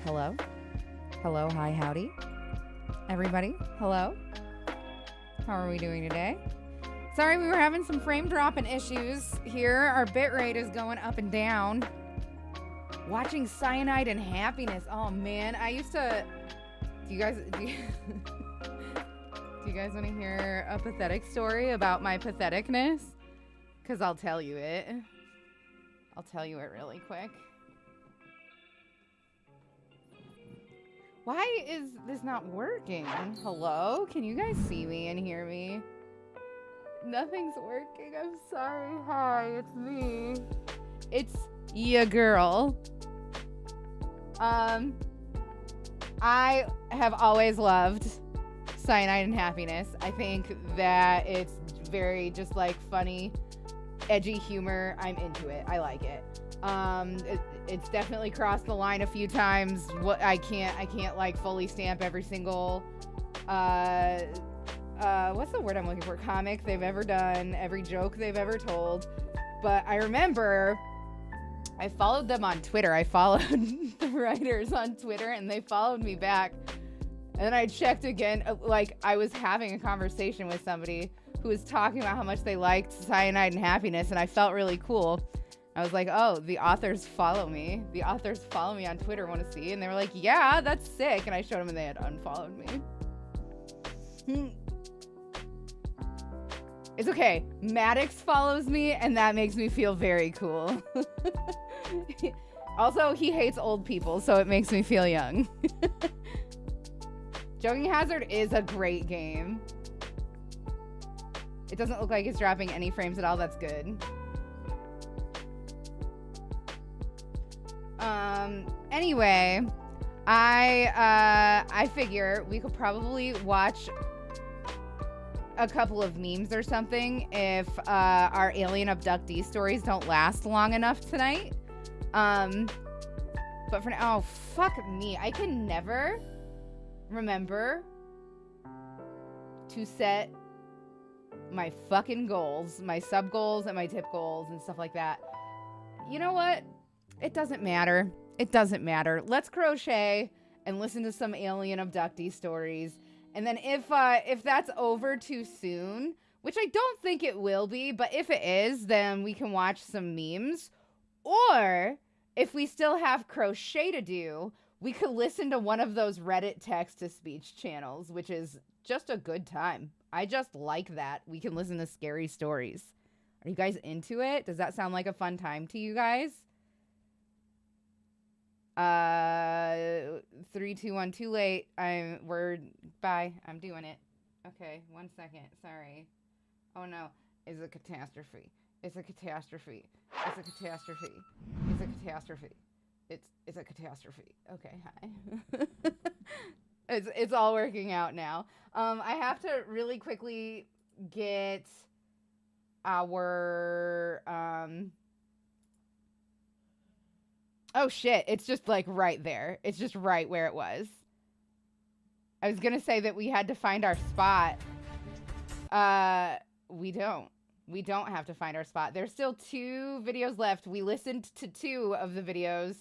Hello? Hello, hi, howdy. Everybody, hello? How are we doing today? Sorry, we were having some frame dropping issues here. Our bitrate is going up and down. Watching Cyanide and Happiness. Oh man, I used to... Do you guys want to hear a pathetic story about my patheticness? Because I'll tell you it. I'll tell you it really quick. Why is this not working? Hello? Can you guys see me and hear me? Nothing's working. I'm sorry. Hi, it's me. It's ya girl. I have always loved Cyanide and Happiness. I think that it's very just like funny, edgy humor. I'm into it. I like it. It's definitely crossed the line a few times. What I can't like fully stamp every single what's the word I'm looking for? Comic they've ever done, every joke they've ever told. But I remember I followed them on Twitter. I followed the writers on Twitter and they followed me back. And then I checked again, like I was having a conversation with somebody who was talking about how much they liked Cyanide and Happiness, and I felt really cool. I was like, oh, the authors follow me. The authors follow me on Twitter, want to see? And they were like, yeah, that's sick. And I showed them and they had unfollowed me. It's okay. Maddox follows me and that makes me feel very cool. Also, he hates old people, so it makes me feel young. Joking Hazard is a great game. It doesn't look like it's dropping any frames at all. That's good. Anyway, I figure we could probably watch a couple of memes or something if our alien abductee stories don't last long enough tonight. But for now, oh, fuck me. I can never remember to set my fucking goals, my sub goals and my tip goals and stuff like that. You know what? It doesn't matter. It doesn't matter. Let's crochet and listen to some alien abductee stories. And then if that's over too soon, which I don't think it will be, but if it is, then we can watch some memes. Or if we still have crochet to do, we could listen to one of those Reddit text-to-speech channels, which is just a good time. I just like that. We can listen to scary stories. Are you guys into it? Does that sound like a fun time to you guys? 3, 2, 1, too late. Bye. I'm doing it. Okay, 1 second. Sorry. Oh no. It's a catastrophe. It's a catastrophe. It's a catastrophe. It's a catastrophe. It's a catastrophe. Okay, hi. It's all working out now. I have to really quickly get our oh shit, it's just like right there. It's just right where it was. I was gonna say that we had to find our spot. We don't. We don't have to find our spot. There's still 2 videos left. We listened to 2 of the videos.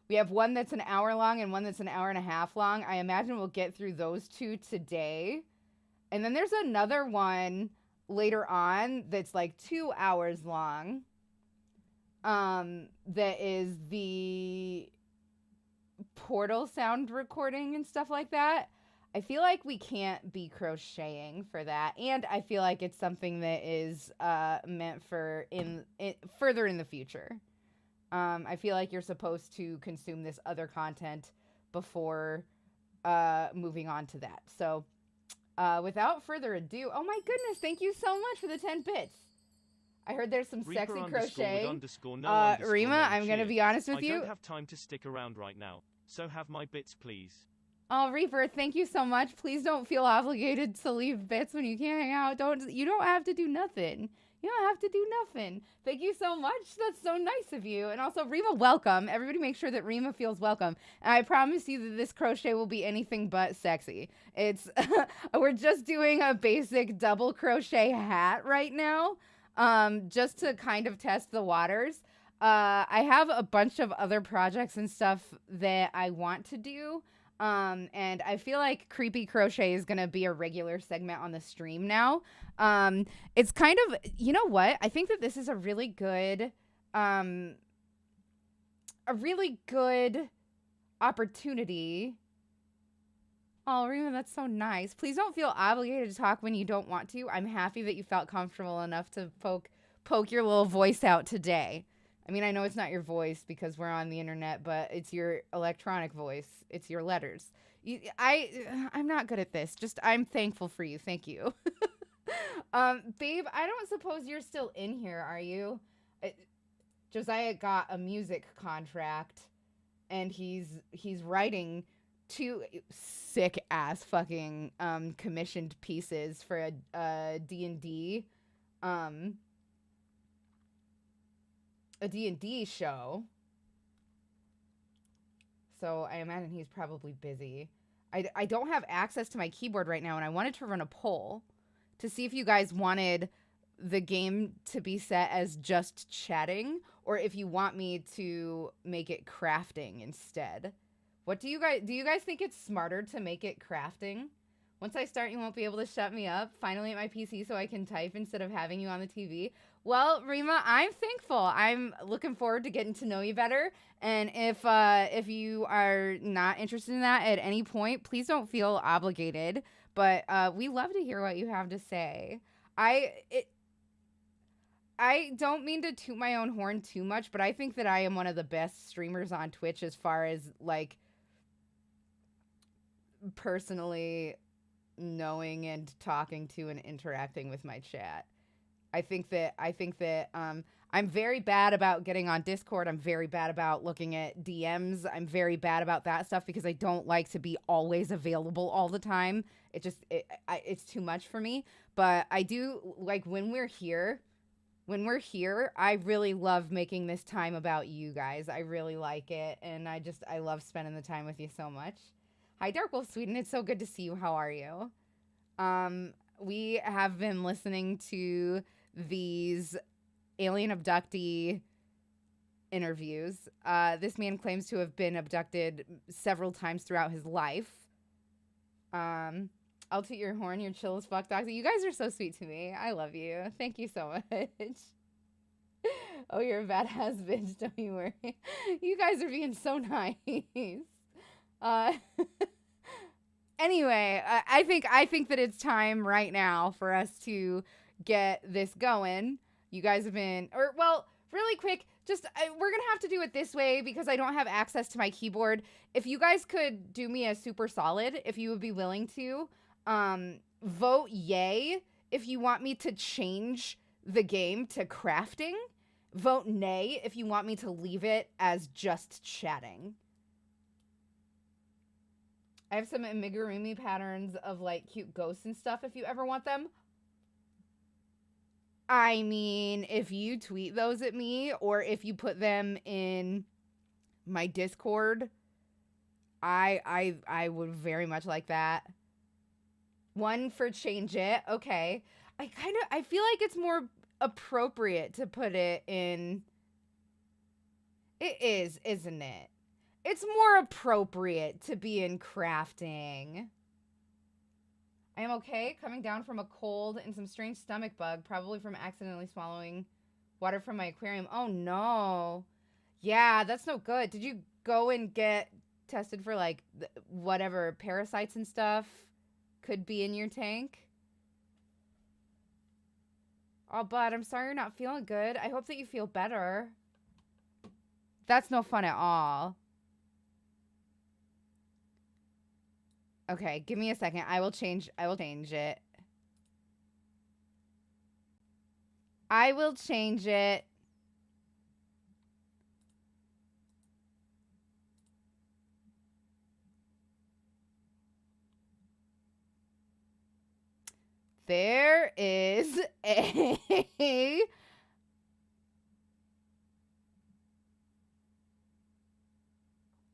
We have one that's an hour long and one that's an hour and a half long. I imagine we'll get through those 2 today. And then there's another one later on that's like 2 hours long. That is the portal sound recording and stuff like that. I feel like we can't be crocheting for that, and I feel like it's something that is meant for further in the future. I feel like you're supposed to consume this other content before moving on to that. So without further ado, oh my goodness, thank you so much for the 10 bits. I heard there's some sexy crochet. Rima, I'm going to be honest with you. I don't have time to stick around right now, so have my bits, please. Oh, Reaper, thank you so much. Please don't feel obligated to leave bits when you can't hang out. You don't have to do nothing. You don't have to do nothing. Thank you so much. That's so nice of you. And also, Rima, welcome. Everybody make sure that Rima feels welcome. And I promise you that this crochet will be anything but sexy. It's we're just doing a basic double crochet hat right now. Just to kind of test the waters. I have a bunch of other projects and stuff that I want to do. And I feel like Creepy Crochet is going to be a regular segment on the stream now. It's kind of, you know what? I think that this is a really good opportunity. Oh, Rima, that's so nice. Please don't feel obligated to talk when you don't want to. I'm happy that you felt comfortable enough to poke your little voice out today. I mean, I know it's not your voice because we're on the internet, but it's your electronic voice. It's your letters. I'm not good at this. Just I'm thankful for you. Thank you. Babe, I don't suppose you're still in here, are you? Josiah got a music contract, and he's writing 2 sick ass fucking commissioned pieces for a D&D a D&D show. So I imagine he's probably busy. I don't have access to my keyboard right now, and I wanted to run a poll to see if you guys wanted the game to be set as just chatting, or if you want me to make it crafting instead. What do you guys think it's smarter to make it crafting? Once I start, you won't be able to shut me up. Finally at my PC so I can type instead of having you on the TV. Well, Rima, I'm thankful. I'm looking forward to getting to know you better. And if you are not interested in that at any point, please don't feel obligated. But we love to hear what you have to say. I don't mean to toot my own horn too much, but I think that I am one of the best streamers on Twitch as far as like personally knowing and talking to and interacting with my chat. I think that I'm very bad about getting on Discord. I'm very bad about looking at DMs. I'm very bad about that stuff because I don't like to be always available all the time. It's too much for me. But I do like when we're here, I really love making this time about you guys. I really like it. And I love spending the time with you so much. Hi, Dark Wolf Sweden. It's so good to see you. How are you? We have been listening to these alien abductee interviews. This man claims to have been abducted several times throughout his life. I'll toot your horn. You're chill as fuck, Doxy. You guys are so sweet to me. I love you. Thank you so much. Oh, you're a badass bitch. Don't you worry. You guys are being so nice. Anyway, I think that it's time right now for us to get this going. You guys have been, really quick, we're going to have to do it this way because I don't have access to my keyboard. If you guys could do me a super solid, if you would be willing to, vote yay if you want me to change the game to crafting. Vote nay if you want me to leave it as just chatting. I have some amigurumi patterns of like cute ghosts and stuff if you ever want them. I mean, if you tweet those at me or if you put them in my Discord, I would very much like that. One for change it. Okay. I feel like it's more appropriate to put it in. It is, isn't it? It's more appropriate to be in crafting. I am okay, coming down from a cold and some strange stomach bug, probably from accidentally swallowing water from my aquarium. Oh no. Yeah, that's no good. Did you go and get tested for like whatever parasites and stuff could be in your tank? Oh, bud, I'm sorry you're not feeling good. I hope that you feel better. That's no fun at all. Okay, give me a second. I will change it. I will change it. There is a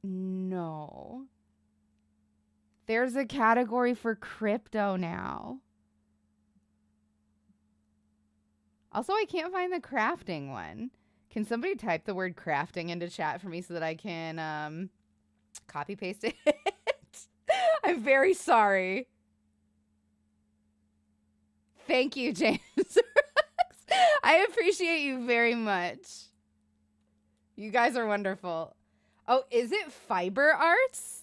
no. There's a category for crypto now. Also, I can't find the crafting one. Can somebody type the word crafting into chat for me so that I can copy paste it? I'm very sorry. Thank you, James. I appreciate you very much. You guys are wonderful. Oh, is it fiber arts?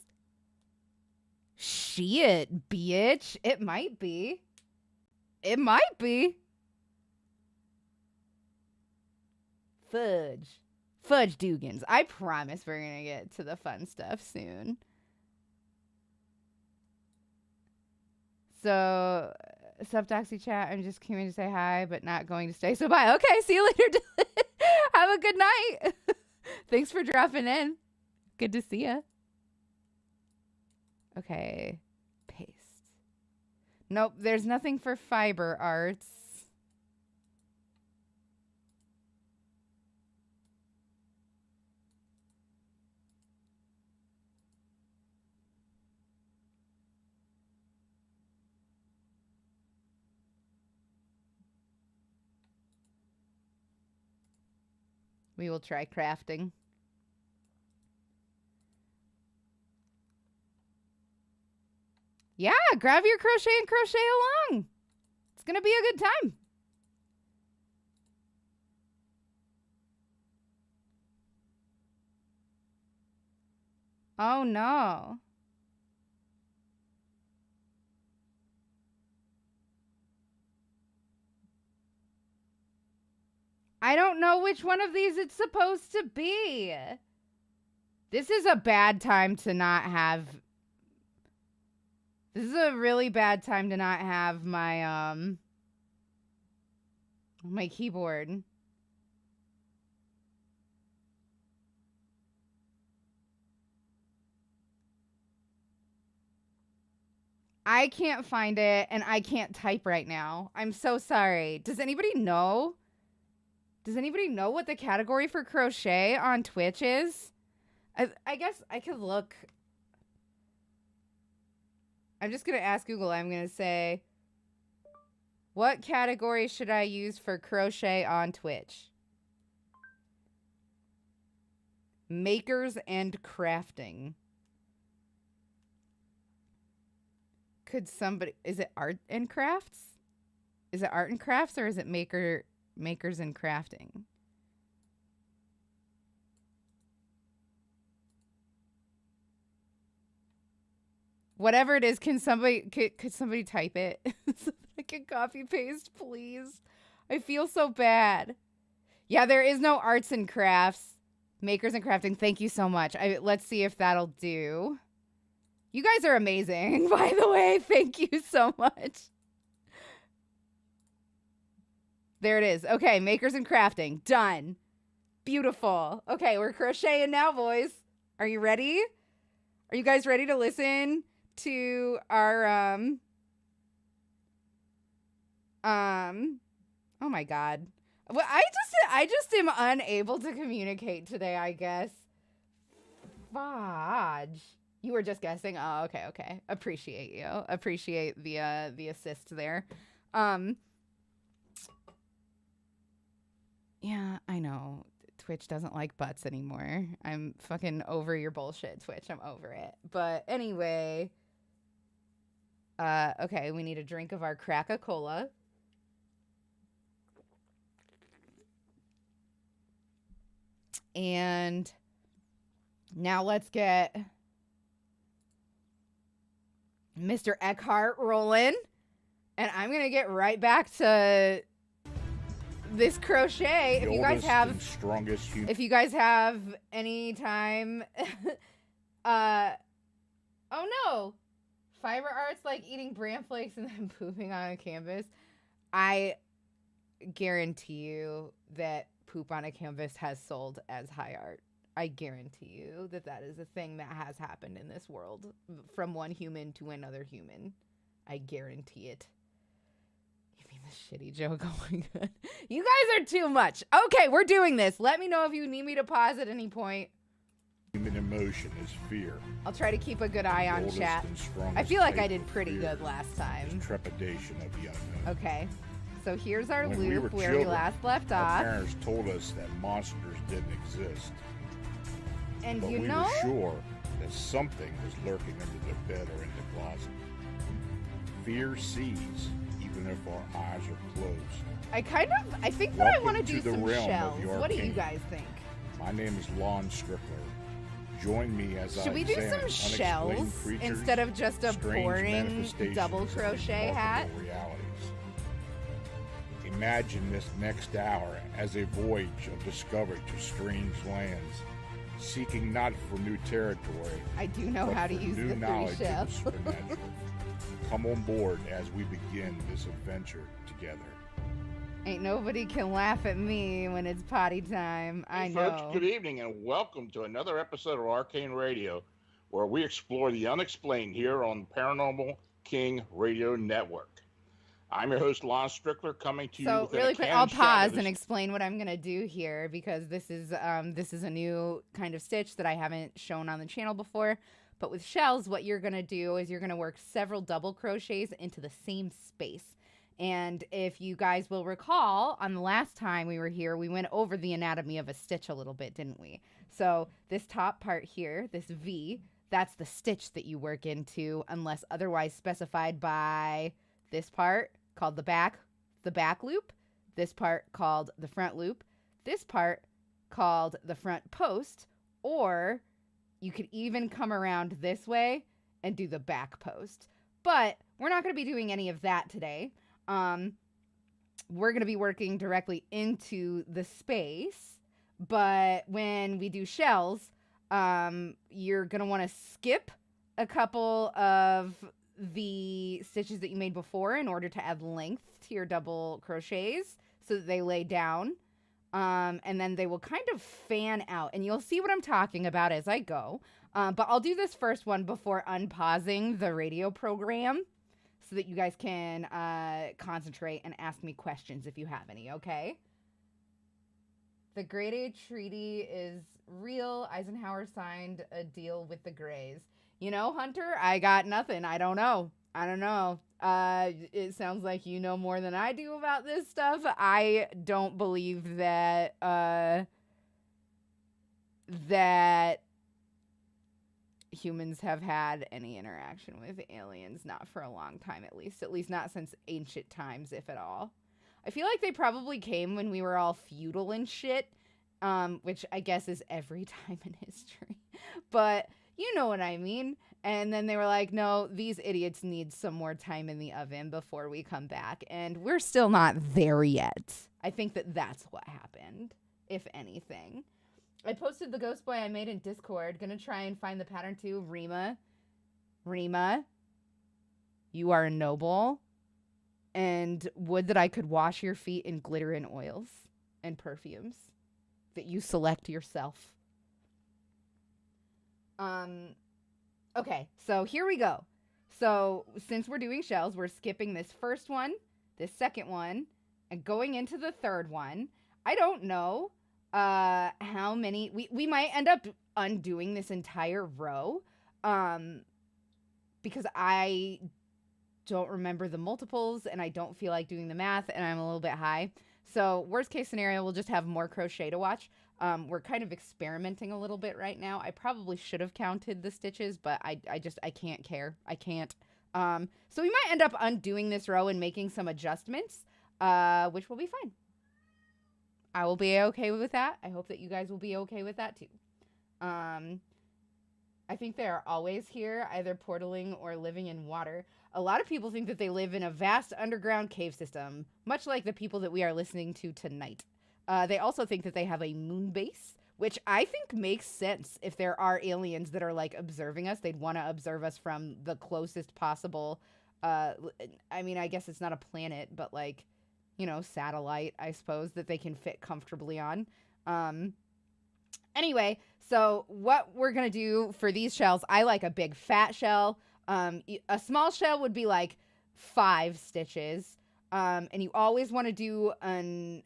Shit, bitch. It might be. It might be. Fudge. Fudge Dugans. I promise we're going to get to the fun stuff soon. So, Subdoxy chat, I'm just coming to say hi, but not going to stay. So, bye. Okay, see you later. Have a good night. Thanks for dropping in. Good to see ya. Okay. Paste. Nope, there's nothing for fiber arts. We will try crafting. Yeah, grab your crochet and crochet along. It's going to be a good time. Oh, no. I don't know which one of these it's supposed to be. This is a bad time to not have... This is a really bad time to not have my, my keyboard. I can't find it, and I can't type right now. I'm so sorry. Does anybody know? Does anybody know what the category for crochet on Twitch is? I guess I could look. I'm just going to ask Google. I'm going to say, what category should I use for crochet on Twitch? Makers and crafting. Could somebody... Is it art and crafts? Is it art and crafts, or is it makers and crafting? Whatever it is, can somebody could somebody type it so that I can copy paste, please? I feel so bad. Yeah, there is no arts and crafts. Makers and crafting. Thank you so much. Let's see if that'll do. You guys are amazing, by the way. Thank you so much. There it is. Okay, makers and crafting. Done. Beautiful. Okay, we're crocheting now, boys. Are you ready? Are you guys ready to listen to our oh my god. Well, I just am unable to communicate today, I guess. Fudge. You were just guessing. Oh, okay. Appreciate you. Appreciate the assist there. Yeah, I know. Twitch doesn't like butts anymore. I'm fucking over your bullshit, Twitch. I'm over it. But anyway, okay, we need a drink of our Crack-A-Cola. And now let's get Mr. Eckhart rolling. And I'm going to get right back to this crochet. If you guys have if you guys have any time oh no, fiber arts like eating bran flakes and then pooping on a canvas. I guarantee you that poop on a canvas has sold as high art. I guarantee you that that is a thing that has happened in this world from one human to another human. I guarantee it. The shitty joke. Oh my god. You guys are too much. Okay, we're doing this. Let me know if you need me to pause at any point. Human emotion is fear. I'll try to keep a good eye on chat. I feel like I did pretty good last time. Trepidation of the unknown. Okay. So here's our When we loop were where we children, last left our off. parents told us that monsters didn't exist, And but you we know, were sure that something was lurking under the bed or in the closet. Fear sees, even if our eyes are closed. I think that I want to Welcome do to the some realm of shells. the What do you arcane. guys think? My name is Lon Strickler. Join me as Should I we do examine some shells unexplained creatures, instead of just a strange boring manifestations, double and crochet remarkable hat? realities. Imagine this next hour as a voyage of discovery to strange lands, seeking not for new territory, I do know but how to for use new the 3 knowledge of the shells. supernatural. Come on board as we begin this adventure together. Ain't nobody can laugh at me when it's potty time. I Hey, know. folks, good evening and welcome to another episode of Arcane Radio, where we explore the unexplained here on Paranormal King Radio Network. I'm your host, Lon Strickler, coming to you So with an really quick, uncanny I'll pause shadow and explain what I'm gonna do here because this is a new kind of stitch that I haven't shown on the channel before. But with shells, what you're gonna do is you're gonna work several double crochets into the same space. And if you guys will recall, on the last time we were here, we went over the anatomy of a stitch a little bit, didn't we? So this top part here, this V, that's the stitch that you work into unless otherwise specified by this part called the back loop, this part called the front loop, this part called the front post, or you could even come around this way and do the back post. But we're not going to be doing any of that today. We're going to be working directly into the space, but when we do shells, you're going to want to skip a couple of the stitches that you made before in order to add length to your double crochets so that they lay down. And then they will kind of fan out, and you'll see what I'm talking about as I go. But I'll do this first one before unpausing the radio program so that you guys can concentrate and ask me questions if you have any, okay? The Great A Treaty is real. Eisenhower signed a deal with the Greys. You know, Hunter, I got nothing. I don't know. It sounds like you know more than I do about this stuff. I don't believe that that humans have had any interaction with aliens, not for a long time at least not since ancient times, if at all. I feel like they probably came when we were all feudal and shit, which I guess is every time in history. But you know what I mean. And then they were like, no, these idiots need some more time in the oven before we come back. And we're still not there yet. I think that that's what happened, if anything. I posted the ghost boy I made in Discord. Gonna try and find the pattern too. Rima, you are a noble. And would that I could wash your feet in glitter and oils and perfumes that you select yourself. Okay, so here we go. So since we're doing shells, we're skipping this first one, this second one, and going into the third one. I don't know how many, we might end up undoing this entire row because I don't remember the multiples and I don't feel like doing the math and I'm a little bit high. So worst case scenario, we'll just have more crochet to watch. We're kind of experimenting a little bit right now. I probably should have counted the stitches, but I can't care. I can't. So we might end up undoing this row and making some adjustments, which will be fine. I will be okay with that. I hope that you guys will be okay with that too. I think they are always here, either portaling or living in water. A lot of people think that they live in a vast underground cave system, much like the people that we are listening to tonight. They also think that they have a moon base, which I think makes sense. If there are aliens that are like observing us, they'd want to observe us from the closest possible. I mean, I guess it's not a planet, but like, you know, satellite, I suppose, that they can fit comfortably on. Anyway, so what we're going to do for these shells, I like a big fat shell. A small shell would be like 5 stitches. And you always want to do an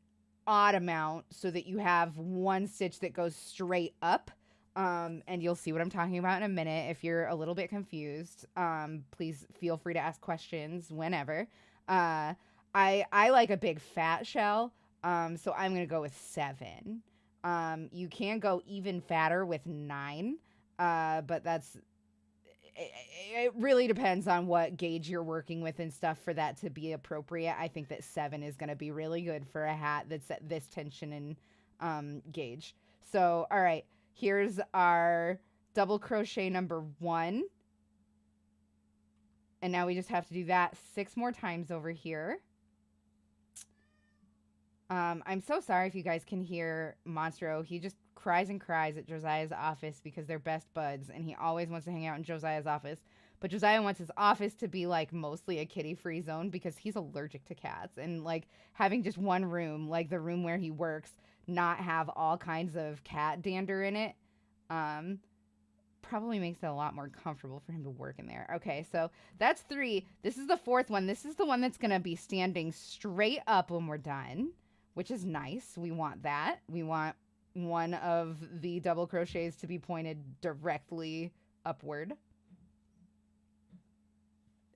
odd amount so that you have one stitch that goes straight up. And you'll see what I'm talking about in a minute. If you're a little bit confused, please feel free to ask questions whenever. I like a big fat shell. So I'm going to go with 7. You can go even fatter with 9. But it really depends on what gauge you're working with and stuff for that to be appropriate. I think that 7 is going to be really good for a hat that's at this tension and gauge. So, all right, here's our double crochet number 1. And now we just have to do that 6 more times over here. I'm so sorry if you guys can hear Monstro. He just cries and cries at Josiah's office because they're best buds, and he always wants to hang out in Josiah's office. But Josiah wants his office to be, like, mostly a kitty-free zone because he's allergic to cats. And, like, having just one room, like the room where he works, not have all kinds of cat dander in it, probably makes it a lot more comfortable for him to work in there. Okay, so that's 3. This is the 4th one. This is the one that's going to be standing straight up when we're done, which is nice. We want that. We want one of the double crochets to be pointed directly upward,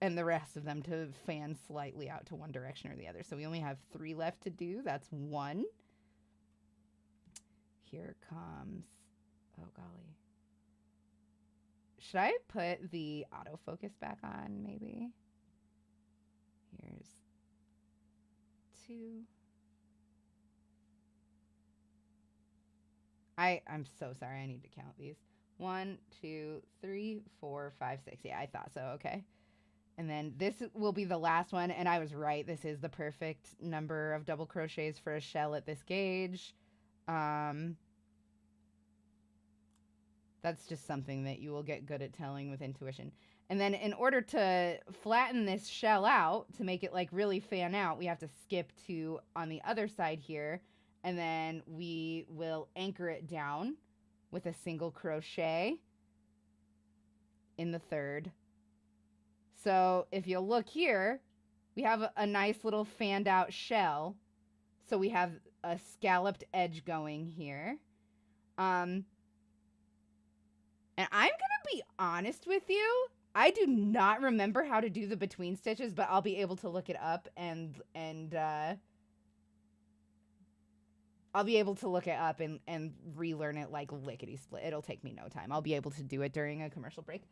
and the rest of them to fan slightly out to one direction or the other. So we only have 3 left to do. That's 1. Here comes, oh golly. Should I put the autofocus back on, maybe? Here's 2. I'm so sorry. I need to count these. 1, 2, 3, 4, 5, 6. Yeah, I thought so. Okay. And then this will be the last one. And I was right. This is the perfect number of double crochets for a shell at this gauge. That's just something that you will get good at telling with intuition. And then in order to flatten this shell out, to make it like really fan out, we have to skip to on the other side here. And then we will anchor it down with a single crochet in the 3rd. So if you'll look here, we have a nice little fanned out shell. So we have a scalloped edge going here. And I'm going to be honest with you. I do not remember how to do the between stitches, but I'll be able to look it up and I'll be able to look it up and relearn it like lickety split. It'll take me no time. I'll be able to do it during a commercial break.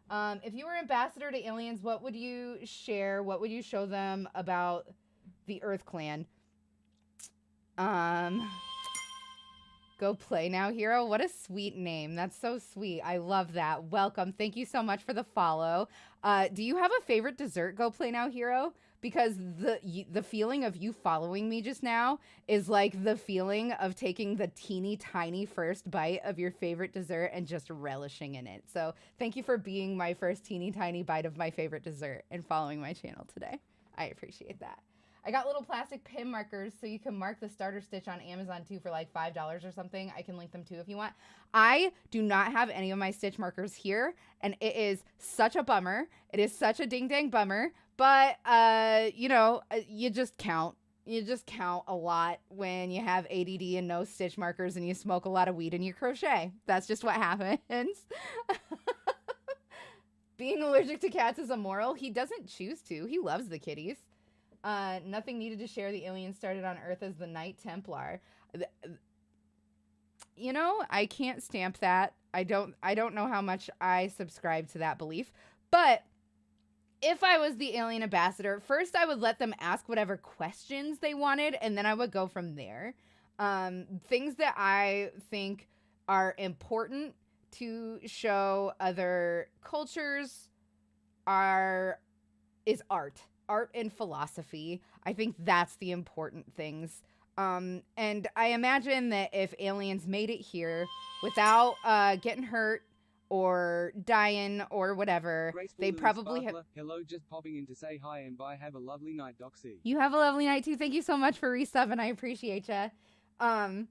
If you were ambassador to aliens, what would you share? What would you show them about the Earth Clan? Go Play Now Hero. What a sweet name. That's so sweet. I love that. Welcome. Thank you so much for the follow. Do you have a favorite dessert, Go Play Now Hero? Because the feeling of you following me just now is like the feeling of taking the teeny tiny first bite of your favorite dessert and just relishing in it. So thank you for being my first teeny tiny bite of my favorite dessert and following my channel today. I appreciate that. I got little plastic pin markers so you can mark the starter stitch on Amazon too for like $5 or something. I can link them too if you want. I do not have any of my stitch markers here, and it is such a bummer. It is such a ding dang bummer, but you know, you just count. You just count a lot when you have ADD and no stitch markers and you smoke a lot of weed and you crochet. That's just what happens. Being allergic to cats is immoral. He doesn't choose to. He loves the kitties. Nothing needed to share. The aliens started on Earth as the Knight Templar. You know, I can't stamp that. I don't know how much I subscribe to that belief. But if I was the alien ambassador, first I would let them ask whatever questions they wanted, and then I would go from there. Things that I think are important to show other cultures is art and philosophy. I think that's the important things. And I imagine that if aliens made it here without getting hurt or dying or whatever, they probably have. Hello, just popping in to say hi and bye. Have a lovely night, Doxy. You have a lovely night too. Thank you so much for resubbing. I appreciate ya. Oh,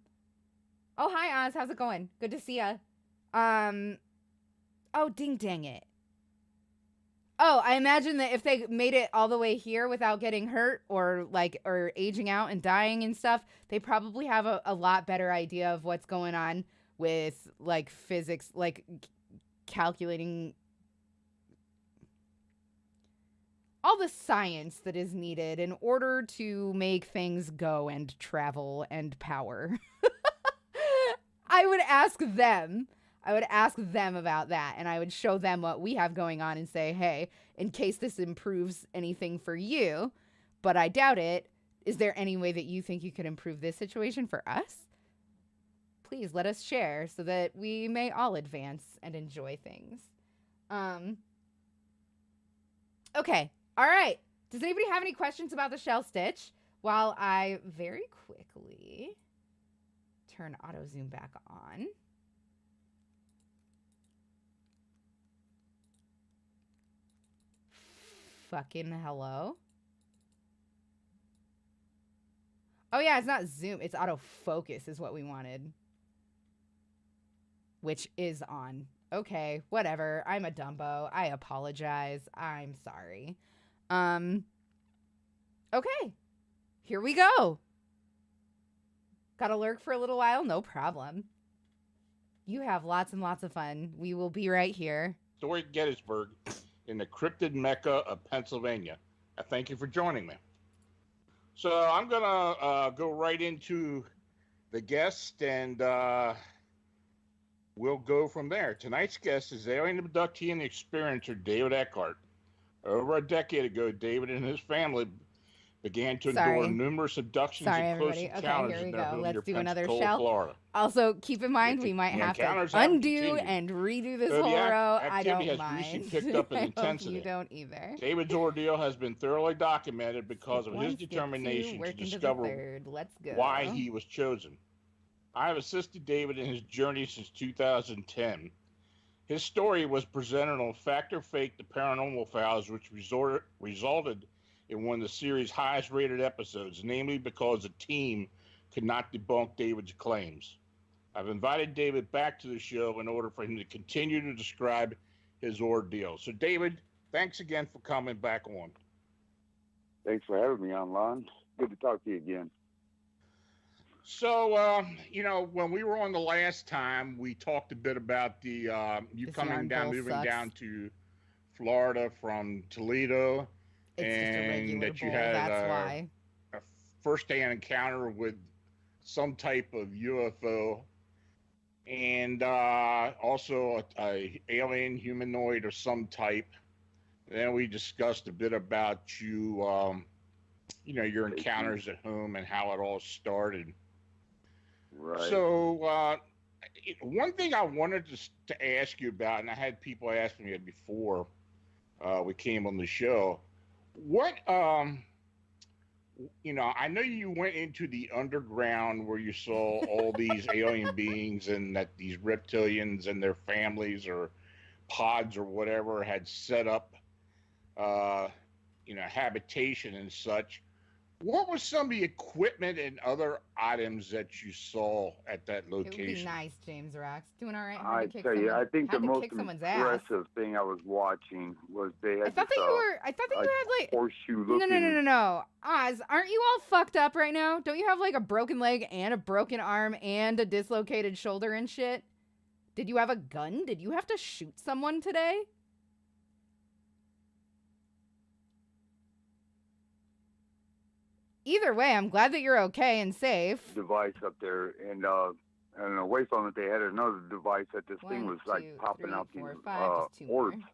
hi Oz. How's it going? Good to see ya. Oh, ding dang it. Oh, I imagine that if they made it all the way here without getting hurt or aging out and dying and stuff, they probably have a lot better idea of what's going on with like physics, like calculating. all the science that is needed in order to make things go and travel and power. I would ask them. I would ask them about that, and I would show them what we have going on and say, hey, in case this improves anything for you, but I doubt it, is there any way that you think you could improve this situation for us? Please let us share so that we may all advance and enjoy things. Okay. All right. Does anybody have any questions about the shell stitch? While I very quickly turn auto zoom back on. Fucking hello. Oh yeah, it's not zoom, it's autofocus is what we wanted. Which is on. Okay, whatever. I'm a Dumbo. I apologize. I'm sorry. Okay. Here we go. Gotta lurk for a little while? No problem. You have lots and lots of fun. We will be right here. Story Gettysburg in the cryptid mecca of Pennsylvania. I thank you for joining me. So I'm going to go right into the guest, and we'll go from there. Tonight's guest is alien abductee and experiencer David Eckhart. Over a decade ago, David and his family began to endure numerous abductions and close encounters in their home near Pensacola, Florida. Also, keep in mind, we might have to undo and redo this whole row. I don't has mind. recently picked up in intensity. You don't either. David's ordeal has been thoroughly documented because of his determination to discover why he was chosen. I have assisted David in his journey since 2010. His story was presented on Fact or Fake, the Paranormal Files, which resulted in one of the series' highest rated episodes, namely because the team could not debunk David's claims. I've invited David back to the show in order for him to continue to describe his ordeal. So, David, thanks again for coming back on. Thanks for having me on, Lon. Good to talk to you again. So, when we were on the last time, we talked a bit about you moving down to Florida from Toledo. It's just a regular that you bowl, had that's why. A first-hand encounter with some type of UFO, and also a alien humanoid of some type. Then we discussed a bit about your encounters at home and how it all started. Right. So one thing I wanted to ask you about, and I had people ask me it before we came on the show. What, I know you went into the underground where you saw all these alien beings and that these reptilians and their families or pods or whatever had set up, habitation and such. What was some of the equipment and other items that you saw at that location? It would be nice, James Rocks. Doing all right? I tell you, I think the most impressive thing I was watching was they had I thought that you had like horseshoe looking. No. Oz, aren't you all fucked up right now? Don't you have like a broken leg and a broken arm and a dislocated shoulder and shit? Did you have a gun? Did you have to shoot someone today? Either way, I'm glad that you're okay and safe. Device up there, and away from it, they had another device that this thing was like popping out these orbs,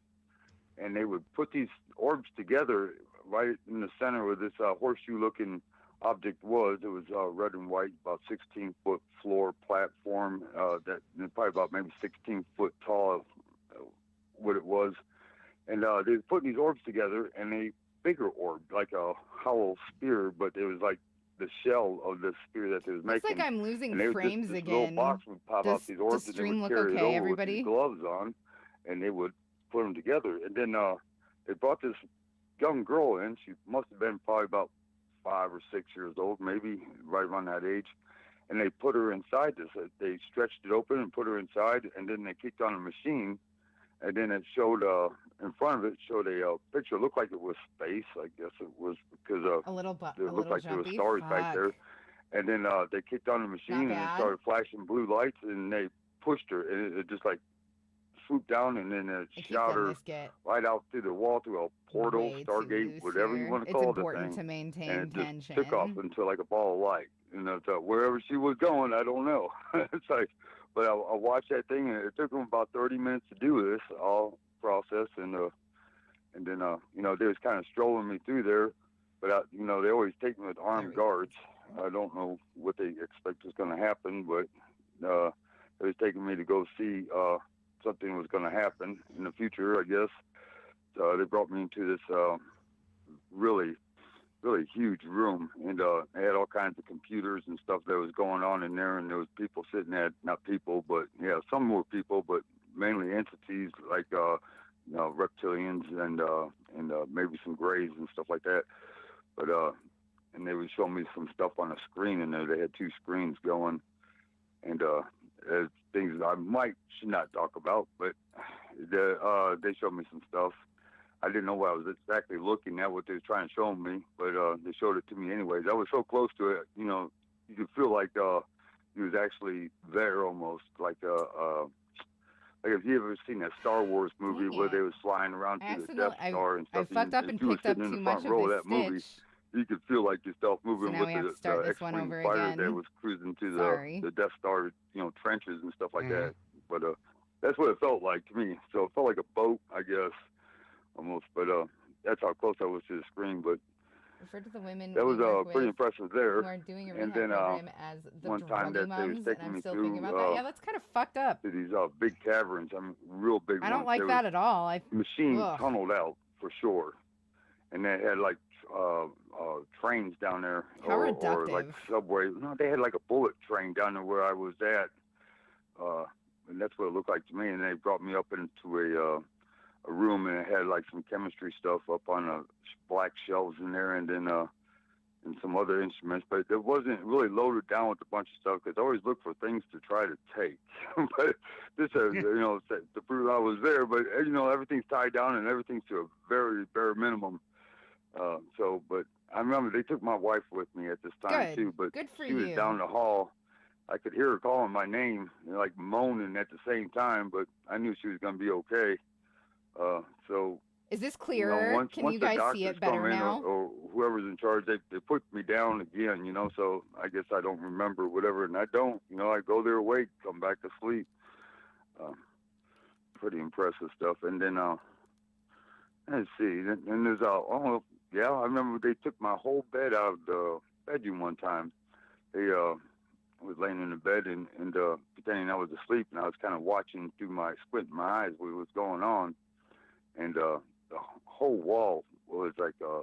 and they would put these orbs together right in the center where this horseshoe-looking object was. It was red and white, about 16-foot floor platform, that probably about maybe 16 foot tall, what it was, and they were putting these orbs together, and they bigger orb, like a hollow spear, but it was like the shell of the spear that they was making. Looks like I'm losing frames this again. Little box would pop out these orbs, and they would carry it over with these gloves on, and they would put them together. And then they brought this young girl in. She must have been probably about 5 or 6 years old, maybe right around that age. And they put her inside this. They stretched it open and put her inside, and then they kicked on a machine. And then it showed, in front of it, showed a picture. It looked like it was space, I guess it was, because it looked like there was stars back there. And then they kicked on the machine and it started flashing blue lights, and they pushed her, and it just like swoop down and then shot her right out through the wall, through a portal, Stargate, whatever you want to call the thing. It's important to maintain and tension. Just took off into like a ball of light. And wherever she was going, I don't know. It's like, but I watched that thing, and it took them about 30 minutes to do this all process, and then they was kind of strolling me through there, but they always take me with armed guards. I don't know what they expect is going to happen, but they was taking me to go see something was going to happen in the future, I guess. They brought me into this really, really huge room, and they had all kinds of computers and stuff that was going on in there, and there was people sitting there, not people, but yeah, some were people, but mainly entities like reptilians and maybe some grays and stuff like that. But and they would show me some stuff on a screen in there. They had 2 screens going, and things I should not talk about, but they showed me some stuff. I didn't know what I was exactly looking at, what they were trying to show me, but they showed it to me anyways. I was so close to it, you could feel like he was actually there almost, like if you ever seen that Star Wars movie where they was flying around through the Death Star and stuff. I fucked up and picked up too much of this movie. You could feel like yourself moving with the X-Wing fighter that was cruising to the Death Star, trenches and stuff like that. But that's what it felt like to me. So it felt like a boat, I guess, almost. But that's how close I was to the screen. But refer to the women that was pretty impressive there. Who are doing a rehab program as the one time that they was taking me through, yeah, that's kind of fucked up. To these big caverns, real big ones. I don't like that at all. Machines tunneled out for sure, and they had like trains down there, or like subway. No, they had like a bullet train down there where I was at, and that's what it looked like to me. And they brought me up into a room, and it had like some chemistry stuff up on black shelves in there, and then and some other instruments, but it wasn't really loaded down with a bunch of stuff, because I always look for things to try to take. But this has, to prove I was there, but everything's tied down and everything's to a very bare minimum. But I remember they took my wife with me at this time too, but she was down the hall. I could hear her calling my name, like moaning at the same time, but I knew she was going to be okay. Is this clearer? Can you guys see it better now? Or whoever's in charge, they put me down again, so I guess I don't remember whatever, and I don't, I go there awake, come back to sleep. Pretty impressive stuff. And then, let's see, and there's I remember they took my whole bed out of the bedroom one time. They was laying in the bed and pretending I was asleep, and I was kind of watching through squinting my eyes what was going on. And the whole wall was like a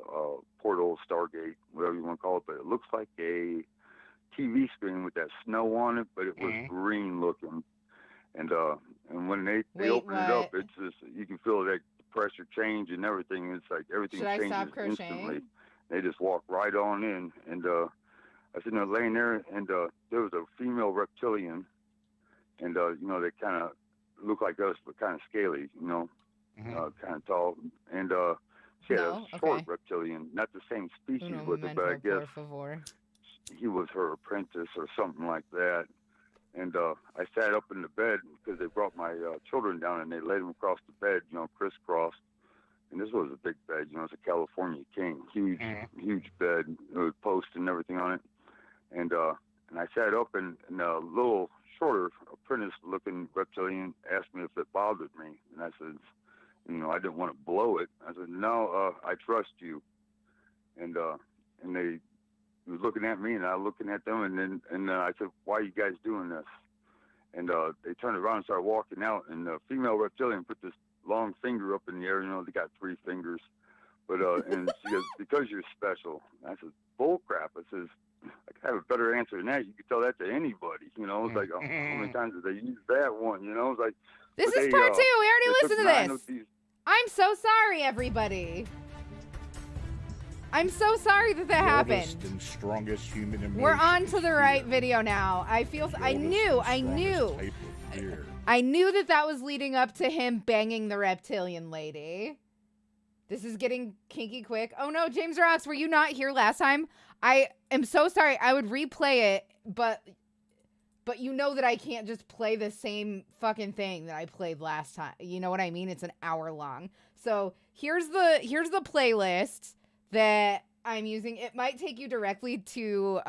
portal, Stargate, whatever you want to call it, but it looks like a TV screen with that snow on it, but it was green looking. And when they open it up, it's just, you can feel that pressure change and everything. It's like everything changes instantly. They just walk right on in, and I was sitting there laying there, and there was a female reptilian, and they kind of look like us, but kind of scaly, kind of tall, and she had a short reptilian, not the same species with her, but I guess he was her apprentice or something like that. And I sat up in the bed because they brought my children down, and they laid them across the bed, crisscrossed. And this was a big bed, it's a California king, huge bed with posts and everything on it. And I sat up, and a little shorter apprentice-looking reptilian asked me if it bothered me, and I said, I didn't want to blow it. I said, no, I trust you. And they was looking at me, and I was looking at them, and then I said, why are you guys doing this? And they turned around and started walking out, and the female reptilian put this long finger up in the air. They got 3 fingers. But and she goes, because you're special. And I said, bull crap. I says, I could have a better answer than that. You could tell that to anybody. It's like, how many times did they use that one? It's like, this is part 2. We already listened to this. I'm so sorry, everybody. I'm so sorry that happened. And strongest human We're on to the right video now. I knew that was leading up to him banging the reptilian lady. This is getting kinky quick. Oh no, James Rocks, were you not here last time? I am so sorry. I would replay it, but But you know that I can't just play the same fucking thing that I played last time. You know what I mean? It's an hour long. So here's the playlist that I'm using. It might take you directly to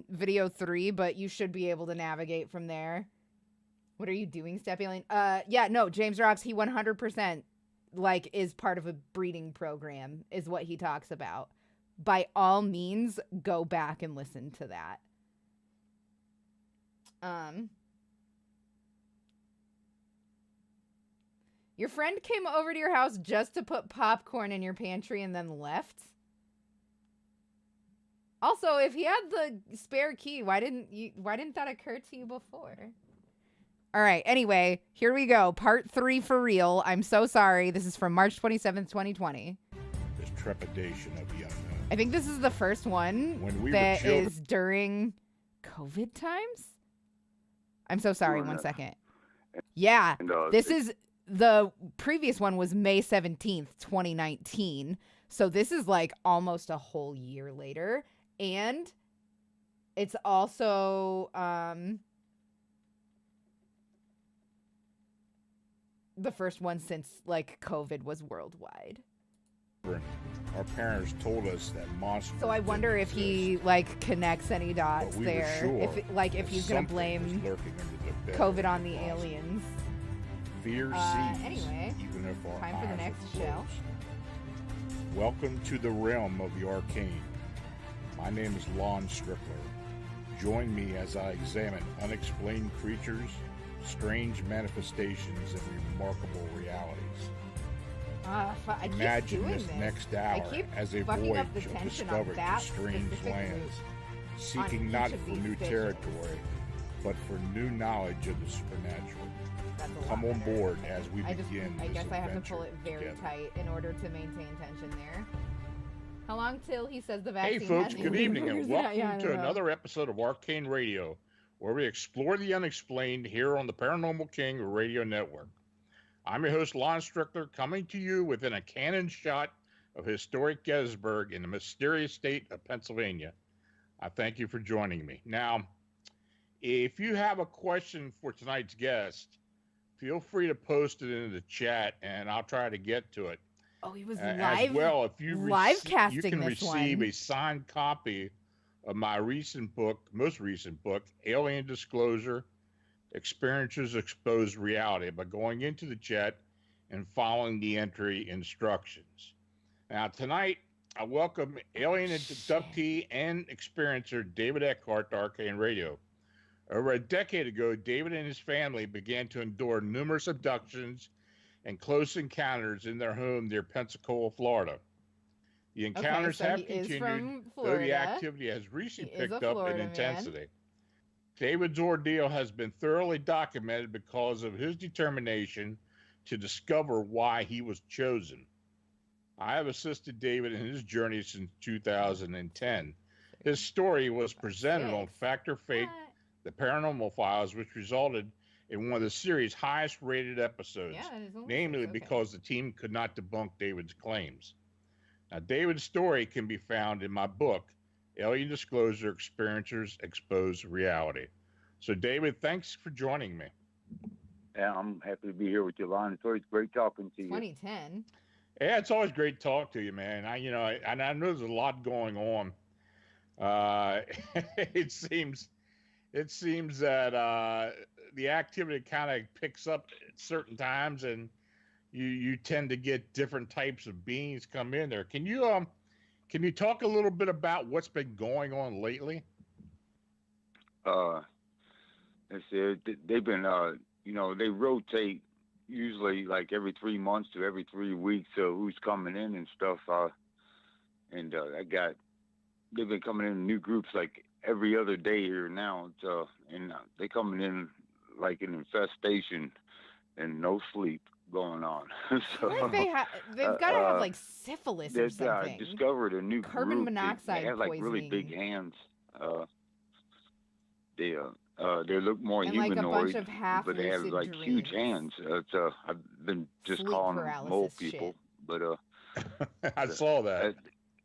video 3, but you should be able to navigate from there. What are you doing, Step Alien? Yeah, no, James Rocks, he 100% like is part of a breeding program, is what he talks about. By all means, go back and listen to that. Your friend came over to your house just to put popcorn in your pantry and then left? Also, if he had the spare key, why didn't that occur to you before? All right, anyway, here we go. Part 3 for real. I'm so sorry. This is from March 27th, 2020. There's trepidation of the unknown. I think this is the first one that is during COVID times. I'm so sorry. 1 second. Yeah, this is the previous one was May 17th, 2019. So this is like almost a whole year later. And it's also the first one since like COVID was worldwide. Our parents told us that monsters. So I wonder if he like connects any dots there. Sure if he's gonna blame COVID on the aliens. Fear sees. Anyway, even if our time for the next show. Welcome to the realm of the arcane. My name is Lon Strickler. Join me as I examine unexplained creatures, strange manifestations, and remarkable realities. Imagine this next hour as a voyage of discovered to strange lands, seeking not for new territory, but for new knowledge of the supernatural. Come on board as we begin. I guess I have to pull it very tight in order to maintain tension there. How long till he says the vaccine? Hey folks, good evening and welcome to another episode of Arcane Radio, where we explore the unexplained here on the Paranormal King Radio Network. I'm your host, Lon Strickler, coming to you within a cannon shot of historic Gettysburg in the mysterious state of Pennsylvania. I thank you for joining me. Now, if you have a question for tonight's guest, feel free to post it into the chat, and I'll try to get to it. Oh, he was live. As well, if you casting you can this receive one. A signed copy of my most recent book, Alien Disclosure: Experiences Expose Reality, by going into the chat and following the entry instructions. Now, tonight, I welcome alien abductee and experiencer David Eckhart to Arcane Radio. Over a decade ago, David and his family began to endure numerous abductions and close encounters in their home near Pensacola, Florida. The encounters have continued, though the activity has recently picked up in intensity. David's ordeal has been thoroughly documented because of his determination to discover why he was chosen. I have assisted David in his journey since 2010. His story was presented on Fact or Fake, The Paranormal Files, which resulted in one of the series' highest rated episodes, namely because the team could not debunk David's claims. Now, David's story can be found in my book, Alien Disclosure: Experiencers Expose Reality. So, David, thanks for joining me. Yeah, I'm happy to be here with you, Lon. It's always great talking to you. 2010. Yeah, it's always great to talk to you, man. I know there's a lot going on. It seems that the activity kind of picks up at certain times, and you tend to get different types of beings come in there. Can you talk a little bit about what's been going on lately? They've been, they rotate usually like every 3 months to every 3 weeks. Who's coming in and stuff. They've been coming in new groups like every other day here now. And they coming in like an infestation and no sleep going on. So they've got to have like syphilis or something. They discovered a new carbon group. monoxide They have like poisoning. really big hands. They look more and humanoid, like a bunch of half but they have like dreams. huge hands. I've been just Sleep calling them mole paralysis people, shit. but I saw that.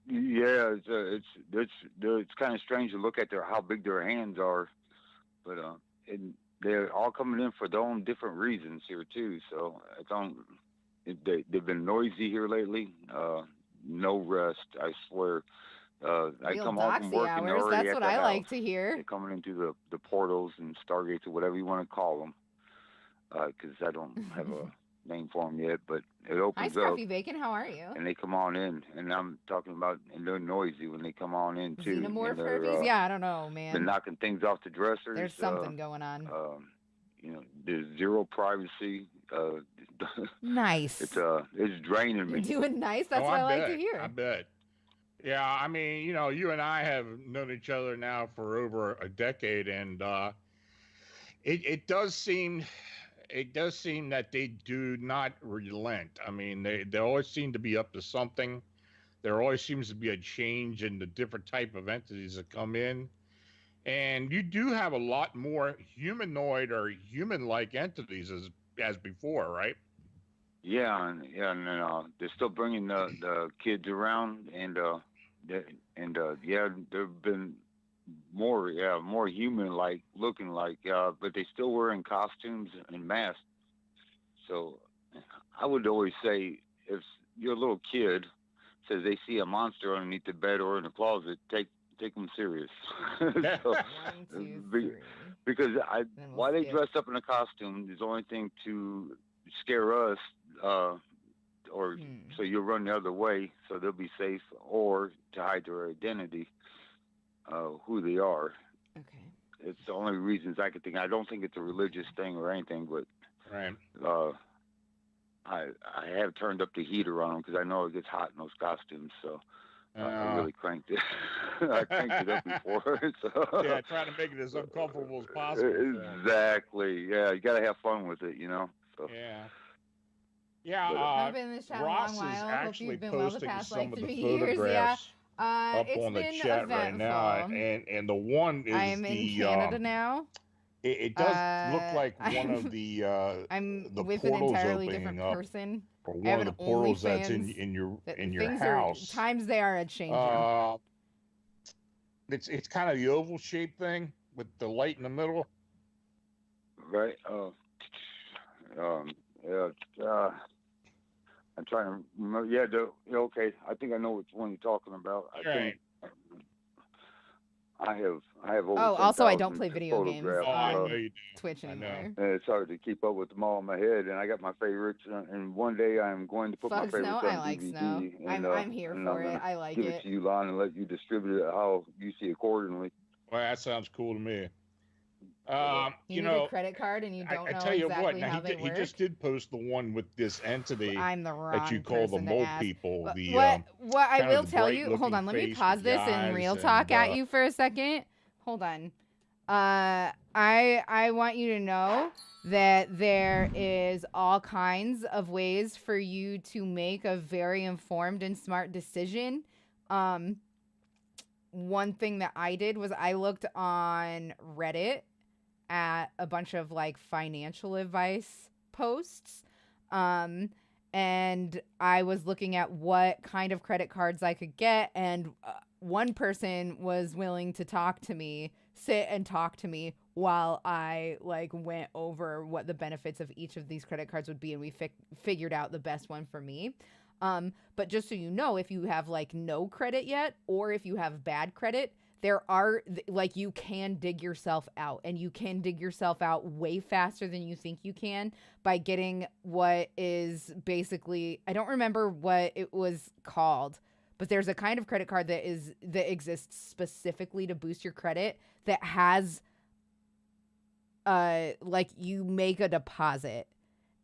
Yeah, it's kind of strange to look at how big their hands are, but and they're all coming in for their own different reasons here too. So they've been noisy here lately. No rest, I swear. I Real come home from doxy work and they're hours. already That's at what the I house. like to hear. They're coming into the portals and stargates or whatever you want to call them, because I don't have a name for them yet. But it opens Hi, up. Scruffy Bacon. How are you? And they come on in, and I'm talking about, and they're noisy when they come on in too. Xenomorph and they're, herpes? Yeah, I don't know, man. They're knocking things off the dressers. There's something going on. There's zero privacy. Nice. It's draining me. You're doing nice. That's what I like to hear. I bet. Yeah, I mean, you and I have known each other now for over a decade, and it does seem that they do not relent. I mean, they always seem to be up to something. There always seems to be a change in the different type of entities that come in, and you do have a lot more humanoid or human-like entities as before, right? Yeah, and they're still bringing the kids around, and they've been more human-like looking like, but they still wearing costumes and masks. So I would always say, if your little kid says they see a monster underneath the bed or in the closet, take them serious. So, 1, 2, 3. Because why they dress up in a costume is the only thing to scare us, or so you'll run the other way so they'll be safe, or to hide their identity, who they are. Okay. It's the only reasons I could think. I don't think it's a religious thing or anything, but right. I have turned up the heater on them because I know it gets hot in those costumes, so I really cranked it. I cranked it up before. So. Yeah, trying to make it as uncomfortable as possible. Exactly. Yeah, you got to have fun with it, So. Yeah. Yeah, I've been in this chat Ross a long while. is Hope actually you've been well the posting past some of 3 the years. photographs Yeah. up It's on the been chat eventful. right now, and the one is I'm in Canada now. It does look like one of the I'm the with an portals entirely opening different up, person. or I one have of the an portals that's OnlyFans. in your Things house. times they are a changing. It's kind of the oval shaped thing with the light in the middle. Right. I'm trying to remember. Yeah, okay. I think I know which one you're talking about. I think I have over. Oh, also I don't play video games I know on you do. Twitch anymore. And it's hard to keep up with them all in my head. And I got my favorites. And one day I'm going to put my favorites on I like DVD. Snow. And, I'm here for it. I like give it to you, Lon, and let you distribute it how you see accordingly. Well, that sounds cool to me. You need a credit card and you don't know tell you exactly what, how they work. He just did post the one with this entity I'm the wrong that you call the person mole to ask. people. What I will tell you, hold on, let me pause this and real talk at you for a second. Hold on. I want you to know that there is all kinds of ways for you to make a very informed and smart decision. One thing that I did was I looked on Reddit at a bunch of like financial advice posts. And I was looking at what kind of credit cards I could get. And one person was willing to sit and talk to me while I like went over what the benefits of each of these credit cards would be. And we figured out the best one for me. But just so you know, if you have like no credit yet, or if you have bad credit, there are like, you can dig yourself out, and you can dig yourself out way faster than you think you can by getting what is basically, I don't remember what it was called, but there's a kind of credit card that exists specifically to boost your credit that has, like you make a deposit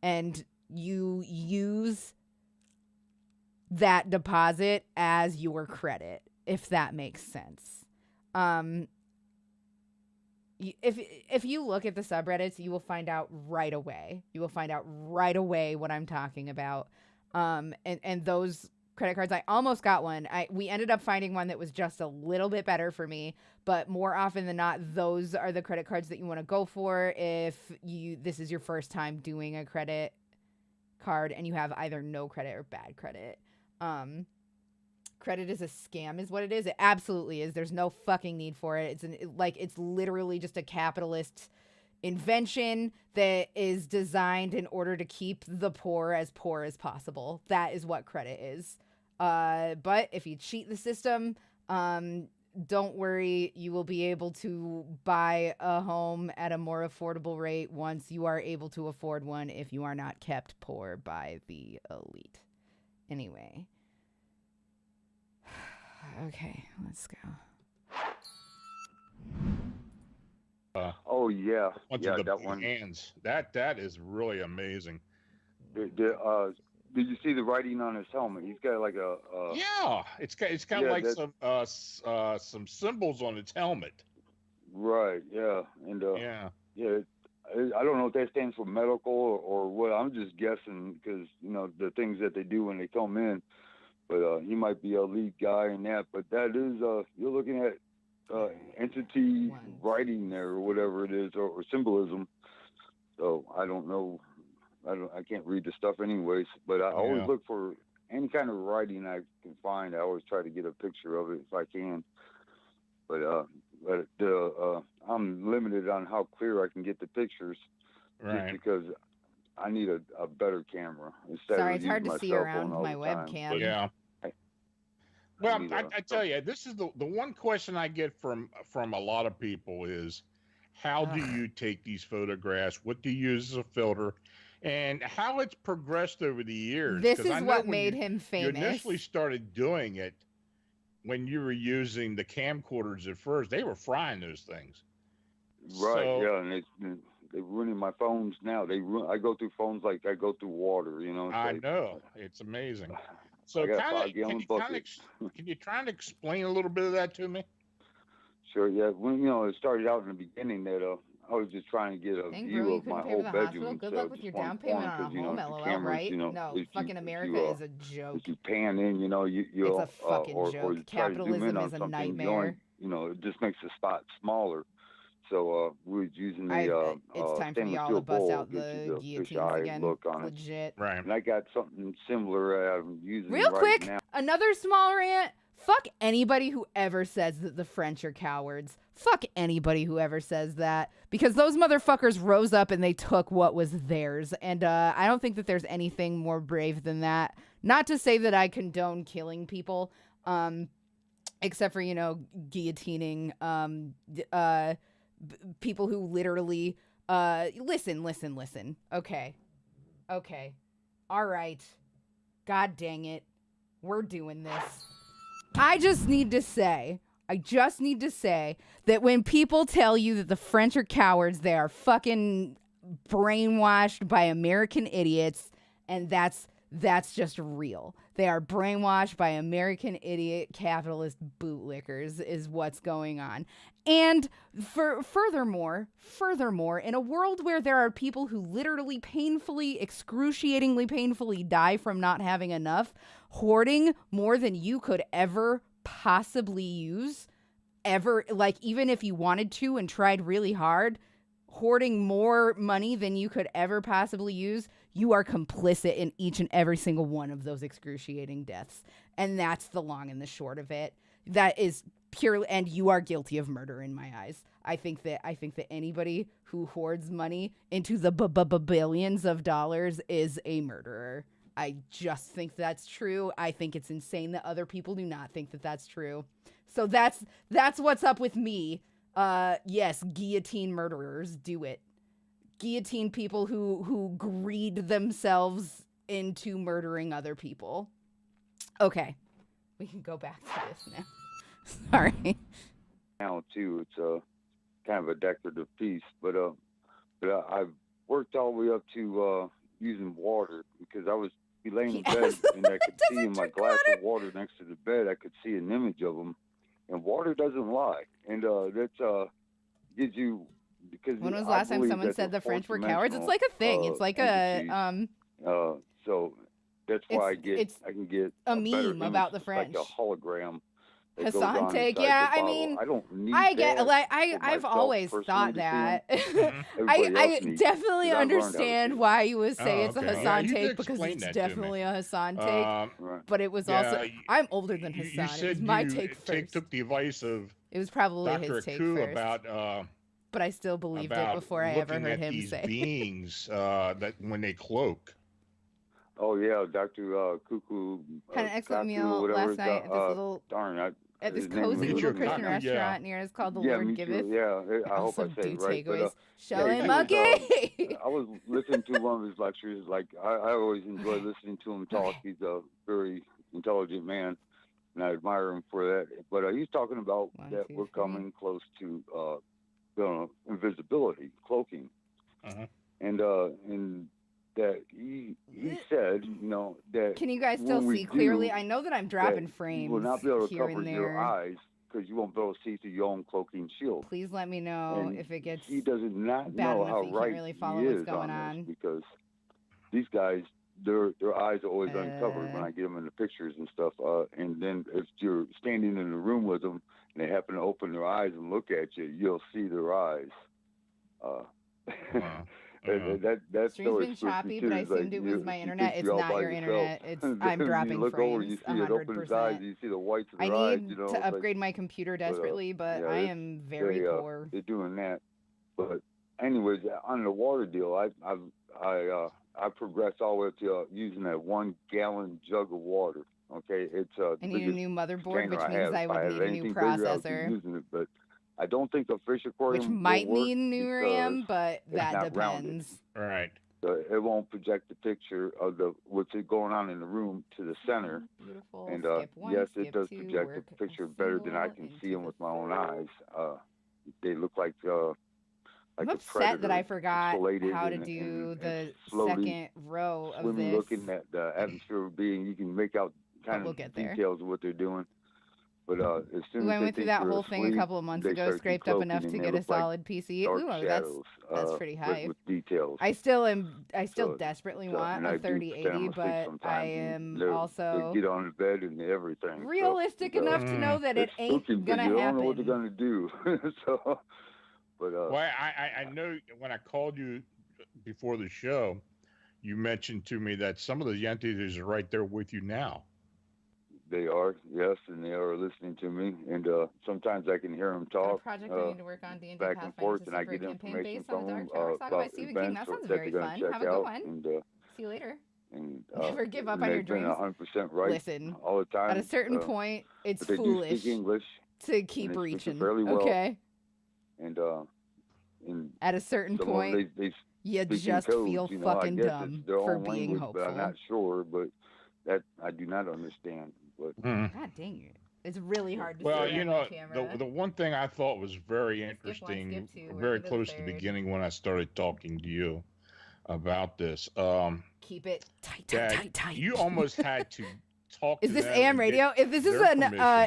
and you use that deposit as your credit, if that makes sense. If you look at the subreddits, you will find out right away. What I'm talking about. And those credit cards, I almost got one. We ended up finding one that was just a little bit better for me, but more often than not, those are the credit cards that you want to go for if this is your first time doing a credit card and you have either no credit or bad credit. Credit is a scam is what it is. It absolutely is. There's no fucking need for it. It's literally just a capitalist invention that is designed in order to keep the poor as possible. That is what credit is. But if you cheat the system, don't worry, you will be able to buy a home at a more affordable rate once you are able to afford one if you are not kept poor by the elite. Anyway. Okay, let's go. Oh yeah, yeah, that one. Hands. That is really amazing. Did you see the writing on his helmet? He's got like a. Yeah, it's got like some symbols on its helmet. Right. Yeah. And yeah. I don't know if that stands for medical or what. I'm just guessing because the things that they do when they come in. But he might be a lead guy in that. But that is you're looking at entity writing there or whatever it is or symbolism. So I don't know. I can't read the stuff anyways, but I always look for any kind of writing I can find. I always try to get a picture of it if I can. But I'm limited on how clear I can get the pictures, just because I need a better camera. Sorry, it's hard to see around my webcam. Yeah. Well, I tell you, this is the one question I get from a lot of people is, how do you take these photographs? What do you use as a filter? And how it's progressed over the years. This is what made him famous. You initially started doing it when you were using the camcorders at first. They were frying those things. Right, and they're ruining my phones now. I go through phones like I go through water, I know. It's amazing. So can you try and explain a little bit of that to me? Sure, yeah. When, it started out in the beginning that I was just trying to get a view of my whole bedroom. Good luck with your down payment on a home, LOL, right? No, fucking America is a joke. If you pan in, you it's a fucking joke. Capitalism is a nightmare. It just makes the spot smaller. So we was using the it's time for y'all to bust out the guillotines again. Look on legit. Right. And I got something similar I'm using real right quick now. Another small rant. Fuck anybody who ever says that the French are cowards. Fuck anybody who ever says that, because those motherfuckers rose up and they took what was theirs. And I don't think that there's anything more brave than that. Not to say that I condone killing people, except for, guillotining people who literally listen. Okay. All right. God dang it. We're doing this. I just need to say that when people tell you that the French are cowards, they are fucking brainwashed by American idiots, and that's just real. They are brainwashed by American idiot capitalist bootlickers is what's going on. And furthermore, in a world where there are people who literally excruciatingly painfully die from not having enough, hoarding more than you could ever possibly use, even if you wanted to and tried really hard, hoarding more money than you could ever possibly use, you are complicit in each and every single one of those excruciating deaths. And that's the long and the short of it. That is purely, and you are guilty of murder in my eyes. I think that anybody who hoards money into the billions of dollars is a murderer. I just think that's true. I think it's insane that other people do not think that that's true. So that's what's up with me. Yes, guillotine murderers, do it. Guillotine people who greed themselves into murdering other people. Okay, we can go back to this now. Sorry. Now too, it's kind of a decorative piece, but I've worked all the way up to using water, because I was laying in bed and I could see in my glass of water next to the bed, I could see an image of them, and water doesn't lie, and that gives you, because when was the last time someone said the French were cowards? It's like a thing. It's like a so that's why I can get a meme about the French, like a hologram. Hassan take, yeah. I mean, I don't need I've always thought that. I definitely understand why you would say it's a Hassan take, because it's definitely a Hassan take. But it was also, I'm older than Hassan. It was my take first. Took the advice of it was probably Dr. his take Aku first. About but I still believed it about before I ever looking heard at him these say. beings that when they cloak. Oh yeah, Dr. Cuckoo. Had an excellent meal last night at this little at this cozy little Christian restaurant near us called the Lord Giveth. Yeah, I hope I said it right. Takeaways. But, Shelley Monkey. I was listening to one of his lectures. Like I always enjoy listening to him talk. He's a very intelligent man, and I admire him for that. But he's talking about that we're coming close to invisibility, cloaking, and that he said, that. Can you guys still see clearly? I know that I'm dropping frames. You will not be able to here cover and your there. eyes because you won't be able to see through your own cloaking shield. Please let me know if it gets. He does not bad know enough how that you right can't really follow he what's is going on on. this because these guys, their eyes are always uncovered when I get them in the pictures and stuff. And then if you're standing in the room with them and they happen to open their eyes and look at you, you'll see their eyes. That stream's been choppy, but I assumed it was my internet. It's not your internet. It's I'm dropping you look frames. over, you see it open his eyes, you see the whites of their eyes. I need to upgrade my computer desperately, but I am very poor. They're doing that. But anyways, on the water deal, I progressed all the way up to using that 1 gallon jug of water. Okay, it's I need a new motherboard, which means I would need a new processor. Using it, but I don't think a fish aquarium which might mean new RAM, but that depends. Right. So it won't project the picture of what's going on in the room to the center. Beautiful. And yes, it does project the picture better than I can see them with my own eyes. They look like I'm upset that I forgot how to do the second row of this. Looking at the atmosphere being, you can make out kind of details of what they're doing. But as soon as I went through that whole thing a couple of months ago, scraped up enough to get a solid PC. Ooh, that's pretty high. With details. I still desperately want a 3080, but I am also get on the bed and everything. Realistic enough to know that it ain't gonna happen. You don't know what they're gonna do. Well, I know when I called you before the show, you mentioned to me that some of the entities are right there with you now. They are, yes, and they are listening to me, and sometimes I can hear them talk. Project I need to work on D&D back and forth, and I get information from them about events that sounds that very they're going fun. to check Have a good out. one. And, see you later. And never give up on your dreams. 100% right. Listen, all the time. At a certain point, it's but they foolish do speak English, to keep reaching. Fairly well. Okay. And at a certain point, you just feel fucking dumb for being hopeful. But I'm not sure, but that I do not understand. But God dang it. It's really hard to see on camera. The one thing I thought was very interesting, very close to the beginning when I started talking to you about this. Keep it tight. You almost had to talk to them. Is this AM radio? If this is an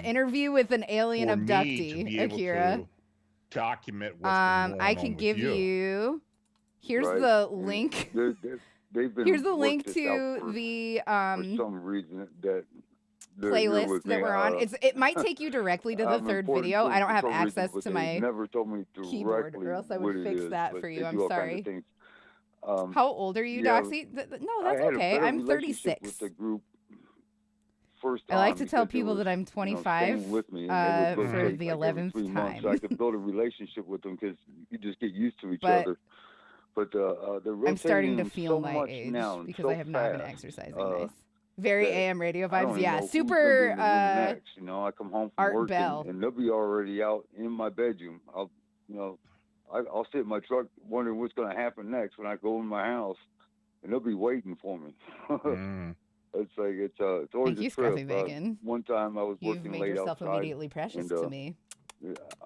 interview with an alien abductee, Akira, document what's going on I can give you. Here's the link. They've been Here's the link to the for some reason that playlist that we're on. It might take you directly to the third video. I don't have access to my keyboard, or else I would fix that for you. I'm sorry. How old are you, Doxy? No, that's okay. I'm 36. With the group I like to tell people that I'm 25 for the 11th time. So I could build a relationship with them because you just get used to each other. But I'm starting to feel my age because I have not been exercising nice. Very AM radio vibes, yeah. Super next. I come home from Art work Bell. and they'll be already out in my bedroom. I'll sit in my truck wondering what's going to happen next when I go in my house, and they'll be waiting for me. It's like it's always Thank you, a trip. Scruffy Bacon. One time I was working late outside. You've made yourself immediately precious to me.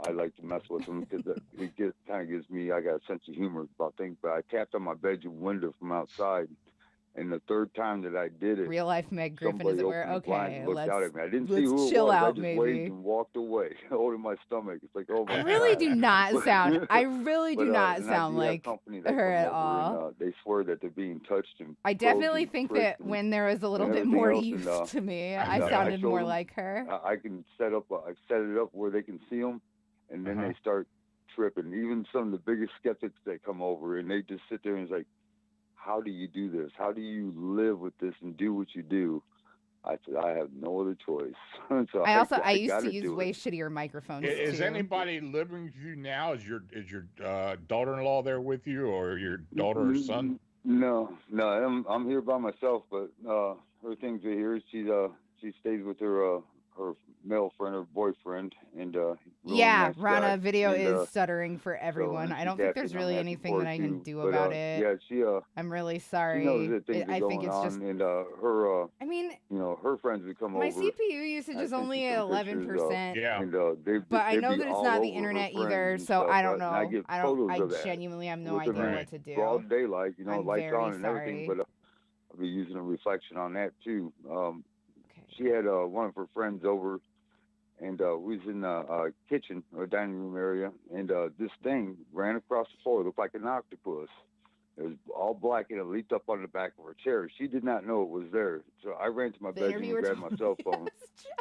I like to mess with them because it kind of gives me. I got a sense of humor about things. But I tapped on my bedroom window from outside, and the third time that I did it, real life Meg Griffin is aware. Okay, let's out at me. I didn't see who chill it was. out, I just maybe. waved and walked away, holding my stomach. It's like, oh my I really God. do not sound. I really do not sound like her at all. And, they swear that they're being touched. And I definitely think that when there was a little bit more use to me, I sounded more like her. I can set it up where they can see them, and then they start tripping. Even some of the biggest skeptics that come over, and they just sit there and it's like, how do you do this? How do you live with this and do what you do? I said, I have no other choice. So I used to use way shittier microphones Is too. anybody living with you now? Is your daughter-in-law there with you, or your daughter or son? No, I'm here by myself, but her things are here. She stays with her male friend or boyfriend, and Rana, video is stuttering for everyone. So I don't think there's really anything that I can do about it. Yeah, I'm really sorry. She knows that things I are think going it's on, just. and her. I mean, her friends would come my over. CPU usage is only at 11%. Yeah. And but I know that it's not the internet either, so I don't know. I genuinely have no idea what to do. Broad daylight, I'm lights very on and everything, sorry. but I'll be using a reflection on that too. She had one of her friends over, and we was in the kitchen or dining room area, and this thing ran across the floor. It looked like an octopus. It was all black, and it leaped up on the back of her chair. She did not know it was there. So I ran to my bedroom and grabbed my cell phone,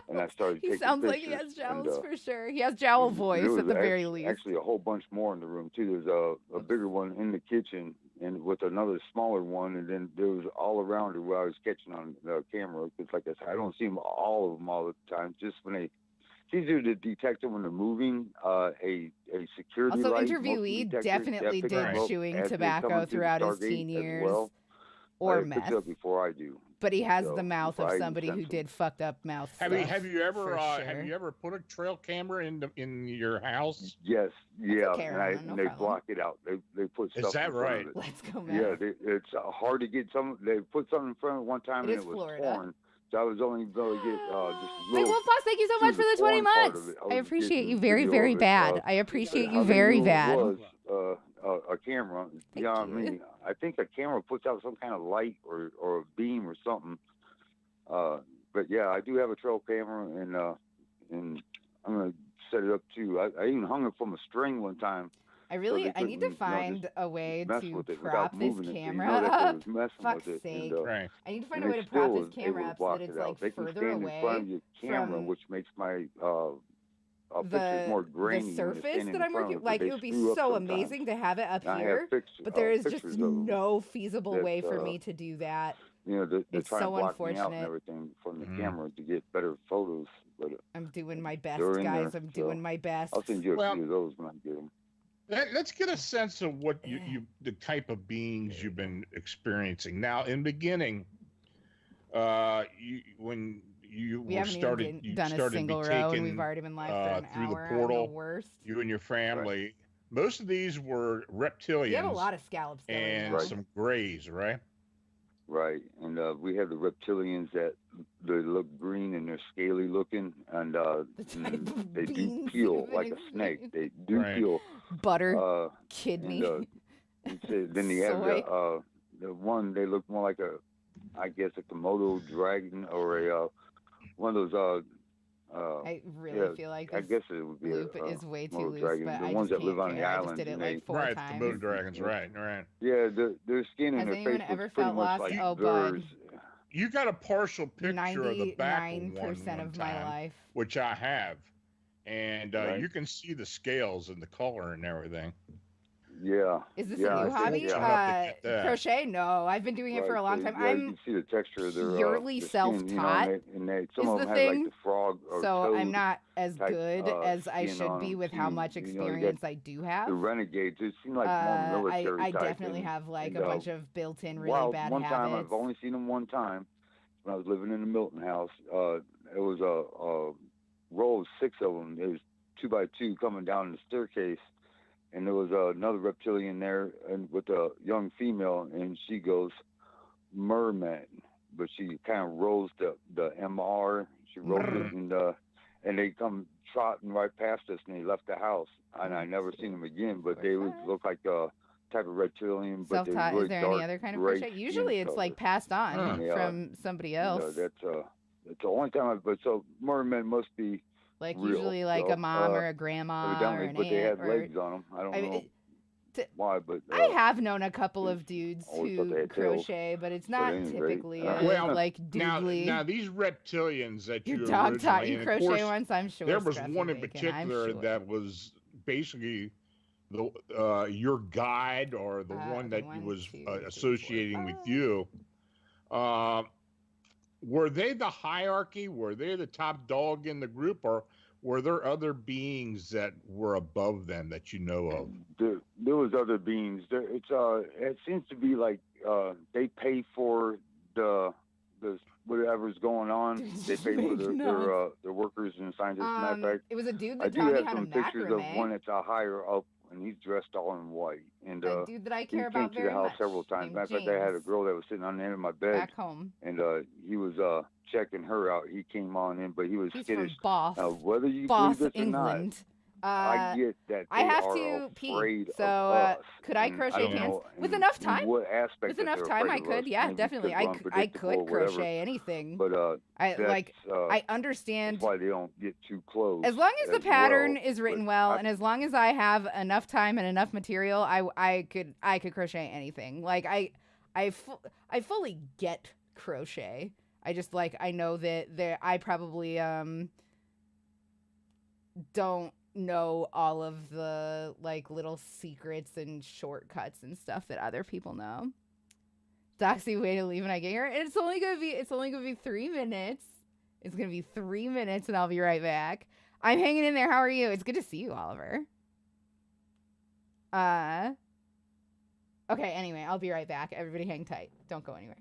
and I started taking pictures. He sounds like he has jowls for sure. He has jowl voice at the very least. Actually, a whole bunch more in the room, too. There's a bigger one in the kitchen, and with another smaller one, and then there was all around her where I was catching on the camera. Because, like I said, I don't see all of them all the time. Just when it's easier to detect them when they're moving. A security light. Also, interviewee definitely did chewing tobacco throughout his teen years, or meth. Picked up before I do. But he has the mouth of somebody who did fucked up mouth stuff. Have you ever put a trail camera in your house? Yes, yeah, and they block it out. They put stuff. Is that right? Let's go, man. Yeah, it's hard to get some. They put something in front of one time and it was torn. So I was only going to get just. Big Wolf Boss, thank you so much for the 20 months. I appreciate you very, very bad. I appreciate you very bad. A camera. I mean, I think a camera puts out some kind of light or a beam or something. But yeah, I do have a trail camera, and I'm gonna set it up too. I even hung it from a string one time. I need to find a way to prop this camera up. Fuck's sake. Right. I need to find a way to prop this camera up so that it's like further away in front of your camera, which makes my pictures more grainy. The surface that I'm working, like, it would be so amazing to have it up here, but there is just no feasible way for me to do that. They're trying to block me out and everything from the camera to get better photos. But I'm doing my best, guys. I'm doing my best. I'll send you a few of those when I get them. Let's get a sense of what the type of beings you've been experiencing. Now, in the beginning, when you started a single row, and we've already been live for an through hour. the portal, the worst. You and your family. Right. Most of these were reptilians. We have a lot of scallops and some grays, right? Right, and we have the reptilians that they look green and they're scaly looking, and they do peel like a snake. They do peel. Butter, kidney. Then you have the one. They look more like I guess a Komodo dragon or a one of those. I really feel like this I guess it would be loop is way too loose, dragon. but The I ones just that live on the I island. just did it like 4 times. Right, Komodo dragons, right. Yeah, their skin and their face anyone ever looks pretty felt much lost? like Oh, theirs. You got a partial picture of the back of 99% of my life, which I have, and you can see the scales and the color and everything. Yeah. Is this a new hobby? Crochet? No, I've been doing it for a long time. You can see the texture of their purely self-taught. Some of them have like the frog or so I'm not as good as I should be with how much experience I do have. The renegades, it seem like more military I definitely have like a bunch of built-in really bad one habits. Time, I've only seen them one time when I was living in the Milton house. It was a row of 6 of them. It was 2 by 2 coming down the staircase. And there was another reptilian there, and with a young female, and she goes, merman, but she kind of rolls the MR. She rolls it, and they come trotting right past us, and they left the house. And I never seen them again, but they would look like a type of reptilian. But self-taught. Really is there any other kind of crochet? Usually, it's like passed on from somebody else. That's the only time. But so mermen must be. Like real. Usually like a mom or a grandma or an but they aunt. had legs on them. I don't know why, but I have known a couple of dudes who crochet, but it's not typically like doodly. Now these reptilians that your dog taught you crochet once, I'm sure. There was one in particular that was basically your guide or the one that was associating with you. were they the hierarchy? Were they the top dog in the group, or were there other beings that were above them that you know of? There was other beings. It seems to be like they pay for the whatever's going on. They pay for their workers and scientists. Matter of fact, it was a dude that I do taught me have how to some pictures of macrame. one that's a higher up, and he's dressed all in white. And a dude that I care he came about to the very house much. several times. named Matter of fact, I had a James, girl that was sitting on the end of my bed back home. and he was checking her out. He came on in, but he was He's skittish. from Bath, Now, whether you Bath, believe this England. or not, I get that I have are to pee. afraid So of us. could I And crochet don't pants know with in enough time? what aspect With that enough they're time, I afraid of could. us. Yeah, Maybe definitely. because I we're could unpredictable or whatever. crochet anything. But I understand. That's why they don't get too close. As long as the pattern well, is written but well, and as long as I have enough time and enough material, I could crochet anything. Like I fully get crochet. I just I know that I probably don't know all of the little secrets and shortcuts and stuff that other people know. Doxy, way to leave when I get here. And it's only gonna be 3 minutes. It's gonna be 3 minutes and I'll be right back. I'm hanging in there. How are you? It's good to see you, Oliver. Okay, anyway, I'll be right back. Everybody hang tight. Don't go anywhere.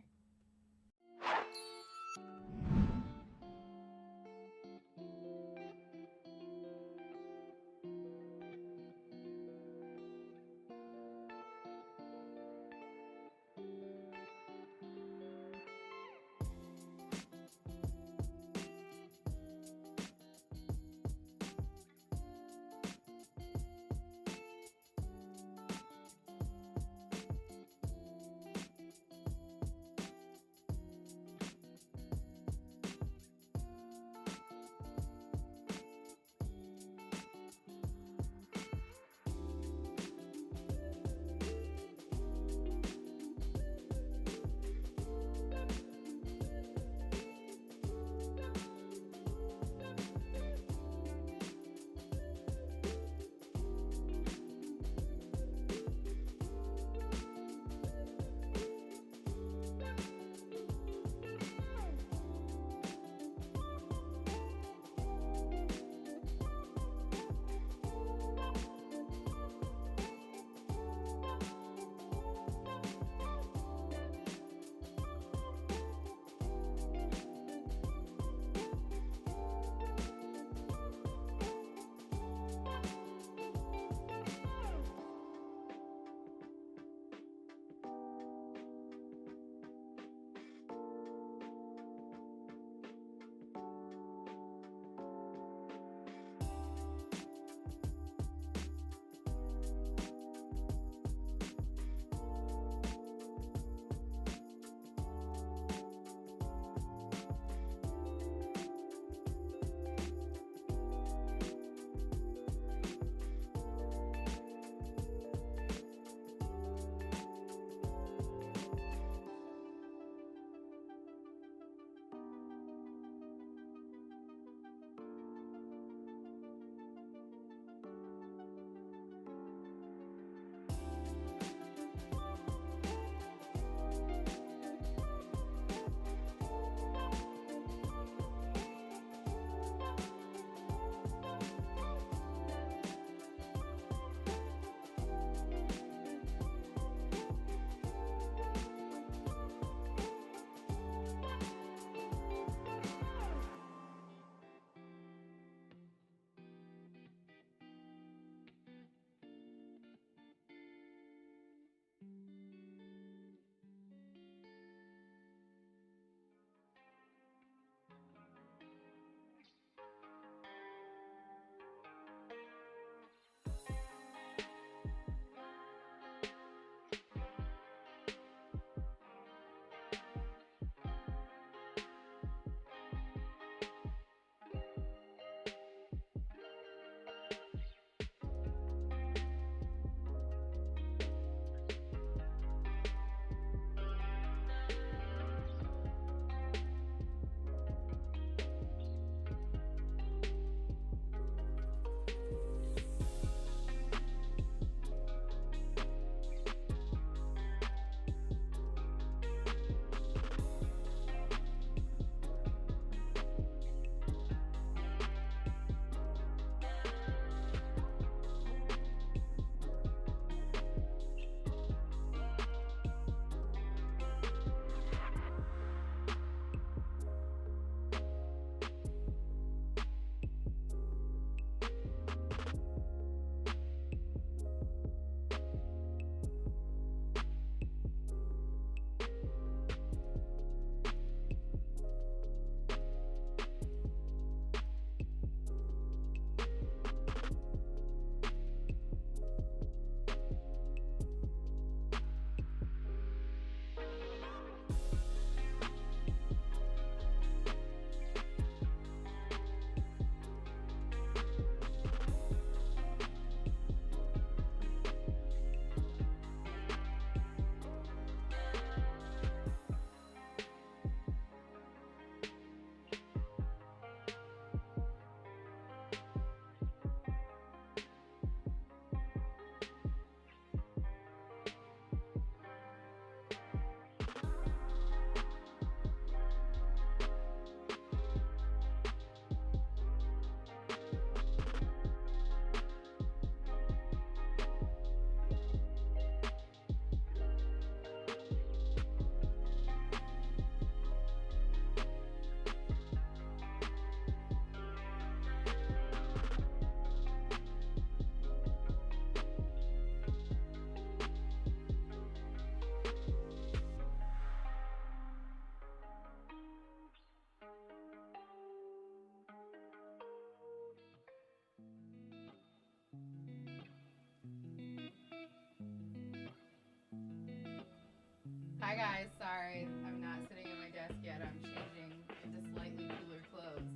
guys, sorry. I'm not sitting at my desk yet. I'm changing into slightly cooler clothes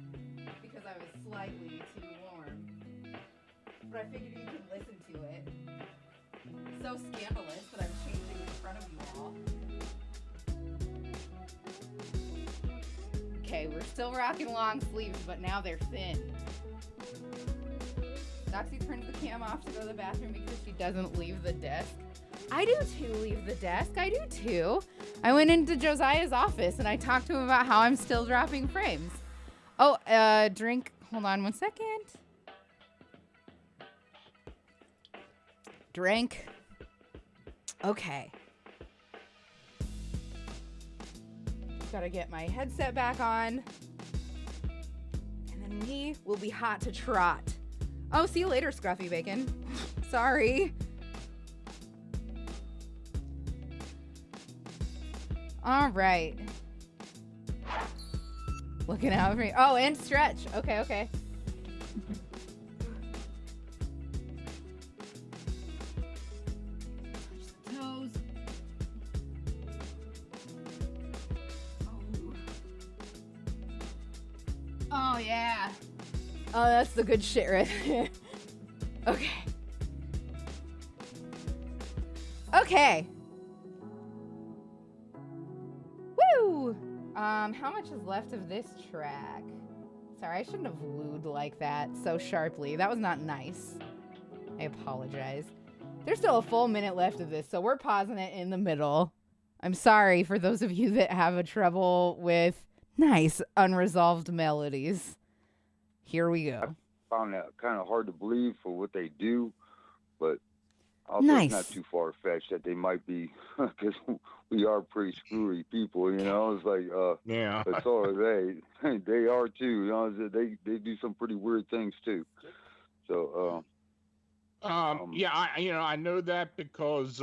because I was slightly too warm. But I figured you could listen to it. So scandalous that I'm changing in front of you all. Okay, we're still rocking long sleeves, but now they're thin. Doxy turns the cam off to go to the bathroom because she doesn't leave the desk. I do too leave the desk. I do too. I went into Josiah's office and I talked to him about how I'm still dropping frames. Oh, drink. Hold on one second. Drink. Okay. Gotta get my headset back on. And then we will be hot to trot. Oh, see you later, Scruffy Bacon. Sorry. All right. Looking out for me. Oh, and stretch. Okay, okay. Touch the toes. Oh, yeah. Oh, that's the good shit right there. Okay. Okay. Woo! How much is left of this track? Sorry, I shouldn't have wooed like that so sharply. That was not nice. I apologize. There's still a full minute left of this, so we're pausing it in the middle. I'm sorry for those of you that have a trouble with nice unresolved melodies. Here we go. I found that kind of hard to believe for what they do, but also Nice. it's not too far-fetched that they might be, because we are pretty screwy people, you know. It's like, Yeah. but so are they. They are too, you know. They do some pretty weird things too. So, Yeah, I know that because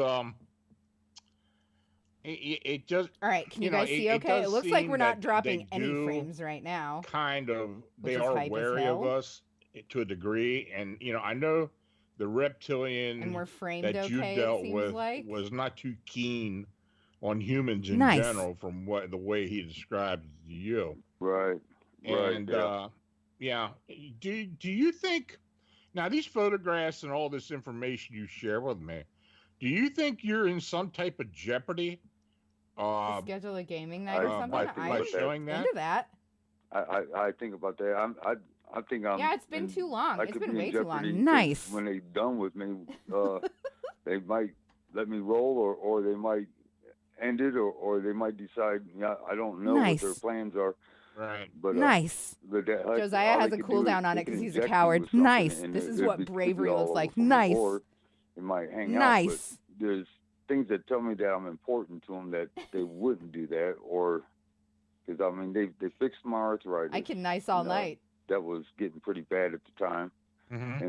it just All right, can you know, guys see it okay? does It looks like seem we're not that dropping they any do frames right now. kind of Which they is are hype as wary of hell. us to a degree, and I know the reptilian And we're framed that you okay, it dealt seems with like. was not too keen on humans in Nice. general, from the way he described it to you. right. And Yeah. do you think now these photographs and all this information you share with me? Do you think you're in some type of jeopardy? To schedule a gaming night or something? by showing that? into that. I think about that. I think I'm. Yeah, it's been in- too long. I It's could been be way in too jeopardy long. 'cause Nice. When they're done with me, they might let me roll, or they might end it, or they might decide. Yeah, I don't know what their Nice. plans are. Right. But Nice. but Josiah all has they a could cool do is down on they it can because he's a inject me coward. with something, Nice. and This is it'd what be- it'd be bravery all looks over like. from me, Nice. Or it might hang out. Nice. But there's things that tell me that I'm important to them that they wouldn't do that, or because I mean they fixed my arthritis. I can nice all No. night. That was getting pretty bad at the time, Mm-hmm.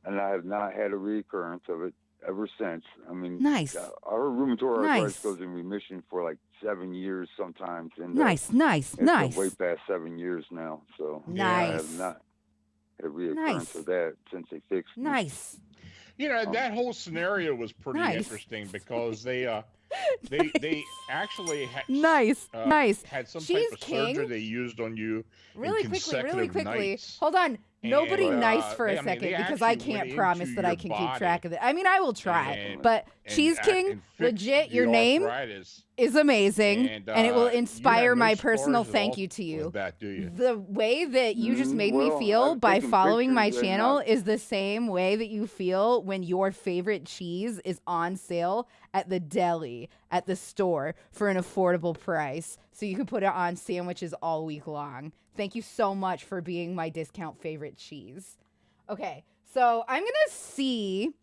and I have not had a recurrence of it ever since. I mean, Nice. our rheumatoid arthritis Nice. goes in remission for like 7 years sometimes, and Nice. Nice. it's Nice. way past 7 years now. So I Nice. have not had a reoccurrence Nice. of that since they fixed me. Nice. That whole scenario was pretty Nice. interesting because they actually Nice. Nice. had some She's type of surgery king. they used on you Really in quickly, really consecutive quickly. nights. Hold on. Nobody And, nice for they- a I mean, second they because I actually went can't promise into that I your can keep body track of it. I mean, I will try. and- But and, Cheese King, and fixed legit, the your name arthritis. is amazing, and it will you inspire had no my personal scars at thank all you to you. with that, do you? The way that you just made me Well, feel I've by taken following my pictures and channel I've- is the same way that you feel when your favorite cheese is on sale at the deli, at the store for an affordable price. So you can put it on sandwiches all week long. Thank you so much for being my discount favorite cheese. Okay, so I'm going to see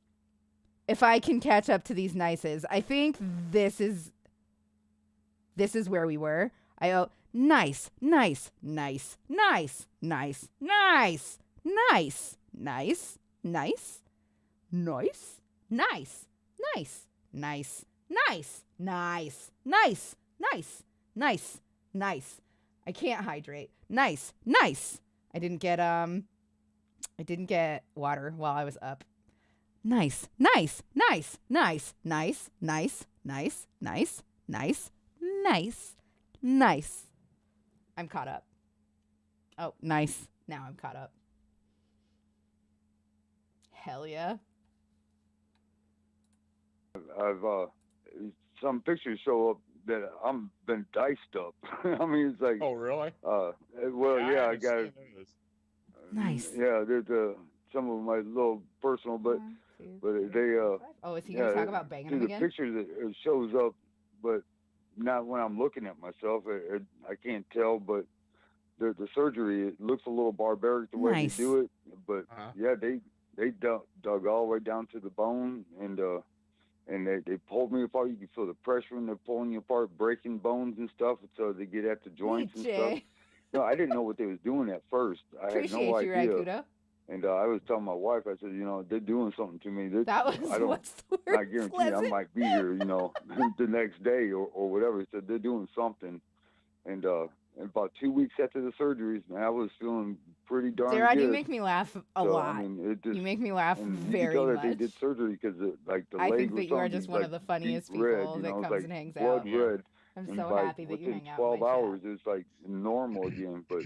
if I can catch up to these nices. I think this is where we were. I go, nice, nice, nice, nice, nice, nice, nice, nice, nice, nice, nice, nice, nice, nice, nice, nice, nice, nice, nice. I can't hydrate. Nice, nice. I didn't get water while I was up. Nice, nice, nice, nice, nice, nice, nice, nice, nice, Nice. Nice. I'm caught up. Oh, nice. Now I'm caught up. Hell yeah. I've some pictures show up that I'm been diced up. I mean, it's like. Oh, really? Well, yeah, I got it. Nice. Yeah, there's some of my little personal, but they. Oh, is he gonna talk about banging him again? The pictures it shows up, but not when I'm looking at myself. I can't tell, but the surgery, it looks a little barbaric the way they do it, but yeah, they dug all the way down to the bone, and they pulled me apart. You can feel the pressure when they're pulling you apart, breaking bones and stuff, so they get at the joints and stuff. No, I didn't know what they was doing at first. I had no idea. Right, and I was telling my wife, I said, they're doing something to me. That was what's the word? I guarantee I might be here, the next day or whatever. He said they're doing something, and about 2 weeks after the surgeries, man, I was feeling pretty darn good. Sarah, you make me laugh a lot. I mean, you make me laugh very much. You can tell much. that they did surgery because the leg I think that you are just one of the funniest people that comes and hangs out. Blood red. I'm so happy that you hang out. Within 12 hours, it's like normal again. But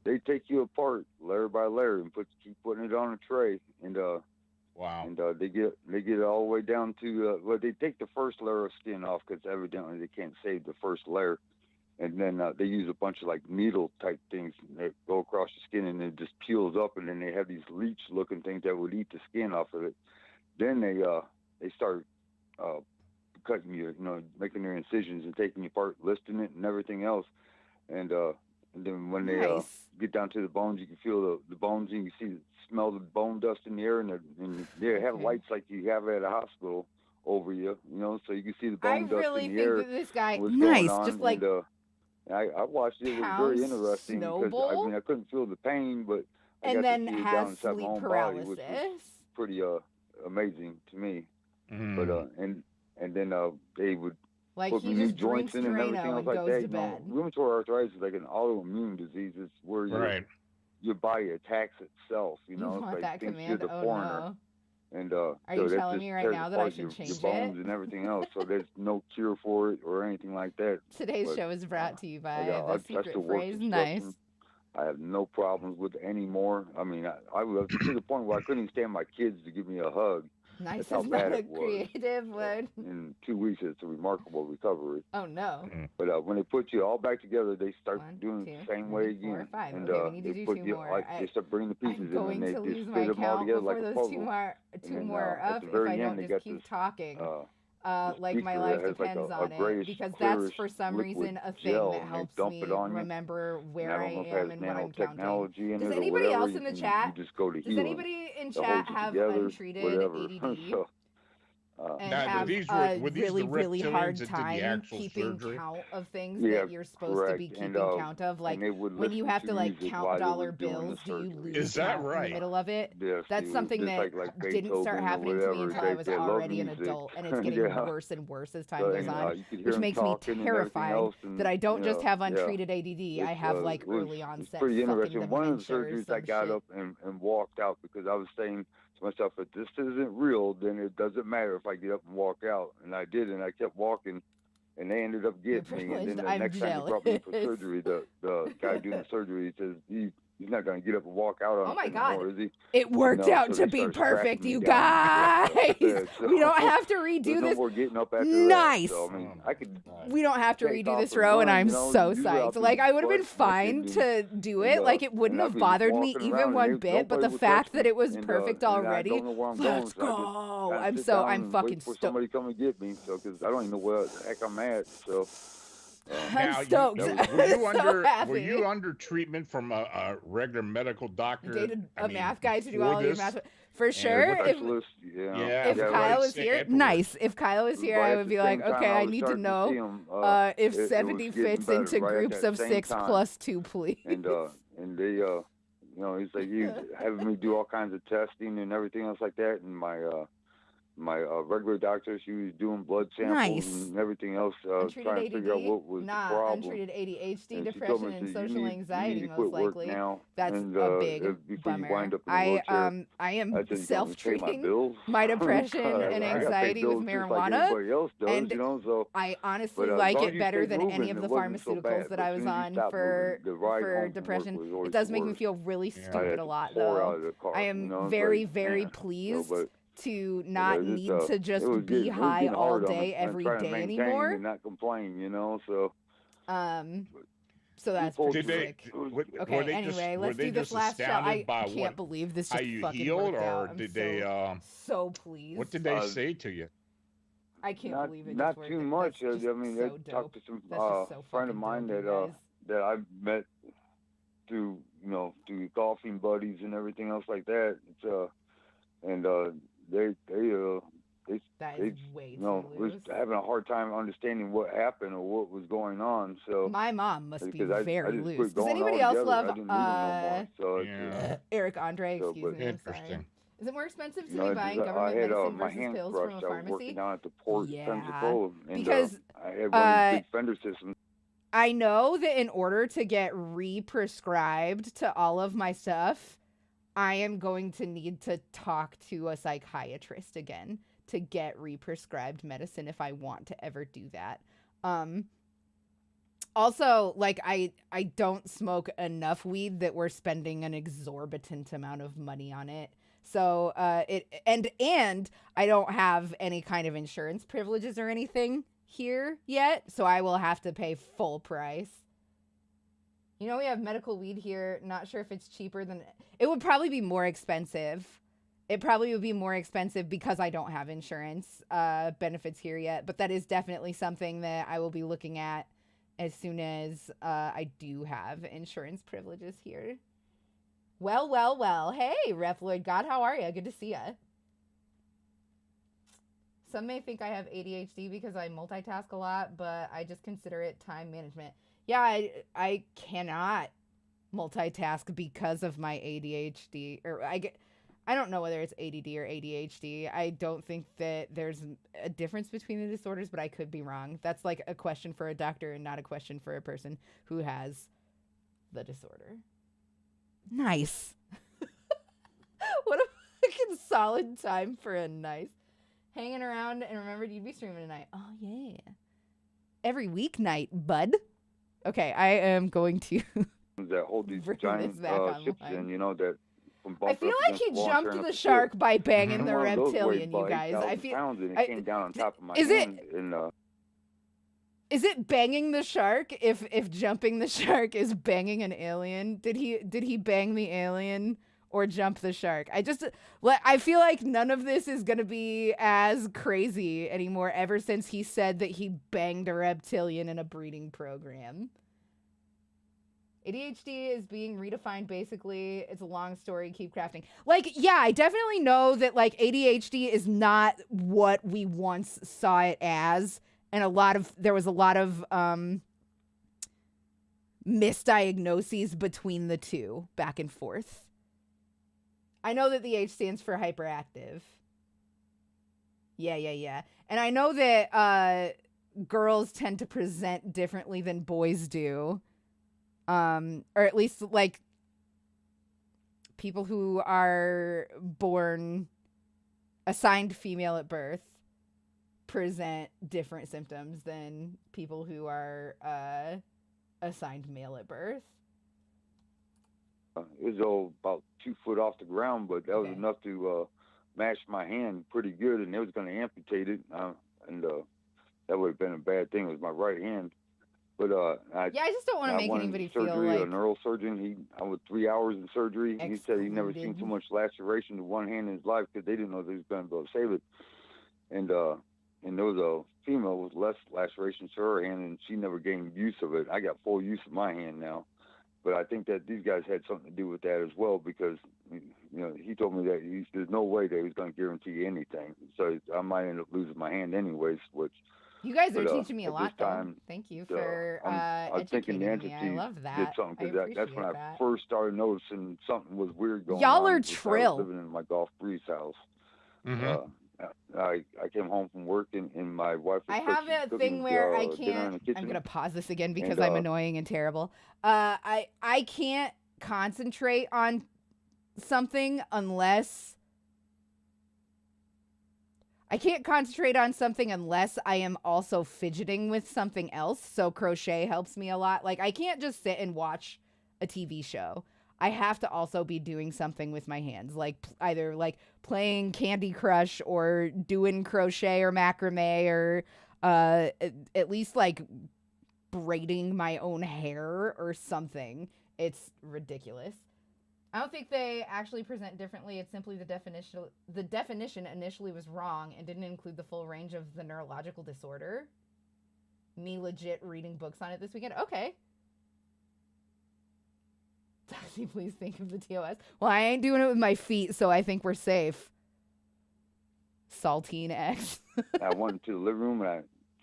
they take you apart layer by layer and keep putting it on a tray, and wow. And they get it all the way down to they take the first layer of skin off because evidently they can't save the first layer, and then they use a bunch of like needle type things that go across the skin, and it just peels up, and then they have these leech looking things that would eat the skin off of it. Then they start cutting you, making their incisions and taking you apart, listing it and everything else, and then when they get down to the bones, you can feel the bones, and you can smell the bone dust in the air, and they have lights like you have at a hospital over you, so you can see the bone dust in the air. I really think that this guy just like. And I watched it. It was very interesting because I couldn't feel the pain, but I got to see it down inside my own body, which was pretty amazing to me. Mm. But and then they would put he new just joints in and everything else like that. Rheumatoid arthritis is like an autoimmune disease. It's where your body attacks itself. It's like thinks you're the foreigner. No. And are you telling me right now that I should change your bones and everything else? So there's no cure for it or anything like that. Today's show is brought to you by the secret phrase, nice. I have no problems with it anymore. I mean, I was to the point where I couldn't even stand my kids to give me a hug. Nice is not a creative word. In 2 weeks, it's a remarkable recovery. Oh, no. But when they put you all back together, they start doing the same way again. 4, 5. And okay, we need to do put 2 you, more. they start bringing the pieces in, and they just my split them all together like a those puzzle. two more up if I don't just keep talking. Like my life depends on it, because that's for some reason a thing that helps me remember where I am and what I'm counting. Does anybody else in the chat? Does anybody in chat have untreated ADD? And have a really hard time keeping count of things that you're supposed to be keeping count of. Like when you have to count dollar bills, do you lose count in the middle of it? Yes, that's something that didn't start happening to me until I was already an adult, and it's getting worse and worse as time goes on, which makes me terrified that I don't just have untreated ADD. I have early onset fucking dementia. Pretty interesting. One of the surgeries I got up and walked out because I was saying to myself, if this isn't real, then it doesn't matter if I get up and walk out. And I did, and I kept walking, and they ended up getting me. And then the next time they brought me for surgery, the guy doing the surgery, he says, he's not going to get up and walk out on it anymore, is he? It worked out to be perfect, you guys. We don't have to redo this. We're getting up after nice. That. So, I mean, we don't have to redo this row, and I'm so psyched. I would have been fine to do it. It wouldn't have bothered me even one bit. But the fact that it was perfect already, let's go. I'm fucking stoked. Somebody come and get me, because I don't even know where the heck I'm at. So. I'm stoked. Were you under treatment from a regular medical doctor? Dated a math guy to do all of your math. For sure. If Kyle was here, nice. If Kyle was here, I would be like, okay, I need to know if 70 fits into groups of 6 plus 2, please. And they, he's like, he's having me do all kinds of testing and everything else like that. And my my regular doctor. She was doing blood samples and everything else, trying to figure out what was the problem. Untreated ADHD, and depression, me, and so social anxiety, you need to most quit work likely. now, That's and, a big before bummer. you wind up in a wheelchair. I am Pay my self-treating bills. my depression and I gotta pay anxiety with bills just like marijuana, everybody else does, and you know. So, I honestly but, like as long it as you better stayed than moving, any of it the wasn't so pharmaceuticals bad. that But I as was soon as you on stopped for moving, the ride home from work depression. was always It does the make me worst. feel really I stupid had a to lot, pour out though. of the car, I am you know, it's very, like, very man. pleased So, to but not it's need just, to it just was be getting, high all hard on day, me, every trying to day maintain anymore. and not complain, you know. So, So that's pretty Did they? sick. Were Okay, they anyway, were let's they do this just last shot. astounded I by can't believe this how just you fucking healed, worked out. or I'm did they? so pleased. What did they say to you? I can't not believe it not just worked too out. much. That's just I mean, so I dope. talked to some That's just so friend of fucking mine dope, you that guys. that I met through through golfing buddies and everything else like that. It's and they That is way too was loose. having a hard time understanding what happened or what was going on. So My mom must be I very just loose. quit Does going anybody else altogether. love I didn't need them no more. So Yeah. Eric Andre? So, Excuse but- me. I'm sorry. Interesting. Is it more expensive to you know, be buying I government had medicine my versus hand pills crushed. from a I was pharmacy? working down at the port, Yeah, Pensacola, and because I had one of these big fender systems. I know that in order to get re-prescribed to all of my stuff, I am going to need to talk to a psychiatrist again to get re-prescribed medicine if I want to ever do that. Also, like, I don't smoke enough weed that we're spending an exorbitant amount of money on it. So and I don't have any kind of insurance privileges or anything here yet, so I will have to pay full price. You know, we have medical weed here. Not sure if it's cheaper than... It would probably be more expensive. It probably would be more expensive because I don't have insurance benefits here yet. But that is definitely something that I will be looking at as soon as I do have insurance privileges here. Well. Hey, Rep Lloyd God, how are you? Good to see ya. Some may think I have ADHD because I multitask a lot, but I just consider it time management. Yeah, I cannot multitask because of my ADHD. Or I don't know whether it's ADD or ADHD. I don't think that there's a difference between the disorders, but I could be wrong. That's like a question for a doctor and not a question for a person who has the disorder. Nice. What a fucking solid time for a nice. Hanging around and remembered you'd be streaming tonight. Oh, yeah. Every weeknight, bud. Okay, I am going to that hold these giant ships in, that. I feel like he jumped the shark by banging the reptilian, you guys. I feel pounds and it came down on top of my is hand. Is it banging the shark if jumping the shark is banging an alien? Did he bang the alien or jump the shark? I feel like none of this is going to be as crazy anymore ever since he said that he banged a reptilian in a breeding program. ADHD is being redefined, basically. It's a long story. Keep crafting. Like, yeah, I definitely know that, like, ADHD is not what we once saw it as. And there was a lot of misdiagnoses between the two, back and forth. I know that the H stands for hyperactive. Yeah. And I know that girls tend to present differently than boys do. Or at least, like, people who are born assigned female at birth present different symptoms than people who are assigned male at birth. It was all about 2 foot off the ground, but that was enough to mash my hand pretty good, and they was going to amputate it, and that would have been a bad thing. It was my right hand. But I just don't want to make anybody feel like... A neurosurgeon, I was 3 hours in surgery. He said he'd never seen so much laceration to one hand in his life because they didn't know they was going to be able to save it. And there was a female with less lacerations to her hand, and she never gained use of it. I got full use of my hand now. But I think that these guys had something to do with that as well because, he told me that there's no way that he was going to guarantee anything. So I might end up losing my hand anyways, which... You guys are teaching me a lot, though. Thank you for educating me. I love that. Did something because that's when I first started noticing something was weird going on. Y'all are trill. Living in my Golf Breeze house. Mm-hmm. I came home from work and my wife was I have a thing where I dinner in the can't. kitchen. I'm gonna pause this again because I'm annoying and terrible. I can't concentrate on something unless I am also fidgeting with something else. So crochet helps me a lot. Like I can't just sit and watch a TV show. I have to also be doing something with my hands, like either like playing Candy Crush or doing crochet or macrame or at least like braiding my own hair or something. It's ridiculous. I don't think they actually present differently. It's simply the definition initially was wrong and didn't include the full range of the neurological disorder. Me legit reading books on it this weekend. Okay. Doxy, please think of the TOS. Well, I ain't doing it with my feet, so I think we're safe. Saltine X. I went to the living room and I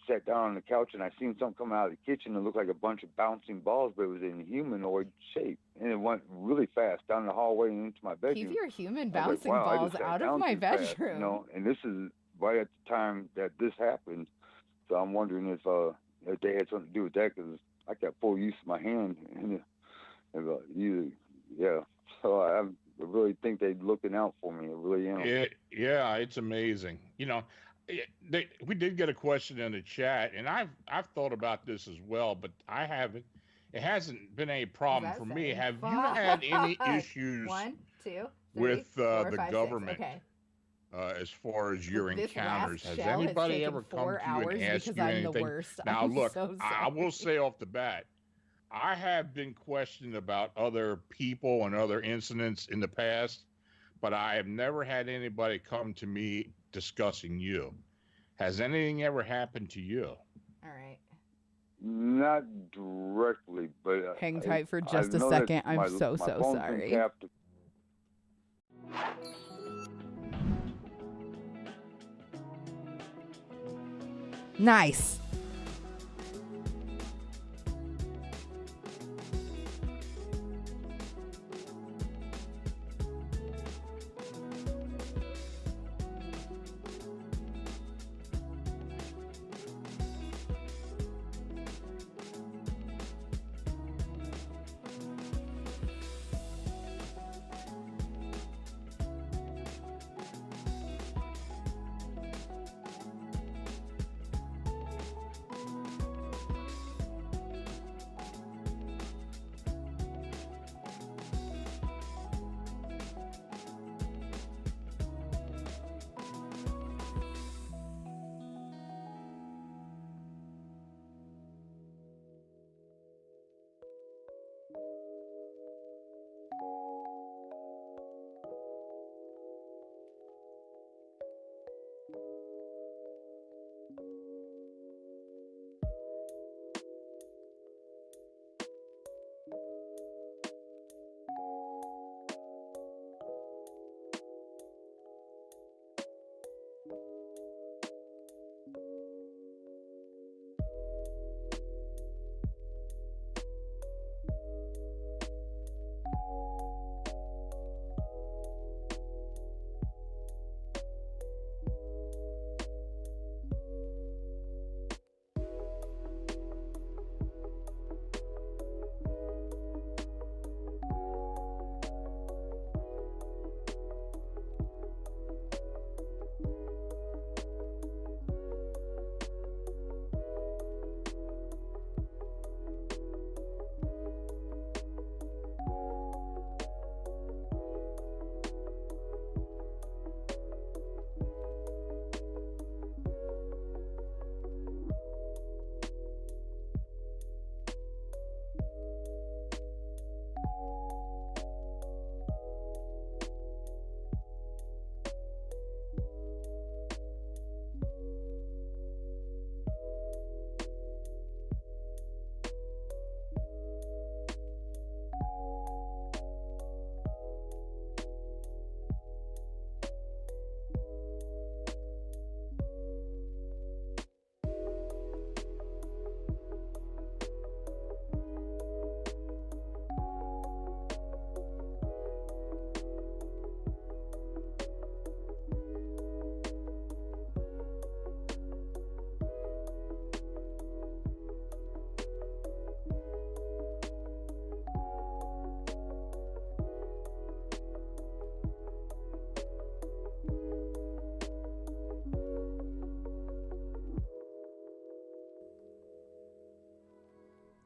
sat down on the couch and I seen something come out of the kitchen that looked like a bunch of bouncing balls, but it was in humanoid shape. And it went really fast down the hallway and into my bedroom. Keep your human bouncing balls out of my bedroom. Fast, you know, and this is right at the time that this happened. So I'm wondering if they had something to do with that, because I got full use of my hand. So I really think they're looking out for me. I really am. Yeah, it's amazing. You know, we did get a question in the chat, and I've thought about this as well, but I haven't. It hasn't been a problem for me. Have you had any issues with the government? Okay. As far as your This encounters, last has shell anybody has ever taken come 4 to you and hours asked because you I'm anything? the worst. Now, I'm look, so I sorry. will say off the bat, I have been questioned about other people and other incidents in the past, but I have never had anybody come to me discussing you. Has anything ever happened to you? All right. Not directly, but Hang tight for just a second. I'm so sorry. Nice.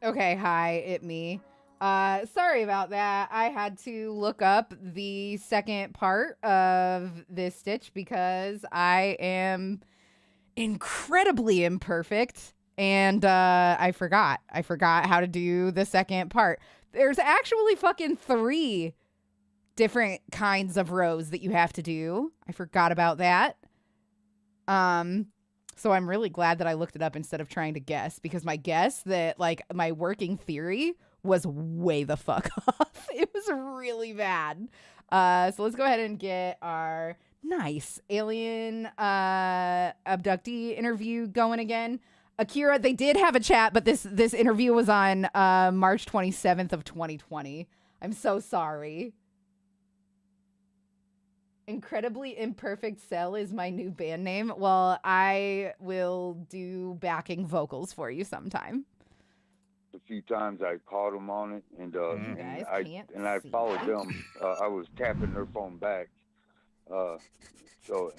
Okay, hi, it me. Sorry about that. I had to look up the second part of this stitch because I am incredibly imperfect and I forgot how to do the second part. There's actually fucking 3 different kinds of rows that you have to do. I forgot about that. So I'm really glad that I looked it up instead of trying to guess, because my guess that like my working theory was way the fuck off. It was really bad. So let's go ahead and get our nice alien abductee interview going again. Akira, they did have a chat, but this interview was on March 27th of 2020. I'm so sorry. Incredibly Imperfect Cell is my new band name. Well, I will do backing vocals for you sometime. A few times I caught them on it, and I followed them. I was tapping their phone back. And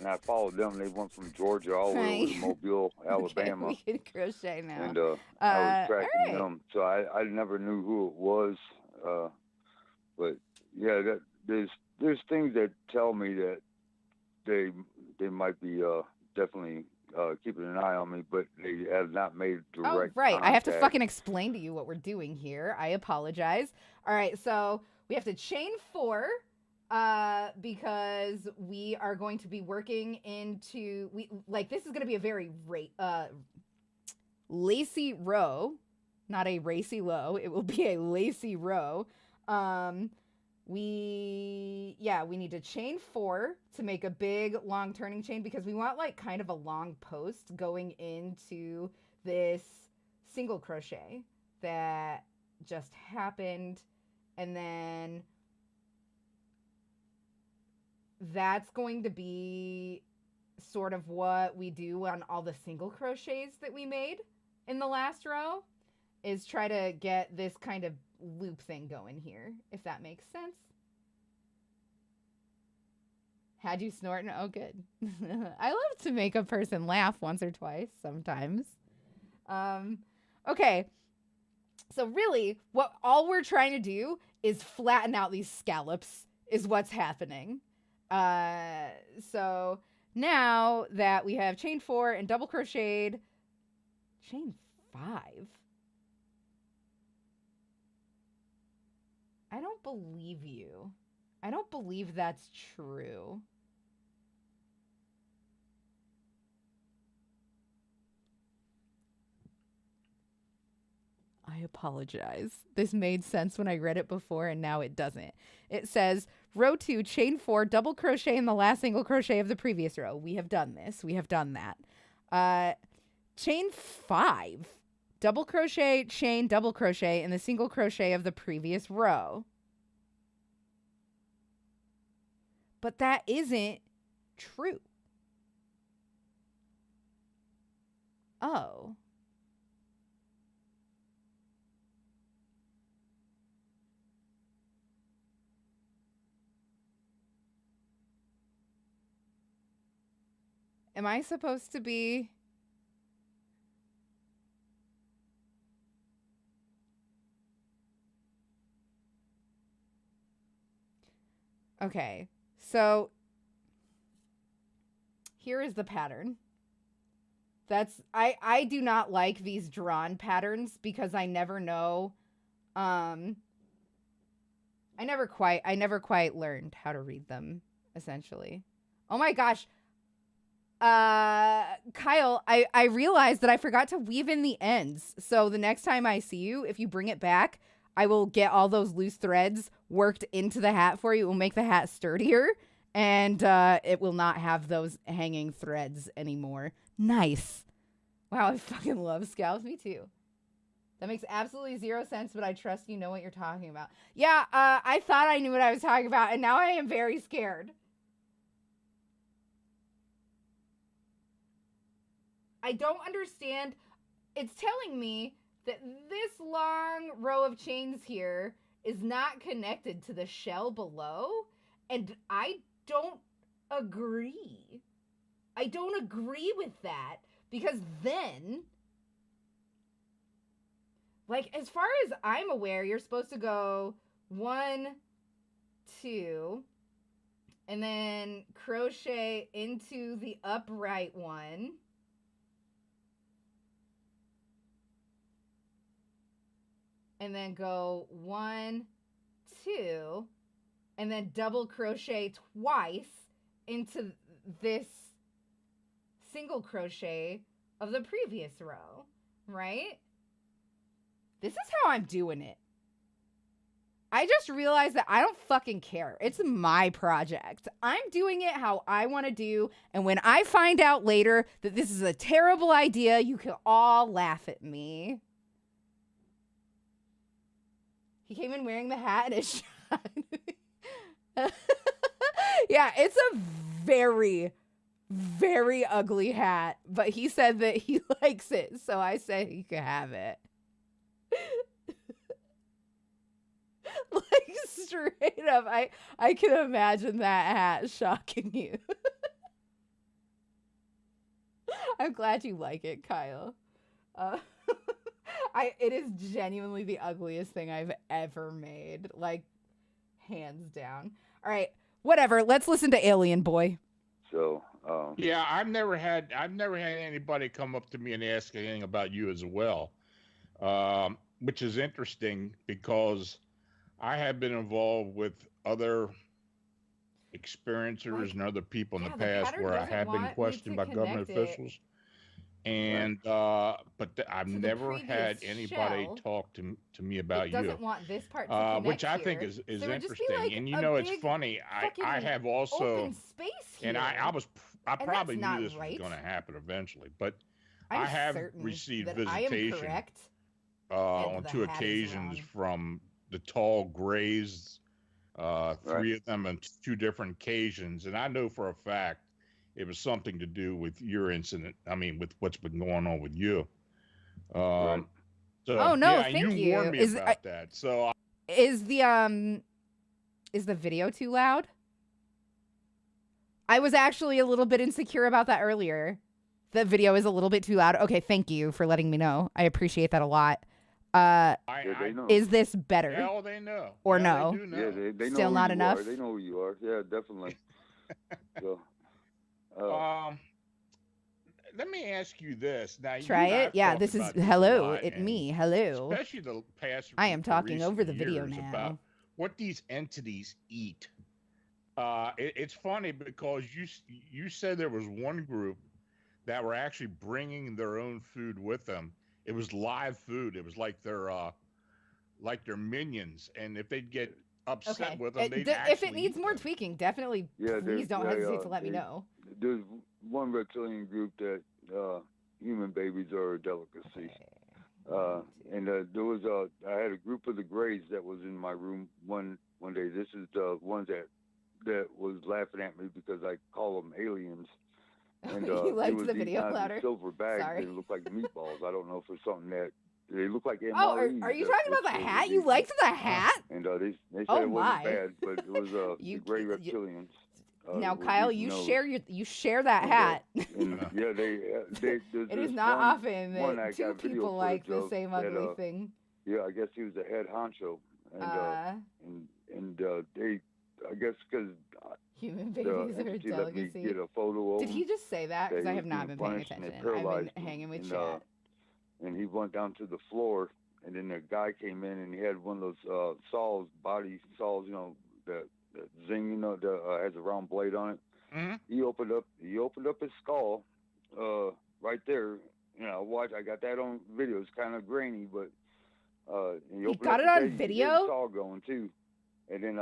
I followed them. They went from Georgia all the way over to Mobile, Alabama. Okay, we can crochet now. And I was tracking them, so I never knew who it was. But yeah, there's things that tell me that they might be definitely keeping an eye on me, but they have not made direct contact. I have to fucking explain to you what we're doing here. I apologize. All right, so we have to chain 4 because we are going to be working into this is going to be a very lacy row, not a racy low. It will be a lacy row. We need to chain 4 to make a big long turning chain, because we want like kind of a long post going into this single crochet that just happened. And then that's going to be sort of what we do on all the single crochets that we made in the last row, is try to get this kind of loop thing going here, if that makes sense. Had you snorting? Oh, good. I love to make a person laugh once or twice sometimes. Okay. So really, what all we're trying to do is flatten out these scallops is what's happening. So now that we have chain 4 and double crocheted, chain 5. I don't believe you. I don't believe that's true. I apologize. This made sense when I read it before, and now it doesn't. It says, row 2, chain 4, double crochet in the last single crochet of the previous row. We have done this. We have done that. Chain 5, double crochet, chain, double crochet in the single crochet of the previous row. But that isn't true. Oh. Am I supposed to be... Okay, so here is the pattern. I do not like these drawn patterns because I never know. I never quite learned how to read them, essentially. Oh my gosh. Kyle, I realized that I forgot to weave in the ends. So the next time I see you, if you bring it back, I will get all those loose threads worked into the hat for you. It will make the hat sturdier, and it will not have those hanging threads anymore. Nice. Wow, I fucking love scallops. Me too. That makes absolutely 0 sense, but I trust you know what you're talking about. Yeah, I thought I knew what I was talking about, and now I am very scared. I don't understand. It's telling me that this long row of chains here is not connected to the shell below, and I don't agree. I don't agree with that, because then, Like, as far as I'm aware, you're supposed to go 1, 2, and then crochet into the upright one. And then go 1, 2, and then double crochet twice into this single crochet of the previous row, right? This is how I'm doing it. I just realized that I don't fucking care. It's my project. I'm doing it how I want to do, and when I find out later that this is a terrible idea, you can all laugh at me. He came in wearing the hat and it shot. Yeah, it's a very, very ugly hat, but he said that he likes it, so I say he can have it. Like, straight up, I can imagine that hat shocking you. I'm glad you like it, Kyle. It is genuinely the ugliest thing I've ever made. Like, hands down. All right, whatever. Let's listen to Alien Boy. So, yeah, I've never had anybody come up to me and ask anything about you as well, which is interesting because I have been involved with other experiencers and other people in the past where I have been questioned by government officials. And but I've never had anybody talk to me about you. It doesn't want this part to connect which I think is so interesting. Like, and you know, it's funny. I have also, and I probably knew this was going to happen eventually, but I have received visitation on 2 occasions from the tall Grays, 3 of them on 2 different occasions, and I know for a fact it was something to do with your incident. I mean, with what's been going on with you. So, oh no, yeah, thank you. Warned me about that. So is the video too loud? I was actually a little bit insecure about that earlier. The video is a little bit too loud. Okay, thank you for letting me know. I appreciate that a lot. Is this better? Yeah, they know. Or yeah, no? They do know. Yeah, they know still not enough. They know who you are. Yeah, definitely. So. Let me ask you this. Now, try it. Yeah, this is hello. It's me. Hello. Especially the past. I am talking over the video now. About what these entities eat. It's funny because you said there was one group that were actually bringing their own food with them. It was live food. It was like their minions, and if they'd get upset with them, if it needs more tweaking, definitely please don't hesitate to let me know. There's one reptilian group that human babies are a delicacy. And there was I had a group of the Greys that was in my room one day. This is the ones that was laughing at me because I call them aliens. And he likes the video louder. Silver bags. Sorry. They look like meatballs. I don't know if it's something that they look like. Oh, are you talking about the hat? You liked the hat? And they said it wasn't bad, but it was the Grey reptilians. Now, Kyle, you share that hat. And, yeah, it is not often that 2 people like the same ugly thing. Yeah, I guess he was the head honcho, and they, I guess, because human babies are a delicacy. Let me get a photo of Did he just say that? Because I have not been paying attention. I've been hanging with chat. And he went down to the floor, and then a guy came in, and he had one of those saws, body saws, you know, that zing, you know, has a round blade on it. Mm-hmm. He opened up his skull, right there. You know, I got that on video. It's kind of grainy, but he got it on video. It's all going too, and then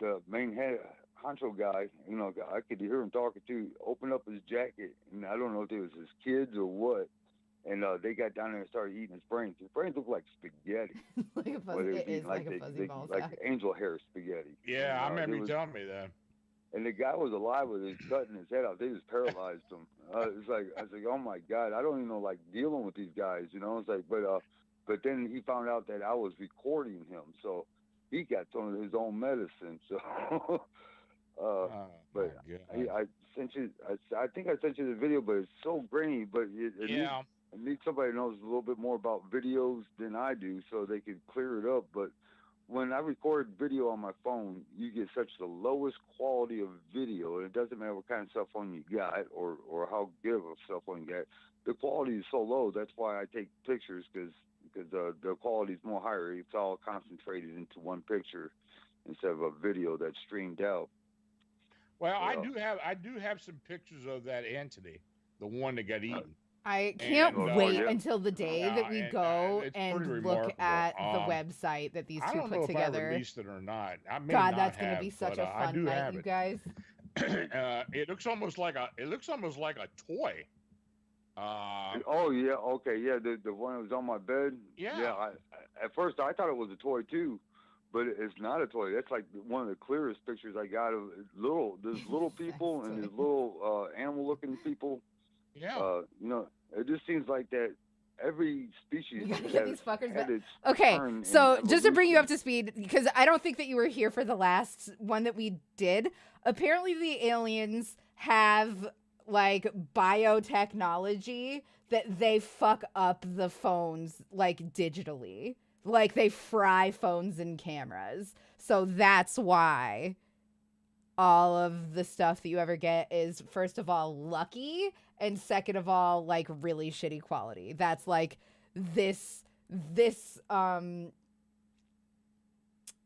the main head honcho guy, you know, I could hear him talking too. Opened up his jacket, and I don't know if it was his kids or what. And they got down there and started eating his brains. His brains look like spaghetti. Like a fuzzy ball sack. Like angel hair spaghetti. Yeah, I remember you telling me that. And the guy was alive with his cutting his head out. They just paralyzed him. It's like, I was like, oh my God, I don't even know, like, dealing with these guys, you know? It's like, but then he found out that I was recording him, so he got some of his own medicine. So, but I sent you. I think I sent you the video, but it's so grainy. But yeah. need somebody who knows a little bit more about videos than I do, so they could clear it up. But when I record video on my phone, you get such the lowest quality of video, and it doesn't matter what kind of cell phone you got or how good of a cell phone you got. The quality is so low. That's why I take pictures, because the quality is more higher. It's all concentrated into one picture instead of a video that's streamed out. Well, I do have some pictures of that entity, the one that got eaten. I can't wait until the day that we go and look at the website that these two put together. I don't know if I released it or not. I may God, not that's going to have, be such but, a fun night, you guys. It looks almost like a toy. Oh yeah, okay, yeah, the one that was on my bed. Yeah. At first I thought it was a toy too, but it's not a toy. That's like one of the clearest pictures I got of there's little people and there's little animal-looking people. Yeah. You know, it just seems like that every species get these fuckers okay, so just to bring you up to speed, because I don't think that you were here for the last one that we did. Apparently the aliens have like biotechnology that they fuck up the phones like digitally. Like they fry phones and cameras. So that's why all of the stuff that you ever get is, first of all, lucky, and second of all, like really shitty quality. That's like this I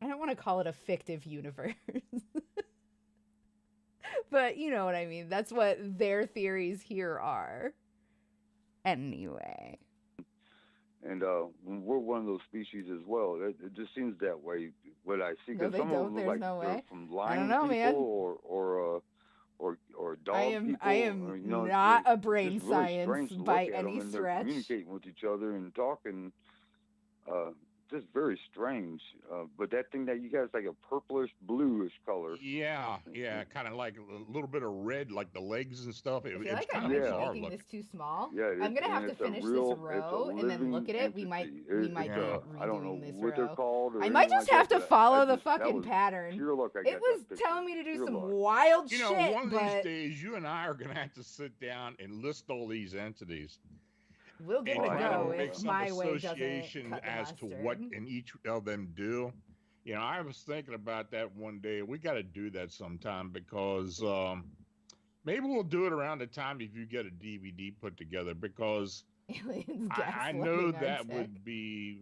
don't want to call it a fictive universe. But you know what I mean. That's what their theories here are. Anyway. And we're one of those species as well. It just seems that way. What I see, because some of them look like they're from lion people or dog people. I am not a brain science by any stretch. They're communicating with each other and talking. Just very strange. But that thing that you got is like a purplish bluish color. Yeah, kind of like a little bit of red, like the legs and stuff. I feel like I'm making this too small. Yeah, I'm gonna have to finish this row and then look at it. We might be redoing I don't know this what row. they're called. I might just have to follow the fucking pattern. It was telling me to do some wild shit. One of these days, you and I are gonna have to sit down and list all these entities. We'll give it a go if my way doesn't cut the as to mustard. what in each of them do. You know, I was thinking about that one day. We got to do that sometime, because maybe we'll do it around the time if you get a DVD put together, because I know that would be,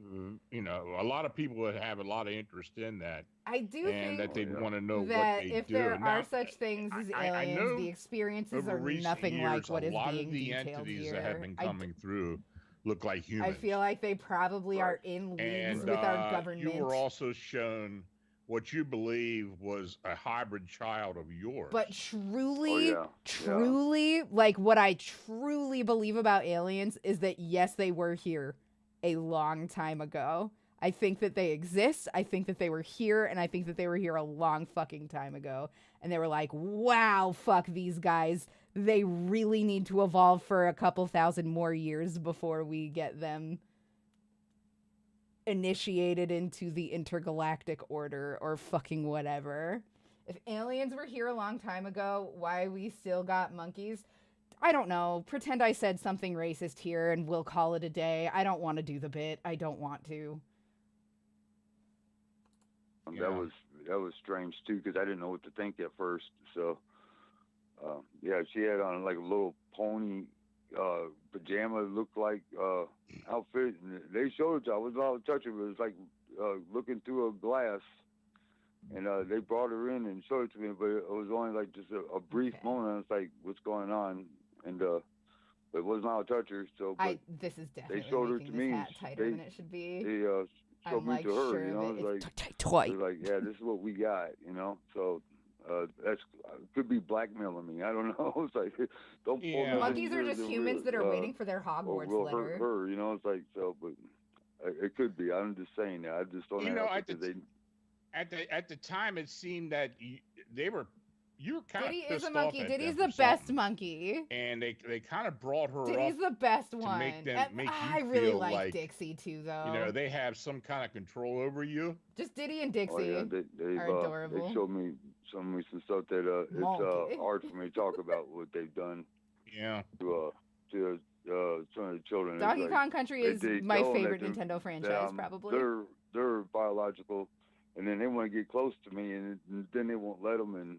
a lot of people would have a lot of interest in that. I do think that they'd want to know what they if do. there are such things as aliens, the experiences are nothing like what is being detailed here. A lot of the entities that have been coming through look like humans. I feel like they probably are in leagues with our government. You were also shown what you believe was a hybrid child of yours. But truly, like what I truly believe about aliens is that yes, they were here a long time ago. I think that they exist. I think that they were here, and I think that they were here a long fucking time ago. And they were like, wow, fuck these guys. They really need to evolve for a couple thousand more years before we get them initiated into the intergalactic order or fucking whatever. If aliens were here a long time ago, why we still got monkeys? I don't know. Pretend I said something racist here and we'll call it a day. I don't want to do the bit. I don't want to. That was strange too, because I didn't know what to think at first. So she had on like a little pony pajama, looked like outfit, and they showed it. I was allowed to touch it. It was like looking through a glass, and they brought her in and showed it to me, but it was only like just a brief moment. I was like, "What's going on?" And but it wasn't allowed to touch her. So this is definitely they showed her to me. Hat tighter than it should be. They showed me to her. Sure, you know, it's like like, yeah, this is what we got. You know, so. That's could be blackmailing me. I don't know. It's like don't pull me. Monkeys are just humans that are waiting for their Hogwarts will letter. Hurt her, you know. It's like so, but it could be. I'm just saying that. I just don't know. At the time, it seemed that you were kind of Diddy is a monkey. Diddy's the best monkey. And they kind of brought her Diddy's up the best one. I really like Dixie too, though. You know, they have some kind of control over you. Just Diddy and Dixie are adorable. They showed me some stuff that it's hard for me to talk about what they've done. Yeah. To some of the children. Donkey Kong Country is my favorite that Nintendo franchise, probably. They're biological, and then they want to get close to me, and then they won't let them. And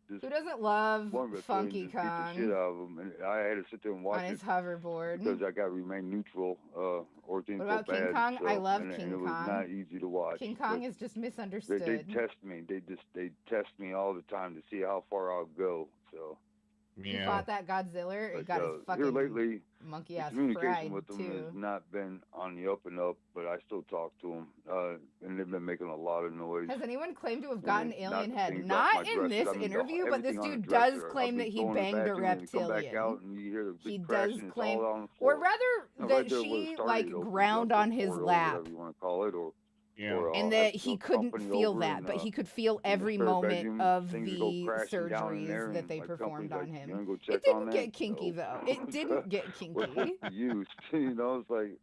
who doesn't love Funky Kong? Beat Kong? the shit out of him, and I had to sit there and watch on his hoverboard because I got to remain neutral. Or things what about go King bad, Kong? So, I love and King it was Kong. not easy to watch. King Kong is just misunderstood. They test me. They test me all the time to see how far I'll go. So. He fought that Godzilla. It got his fucking here lately, monkey ass communication fried with them too. has not been on the up and up, but I still talk to them, and they've been making a lot of noise. Has anyone claimed to have gotten alien not head? Not in this interview, but this dude does claim that he banged a reptilian. He does claim, or rather that she like ground on his lap. Whatever you want to call it, or and that he couldn't feel that, but he could feel every moment of the surgeries that they performed on him. It didn't get kinky, though. It didn't get kinky. Used, it's like,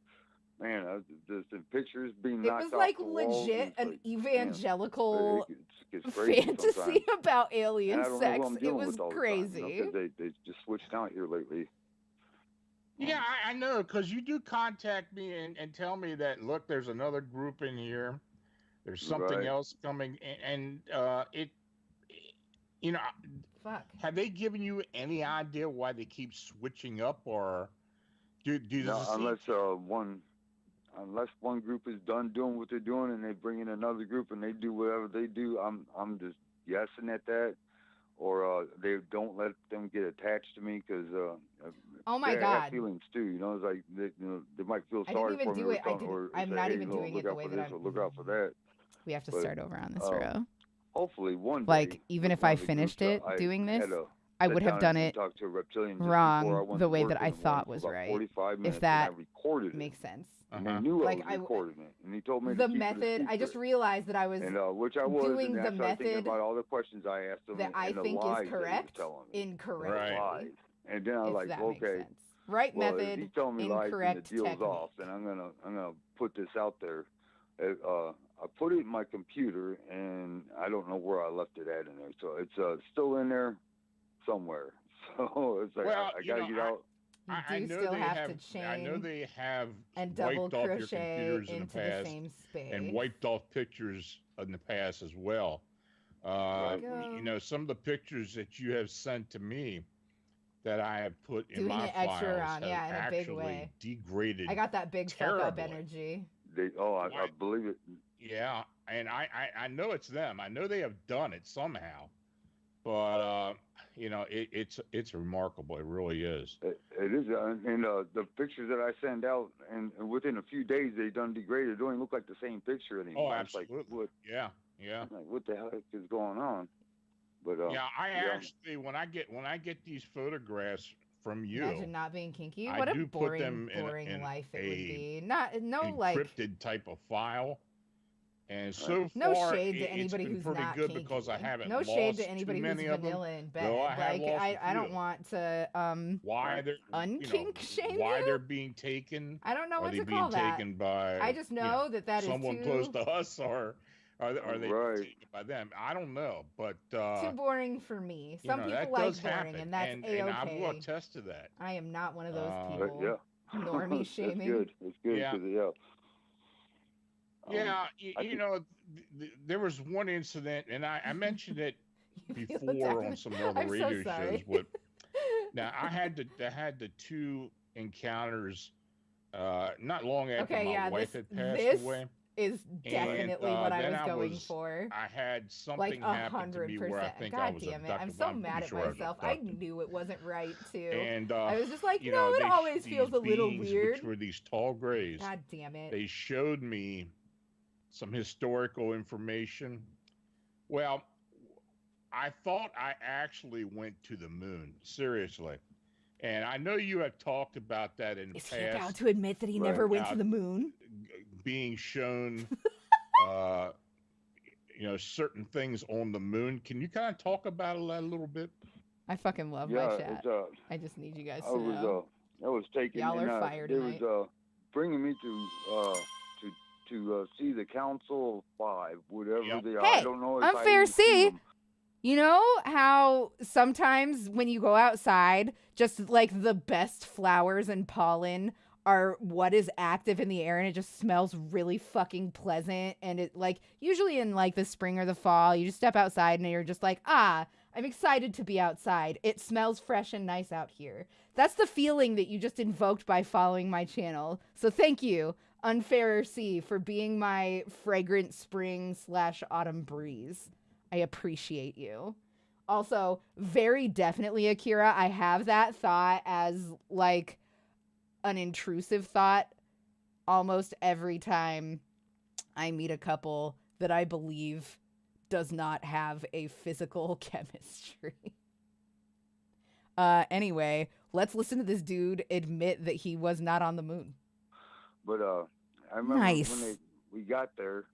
man, the pictures being knocked off the walls. It was like legit an evangelical fantasy about alien sex. It was crazy. They just switched out here lately. Yeah, I know, because you do contact me and tell me that, look, there's another group in here. There's something else coming. And Fuck. Have they given you any idea why they keep switching up, or unless one group is done doing what they're doing and they bring in another group and they do whatever they do, I'm just guessing at that. Or they don't let them get attached to me because oh my they God, have feelings too. It's like they might feel sorry for me. I'm not even doing it the way that I'm. Look out for that. We have to start over on this row. Hopefully one day. Like even if I finished it doing this, I would have done it wrong the way that I thought was right. If that makes sense. And they knew I was recording it, and he told me the method. I just realized that I was which I was doing the method about all the questions I asked him that I think is correct, incorrect. Lies. And then I was like, okay, right method, he's telling me lies and the deal's technique. off, and I'm gonna put this out there. I put it in my computer, and I don't know where I left it at in there, so it's still in there somewhere. So it's like I gotta get out. You do still have to chain. I know they have and double wiped off your crochet computers in the into past the same space and wiped off pictures in the past as well. Some of the pictures that you have sent to me that I have put in my files have actually degraded. I got that big fuck up energy. I believe it. Yeah, and I know it's them. I know they have done it somehow, but it's remarkable. It really is. It is, and the pictures that I send out, and within a few days they done degraded. It don't even look like the same picture anymore. Oh, absolutely. It's like, what? Yeah. Like, what the heck is going on? But actually, when I get these photographs from you, imagine not being kinky. What a boring life it would be. Encrypted type of file. And so no far, shade to anybody been who's pretty not good kinky. because I haven't no lost shade to anybody too who's many of vanilla them, in bed. I don't want to why they're unkink shame why you? they're being taken. I don't know what to Are call they being taken by? I just know that is someone too, close to us, or are they being taken by them? I don't know, but too boring for me. Some people like boring, happen. And that's and I will attest to that. I am not one of those people. Yeah. Normie shaming. It's good. Yeah. There was one incident, and I mentioned it before on some other radio shows. But now I had the two encounters not long after my wife had passed away. Is definitely what I was going for. I had something happen to me where I think I was abducted. I'm so mad at myself. I knew it wasn't right too. And I was just like, it always feels a little weird. Which were these tall grays. God damn it. They showed me some historical information. Well, I thought I actually went to the moon. Seriously. And I know you have talked about that in the past. Is he about to admit that he never went to the moon? Being shown, certain things on the moon. Can you kind of talk about that a little bit? I fucking love my chat. I just need you guys to know. I was taking. Y'all are fired tonight. They was bringing me to see the Council of Five, whatever they are. Hey, I don't know. Unfair C. You know how sometimes when you go outside, just like the best flowers and pollen are what is active in the air, and it just smells really fucking pleasant. And it, like, usually in like the spring or the fall, you just step outside and you're just like, I'm excited to be outside. It smells fresh and nice out here. That's the feeling that you just invoked by following my channel. So thank you, Unfairer Sea, for being my fragrant spring / autumn breeze. I appreciate you. Also, very definitely, Akira, I have that thought as like an intrusive thought almost every time I meet a couple that I believe does not have a physical chemistry. Anyway, let's listen to this dude admit that he was not on the moon. But I remember when we got there,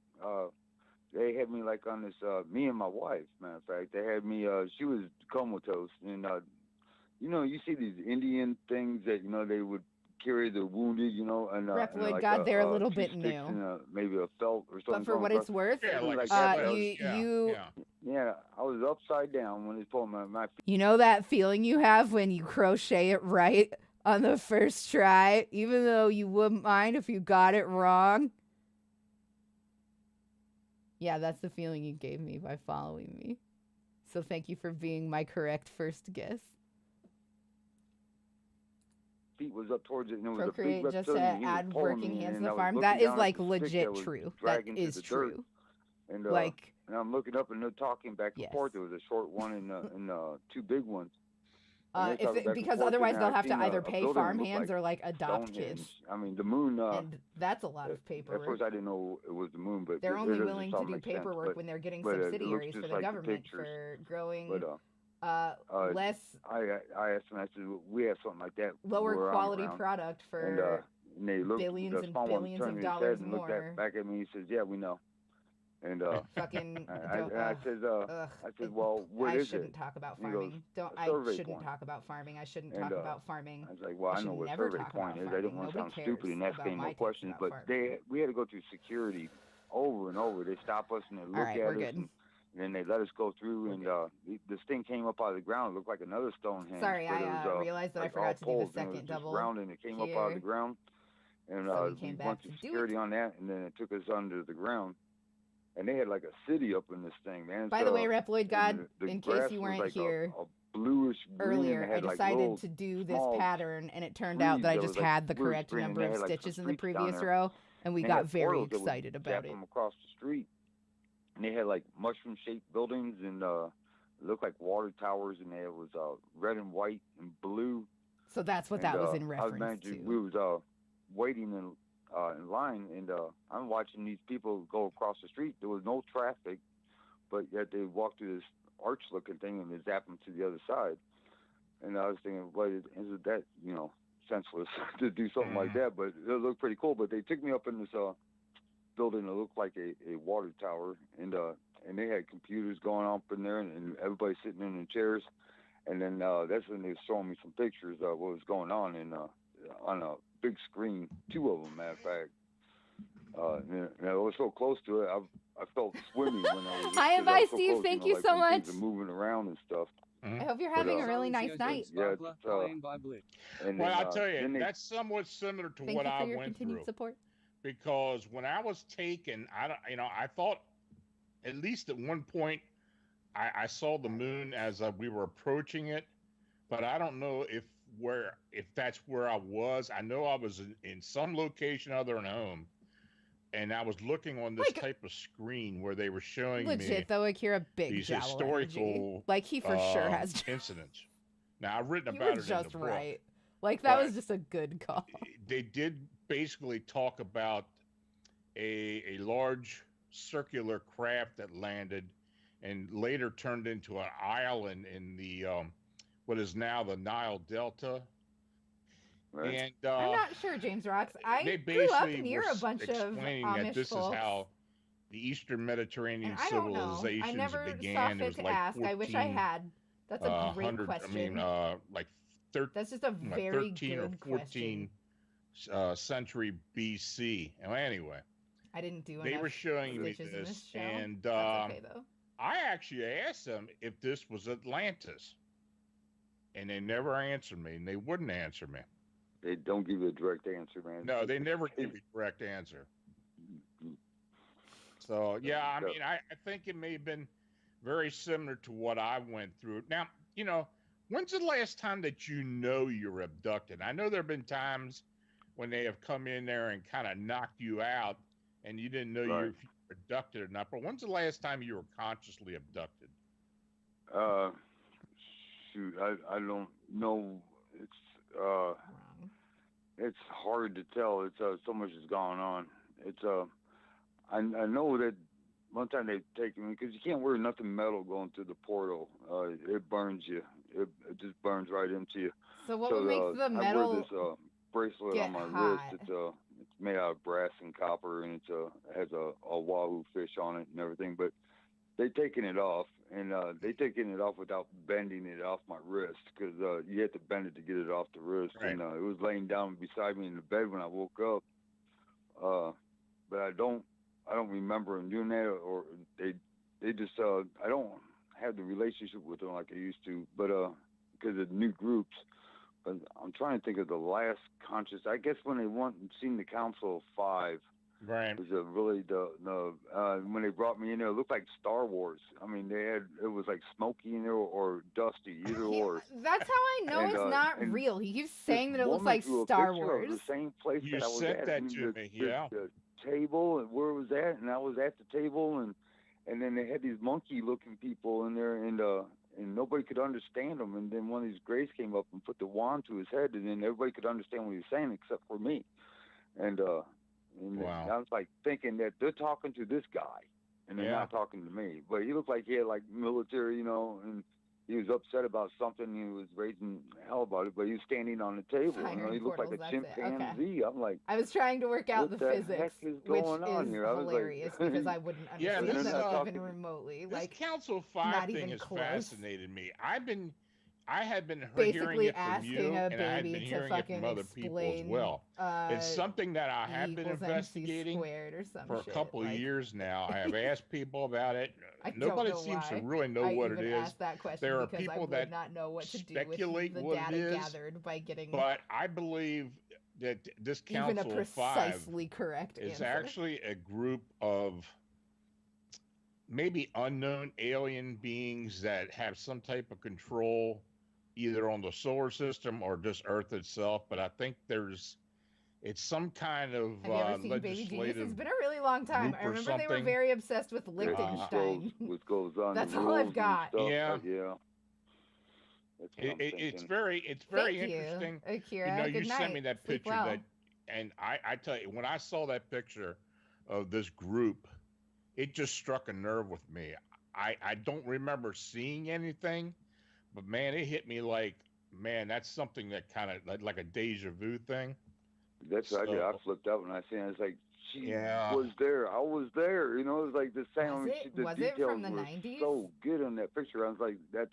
they had me like on this, me and my wife, matter of fact, they had me, she was comatose. And, you know, you see these Indian things that, you know, they would carry the wounded, you know, and Reploid like got there a little bit new. And, maybe a felt or something. But for what it's worth, yeah, I was upside down when they pulled my feet. You know that feeling you have when you crochet it right on the first try, even though you wouldn't mind if you got it wrong? Yeah, that's the feeling you gave me by following me. So thank you for being my correct first guess. Feet was up towards it, and it was Procreate a big just to add working hands to the and farm. That is like legit true. That is true. And like, and I'm looking up and they're talking back and forth. There was a short one and two big ones. Because otherwise they'll have to either pay farmhands or like adopt kids. I mean, the moon. And that's a lot of paperwork. At first, I didn't know it was the moon, but they're only willing to do paperwork when they're getting subsidiaries for the government for growing less. I asked them. I said, we have something like that. Lower quality product for and they looked, billions the and small billions one of turned dollars his head and more. Looked back at me. He says, "Yeah, we know." And fucking. I said, well, what is it? I shouldn't talk about farming. I shouldn't talk about farming. I shouldn't talk about farming. I was like, well, I know what survey point is. I didn't want to sound stupid and ask any more questions, but we had to go through security over and over. They stop us and they look at us. And then they let us go through, and this thing came up out of the ground. It looked like another Stonehenge. Sorry, I realized that I forgot to do the second double. Round, and it came up out of the ground, and we went through security on that, and then it took us under the ground. And they had like a city up in this thing, man. By the way, Reploid God, in case you weren't here a bluish earlier, I decided to do this pattern, and it turned out that I just had the correct number of stitches in the previous row, and we got very excited about it. Across the street, and they had like mushroom-shaped buildings, and it looked like water towers, and it was red and white and blue. So that's what that was in reference to. We was waiting in line, and I'm watching these people go across the street. There was no traffic, but yet they walked through this arch-looking thing and they zapped them to the other side. And I was thinking, well, isn't that, you know, senseless to do something like that? But it looked pretty cool. But they took me up in this building that looked like a water tower, and they had computers going up in there, and everybody sitting in the chairs. And then that's when they were showing me some pictures of what was going on on a big screen, 2 of them, matter of fact. And I was so close to it, I felt swimmy when I was. Hi, bye, Steve. So thank you so much. Moving around and stuff. I hope you're having a really nice night. Yeah. Well, I tell you, that's somewhat similar to what I went through. Support. Because when I was taken, I thought, at least at one point, I saw the moon as we were approaching it, but I don't know if that's where I was. I know I was in some location other than home, and I was looking on this type of screen where they were showing legit though, Akira, big these historical like he for sure has incidents. Now I've written about it just in the book. Like that was just a good call. They did basically talk about a large circular craft that landed and later turned into an island in the what is now the Nile Delta. Right. And I'm not sure, James Rocks. they grew up near a bunch of Amish that this folks. Is how the Eastern Mediterranean I don't know. civilizations I never began. saw fit to ask. I wish I had. That's a great question. Like that's just a very 13 good or 14 century BC. Anyway, I didn't do. They were showing me this, and that's okay, though. I actually asked them if this was Atlantis, and they never answered me, and they wouldn't answer me. They don't give you a direct answer, man. No, they never give you a direct answer. So, yeah, I mean, I think it may have been very similar to what I went through. Now, you know, when's the last time that you know you're abducted? I know there have been times when they have come in there and kind of knocked you out and you didn't know you were abducted or not. But when's the last time you were consciously abducted? Shoot, I don't know. It's hard to tell. It's so much has gone on. It's I know that one time they've taken me because you can't wear nothing metal going through the portal. It burns you. It just burns right into you. So what would make the metal? I wear this bracelet on my wrist. It's made out of brass and copper, and it has a wahoo fish on it and everything. But they taken it off, and they taken it off without bending it off my wrist because you had to bend it to get it off the wrist. Right. And it was laying down beside me in the bed when I woke up. But I don't remember them doing that, or they just I don't have the relationship with them like I used to, but because of new groups. But I'm trying to think of the last conscious. I guess when they seen the Council of Five, right? It was really the when they brought me in there, it looked like Star Wars. I mean, it was like smoky in there or dusty, either or. That's how I know it's not real. He keeps saying that it looks like Star Wars. The same place you that I was sent at. that to me, yeah. The table and where it was at, and I was at the table, and then they had these monkey-looking people in there, and nobody could understand them. And then one of these grays came up and put the wand to his head, and then everybody could understand what he was saying except for me. And wow. I was like thinking that they're talking to this guy, and they're not talking to me. But he looked like he had like military, you know, and he was upset about something. He was raising hell about it, but he was standing on the table. You know, he looked like a chimpanzee. Okay. I'm like, I was trying to work out the physics, heck is which going on is here? hilarious because I wouldn't understand that even remotely. This like Council 5 thing has fascinated me. I had been hearing it from you, and I had been hearing it from other people as well. It's something that I have been investigating for a couple of years now. I have asked people about it. Nobody seems to really know what it is. There are people that not know what to do speculate with the what data it is, gathered by getting. But I believe that this Council of 5 is actually a group of maybe unknown alien beings that have some type of control either on the solar system or just Earth itself. But I think it's some kind of have you ever seen Baby Genius? It's been a really long time. I remember they were very obsessed with Liechtenstein. What goes on? That's all I've got. Yeah. Yeah. It's very interesting. Akira, you sent me that picture well. and I tell you, when I saw that picture of this group, it just struck a nerve with me. I don't remember seeing anything, but man, it hit me like, man, that's something that kind of like a deja vu thing. That's what I did. I flipped out when I seen it. It's like, she was there. I was there. You know, it was like the same. Was it from the 90s? So good on that picture. I was like, that's.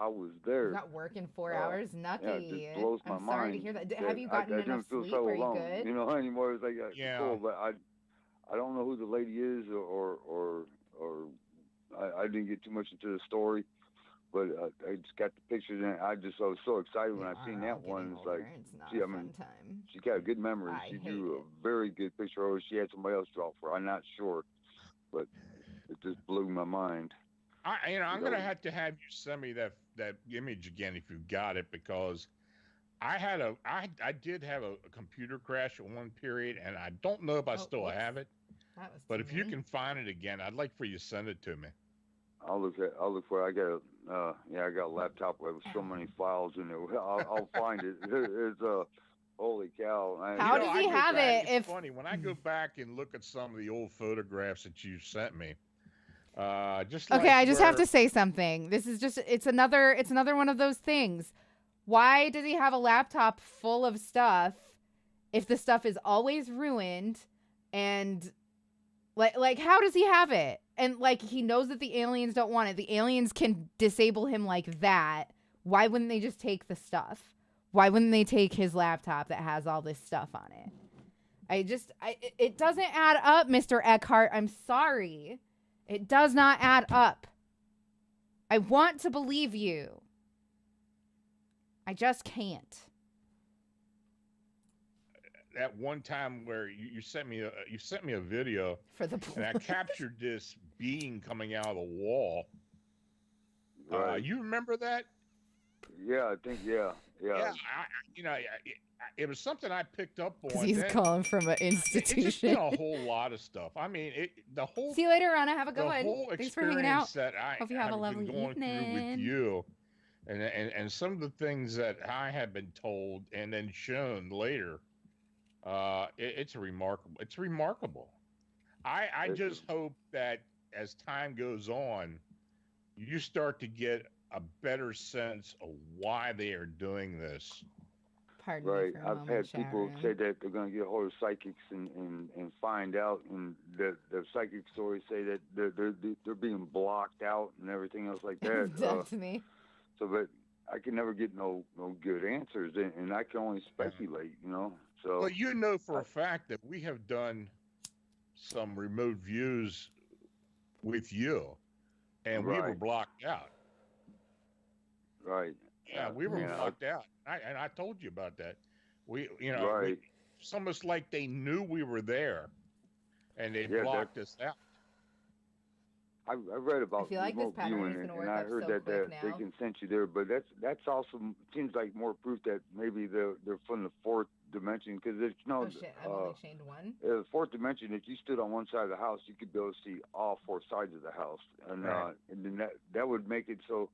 I was there. Not working 4 hours. Nothing. Yeah, it just blows my mind. I'm sorry to hear that. Have you gotten enough sleep? So Are you alone, good? You know, anymore. It's like, cool, but I don't know who the lady is, or I didn't get too much into the story, but I just got the pictures, and I was so excited when I seen that one. It's like, she got a good memory. She drew a very good picture, or she had somebody else draw for her. I'm not sure, but it just blew my mind. I'm gonna have to have you send me that image again if you got it, because I did have a computer crash at one period, and I don't know if I still have it. But if you can find it again, I'd like for you to send it to me. I'll look for it. I got a laptop with so many files in there. I'll find it. It's holy cow. How does he have it? It's funny when I go back and look at some of the old photographs that you sent me. I just have to say something. It's another one of those things. Why does he have a laptop full of stuff if the stuff is always ruined? And like how does he have it? And like, he knows that the aliens don't want it. The aliens can disable him like that. Why wouldn't they just take the stuff? Why wouldn't they take his laptop that has all this stuff on it? It doesn't add up, Mr. Eckhart. I'm sorry. It does not add up. I want to believe you. I just can't. That one time where you sent me a video For the and I captured this being coming out of the wall. Right. You remember that? Yeah, I think, yeah. Yeah, it was something I picked up on. Because he's calling from an institution. It's just been a whole lot of stuff. I mean, the whole. See you later, Rana. Have a good one. Whole Thanks for hanging out. That I hope you have a lovely been going evening. through with you, and some of the things that I have been told and then shown later, it's remarkable. It's remarkable. I just hope that as time goes on, you start to get a better sense of why they are doing this. Pardon right. me for a I've moment, had people say that they're going to get a hold of psychics and find out, and the psychic stories say that they're being blocked out and everything else like that. That's me. So, but I can never get no good answers, and I can only speculate, you know. So. Well, you know for a fact that we have done some remote views with you, and we were blocked out. Right. Yeah, we were blocked out. I told you about that. It's almost like they knew we were there, and they blocked us out. I read about remote viewing, and I heard that they can send you there, but that's also seems like more proof that maybe they're from the fourth dimension, because it's oh shit, I've only chained one. The fourth dimension, if you stood on one side of the house, you could be able to see all four sides of the house, and then that would make it so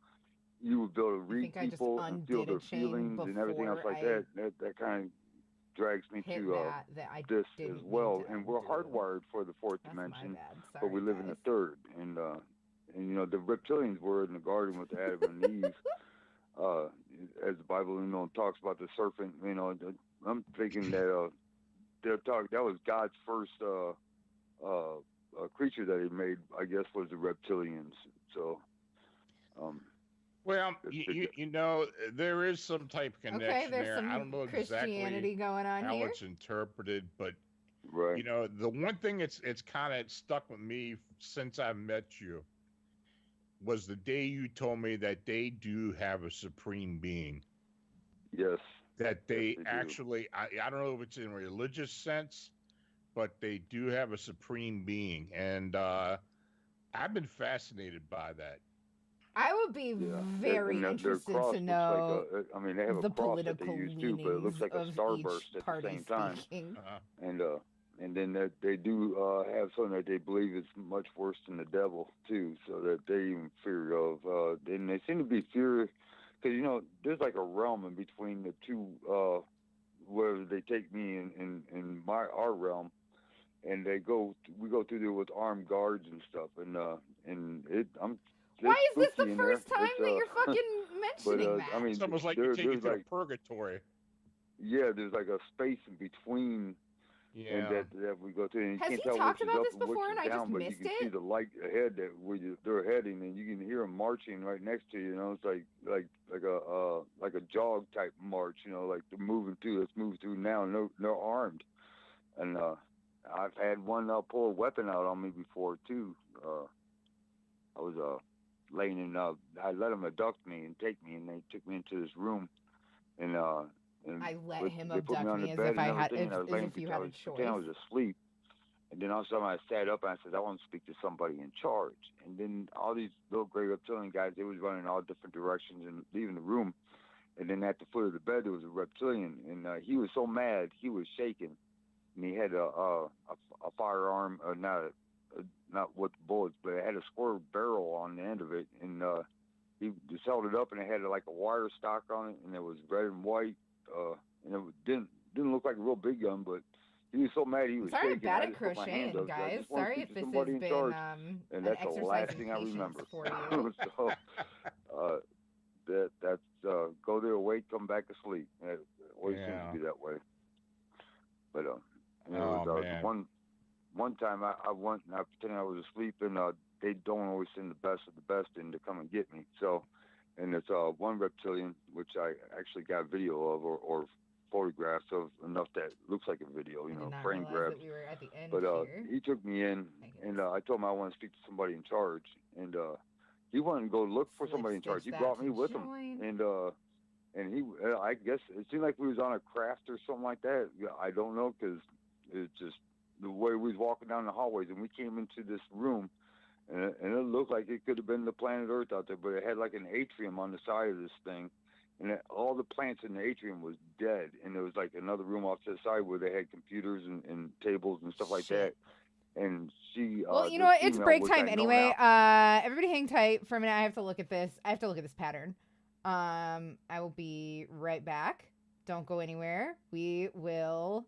you would be able to read people and feel their feelings and everything else like that. That kind of drags me to this as well. And we're hardwired for the fourth dimension, but we live in the third. And you know, the reptilians were in the garden with Adam and Eve. As the Bible, you know, talks about the serpent. You know, I'm thinking that that was God's first creature that He made. I guess was the reptilians. So. Well, you know, there is some type of connection there. I don't know Christianity exactly going on how here. it's interpreted, but you know, the one thing it's kind of stuck with me since I met you was the day you told me that they do have a supreme being. Yes. That they actually, I don't know if it's in a religious sense, but they do have a supreme being, and I've been fascinated by that. I would be very interested to know. I mean, they have a cross that they use too, but it looks like a starburst at the same time. And then they do have something that they believe is much worse than the devil too, so that they even fear of. And they seem to be fear, because you know there's like a realm in between the two, where they take me in our realm, and we go through there with armed guards and stuff, I'm. Why is this the first time that you're fucking mentioning that? I mean, it's almost like you take it to purgatory. Yeah, there's like a space in between, and that we go through. And you Has can't he tell talked which about is this up before and and which I is just down, missed but you it? can see the light ahead that where they're heading, and you can hear them marching right next to you. You know, it's like a jog type march. You know, like they're moving through. Let's move through now. And they're armed, and I've had one pull a weapon out on me before too. I was laying in. I let them abduct me and take me, and they took me into this room, and I let him they put abduct me on the me as bed if I had, and I was laying if you had a choice. I was asleep, and then all of a sudden I sat up and I said, I want to speak to somebody in charge. And then all these little gray reptilian guys, they was running all different directions and leaving the room. And then at the foot of the bed there was a reptilian, and he was so mad he was shaking, and he had a firearm, not with bullets, but it had a square barrel on the end of it, and he just held it up, and it had like a wire stock on it, and it was red and white, and it didn't look like a real big gun, but he was so mad he was shaking. Sorry, bad at crocheting, guys. Sorry if this has been and that's the last thing I remember. For you. So that's go there, awake, come back asleep. It always seems to be that way. But one time I went and I pretended I was asleep, and they don't always send the best of the best in to come and get me. So, and it's one reptilian, which I actually got video of or photographs of enough that looks like a video, you know, frame grabs. We were at the end but here. he took me in, And I told him I want to speak to somebody in charge. And he wanted to go look for somebody in charge. He brought me with him. And he, I guess it seemed like we was on a craft or something like that. I don't know, because it's just the way we was walking down the hallways, and we came into this room, and it looked like it could have been the planet Earth out there, but it had like an atrium on the side of this thing, and all the plants in the atrium was dead, and there was like another room off to the side where they had computers and tables and stuff like that. And she, well, you know what? It's break time anyway. Everybody hang tight for a minute. I have to look at this. I have to look at this pattern. I will be right back. Don't go anywhere. We will.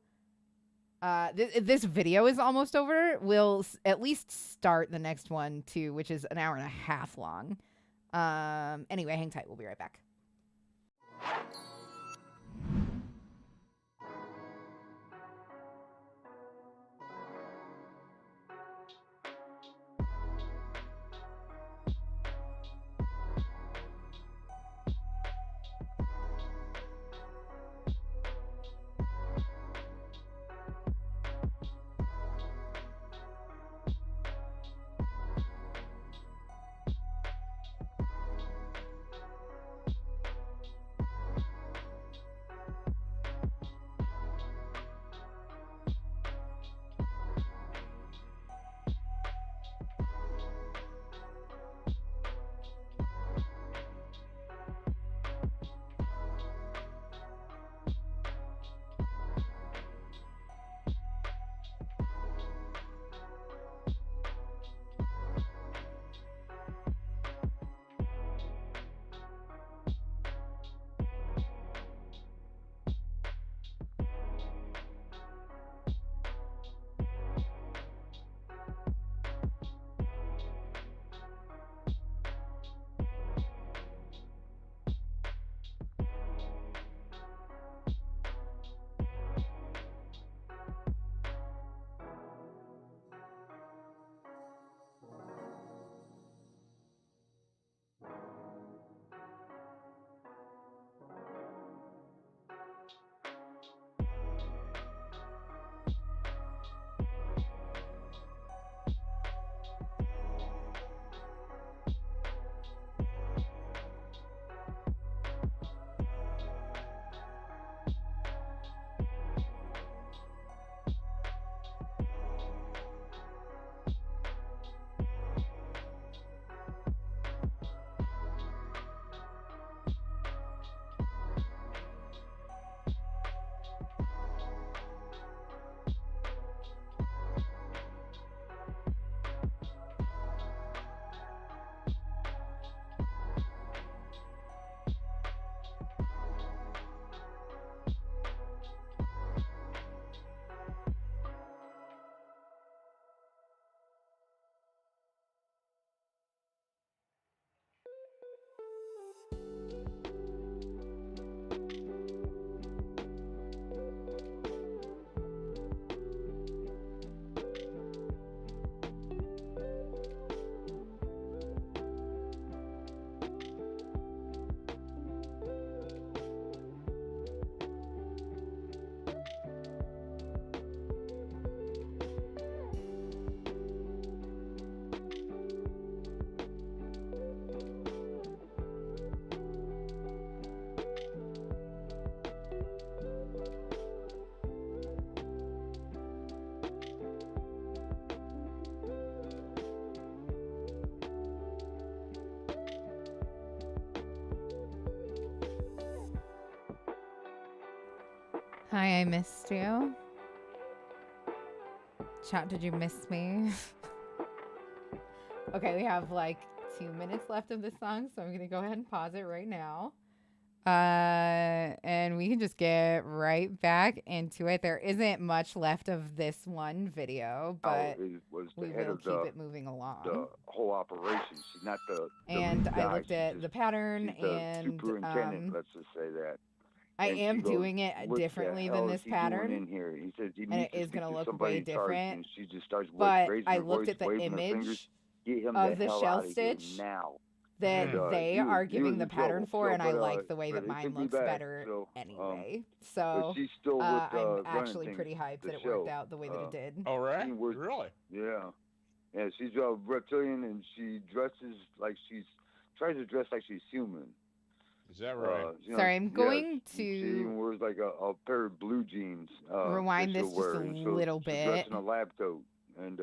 This video is almost over. We'll at least start the next one too, which is an hour and a half long. Anyway, hang tight. We'll be right back. Hi, I missed you. Chat, did you miss me? Okay, we have like 2 minutes left of this song, so I'm going to go ahead and pause it right now. And we can just get right back into it. There isn't much left of this one video, but it was the we head will of keep it moving along. the whole operation. She's not the And lead I guy. looked at She's the pattern, she's the and superintendent, let's just say that. I And am she goes, doing it "What the differently hell than is this he doing pattern. in here?" He says he And needs it to is speak gonna to look somebody way in charge, different, and she just starts but raising I her looked voice, at the waving her fingers. image Get him of the the hell shell out of stitch here now. that And, they he are was giving in the pattern trouble. for, So, and I but, like the way but that he mine took me looks back. better So, anyway. but So she's still with I'm running actually things, pretty hyped the that it worked show. out the way that it did. All right. She was, Really? yeah. Yeah, she's a reptilian, and she tries to dress like she's human. Is that right? Sorry, I'm going to... She even wears like a pair of blue jeans. Rewind this just a little bit. She's dressed in a lab coat. And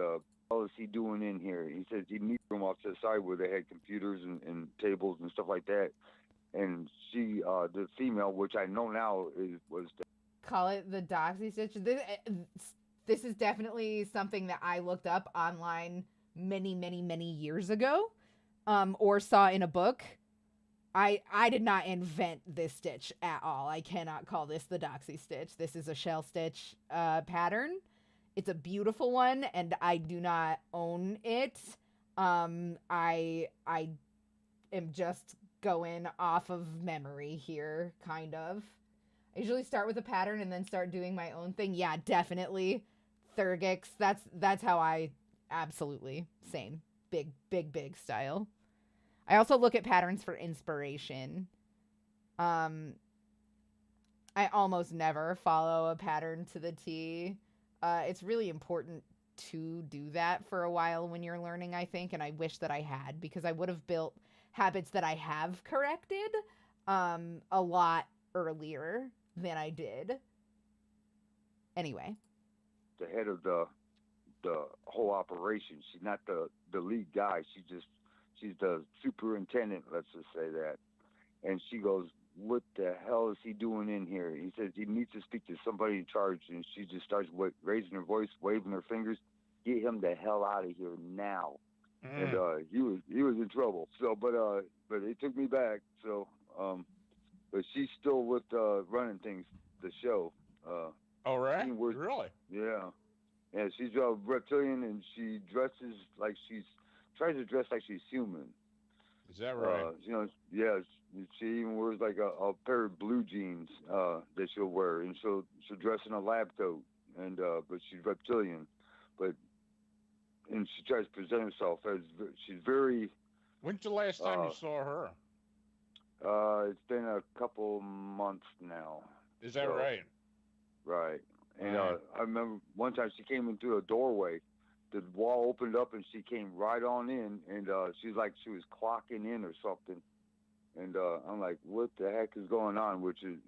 what is he doing in here? He says he needs room off to the side where they had computers and tables and stuff like that. And she, the female, which I know now was... Call it the doxy stitch. This is definitely something that I looked up online many, many, many years ago, or saw in a book. I did not invent this stitch at all. I cannot call this the doxy stitch. This is a shell stitch pattern. It's a beautiful one, and I do not own it. I am just going off of memory here, kind of. I usually start with a pattern and then start doing my own thing. Yeah, definitely. Thurgix. That's how I absolutely same. Big style. I also look at patterns for inspiration. I almost never follow a pattern to the T. It's really important to do that for a while when you're learning, I think, and I wish that I had, because I would have built habits that I have corrected a lot earlier than I did. Anyway. The head of the whole operation. She's not the lead guy. She's the superintendent, let's just say that. And she goes, what the hell is he doing in here? He says he needs to speak to somebody in charge, and she just starts raising her voice, waving her fingers. Get him the hell out of here now. And he was in trouble. So, but it took me back. So, but she's still with running things, the show. All right. Really? Yeah. Yeah, she's a reptilian, and she tries to dress like she's human. Is that right? Yeah. She even wears like a pair of blue jeans that she'll wear, and she'll dress in a lab coat, and but she's reptilian, and she tries to present herself as she's very. When's the last time you saw her? It's been a couple months now. Is that right? Right. And I remember one time she came into a doorway. The wall opened up and she came right on in, and she's like she was clocking in or something. And I'm like, what the heck is going on? Which is,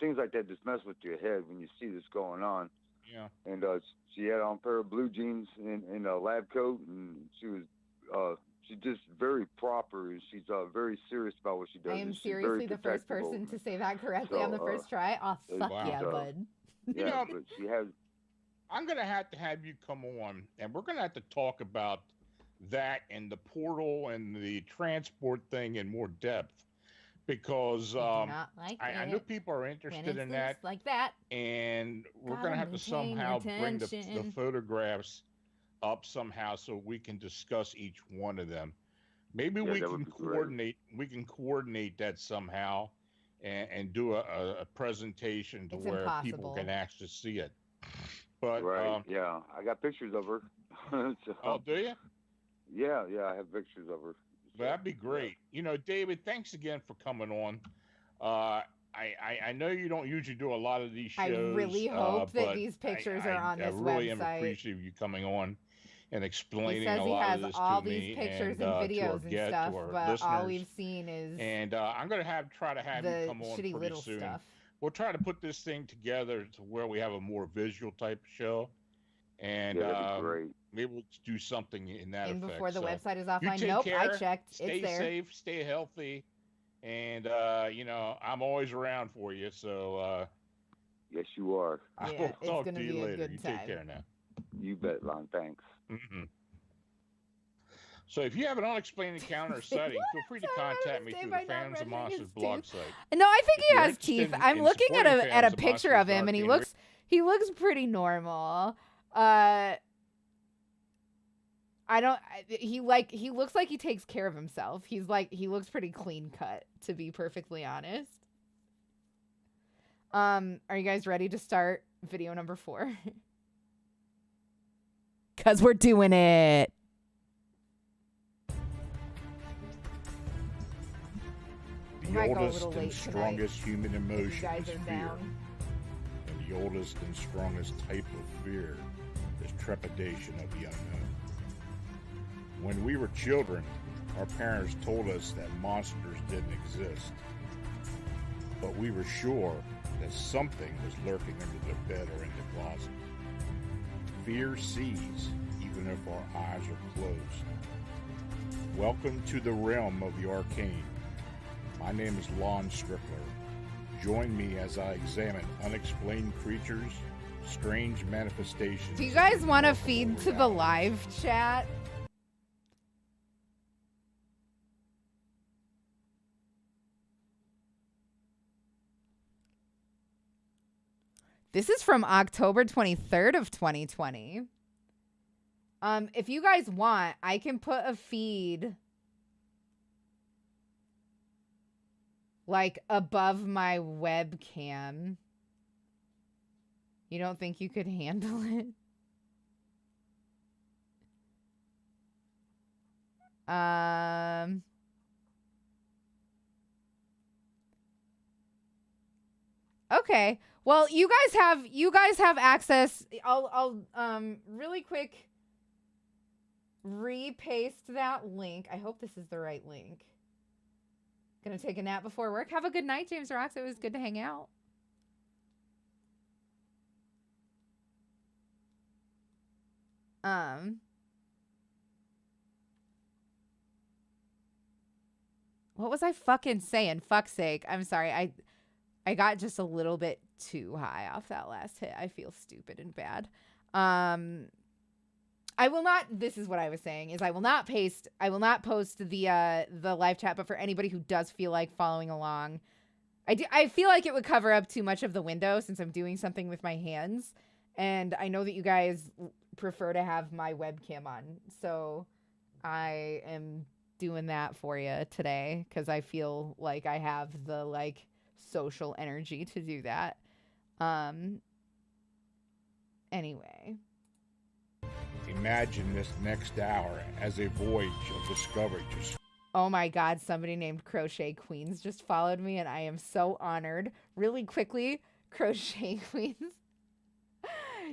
things like that just mess with your head when you see this going on. Yeah. And she had on a pair of blue jeans and a lab coat, and she was she's just very proper, and she's very serious about what she does. I am seriously the first person to say that correctly on the first try. Oh, fuck yeah, bud. Yeah, but she has... I'm going to have you come on, and we're going to have to talk about that and the portal and the transport thing in more depth, because I know people are interested in that. Like that. And we're going to have to somehow bring the photographs up somehow so we can discuss each one of them. Maybe we can coordinate. We can coordinate that somehow, and do a presentation to where people can actually see it. But yeah, I got pictures of her. Oh, do you? Yeah, I have pictures of her. So, that'd be great. David, thanks again for coming on. I know you don't usually do a lot of these shows. I really hope that these pictures are on this website. I really am appreciative of you coming on and explaining a lot of this to me. He says he has all these pictures and videos and stuff, but listeners. All we've seen is and I'm going to try to have you come on pretty soon. Stuff. We'll try to put this thing together to where we have a more visual type show, and that'd be great. Maybe we'll do something in that and effect. Before the website is offline. Nope, I checked. Stay it's there. safe, stay healthy, and I'm always around for you. So yes, you are. I will talk to you later. You take care now. You bet, Lon. Thanks. Mm-hmm. So if you have an unexplained encounter or sighting, feel free to contact me through the Phantoms and Monsters blog site. No, I think he has teeth. I'm looking at a picture of him, and he looks pretty normal. He looks like he takes care of himself. He looks pretty clean cut, to be perfectly honest. Are you guys ready to start video number 4? 'Cause we're doing it. The oldest and strongest human emotion is fear. And the oldest and strongest type of fear is trepidation of the unknown. When we were children, our parents told us that monsters didn't exist. But we were sure that something was lurking under the bed or in the closet. Fear sees, even if our eyes are closed. Welcome to the realm of the arcane. My name is Lon Strickler. Join me as I examine unexplained creatures, strange manifestations. Do you guys want to feed to the live chat? This is from October 23rd of 2020. If you guys want, I can put a feed like above my webcam. You don't think you could handle it? Okay. Well, you guys have access. I'll really quick repaste that link. I hope this is the right link. Gonna take a nap before work. Have a good night, James Rocks. It was good to hang out. What was I fucking saying? Fuck's sake. I'm sorry. I got just a little bit too high off that last hit. I feel stupid and bad. I will not, this is what I was saying, is I will not post the live chat, but for anybody who does feel like following along, I feel like it would cover up too much of the window since I'm doing something with my hands. And I know that you guys prefer to have my webcam on. So I am doing that for you today because I feel like I have the like social energy to do that. Anyway. Imagine this next hour as a voyage of discovery to... Oh my God, somebody named Crochet Queens just followed me and I am so honored. Really quickly, Crochet Queens.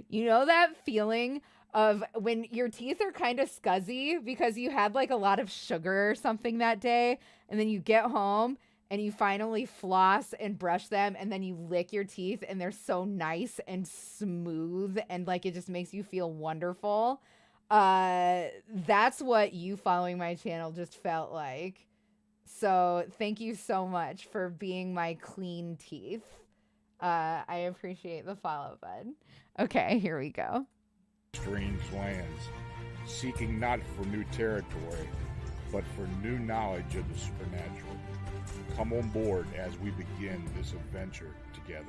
You know that feeling of when your teeth are kind of scuzzy because you had like a lot of sugar or something that day, and then you get home and you finally floss and brush them, and then you lick your teeth and they're so nice and smooth and like it just makes you feel wonderful. That's what you following my channel just felt like. So thank you so much for being my clean teeth. I appreciate the follow, bud. Okay, here we go. Strange lands, seeking not for new territory, but for new knowledge of the supernatural. Come on board as we begin this adventure together.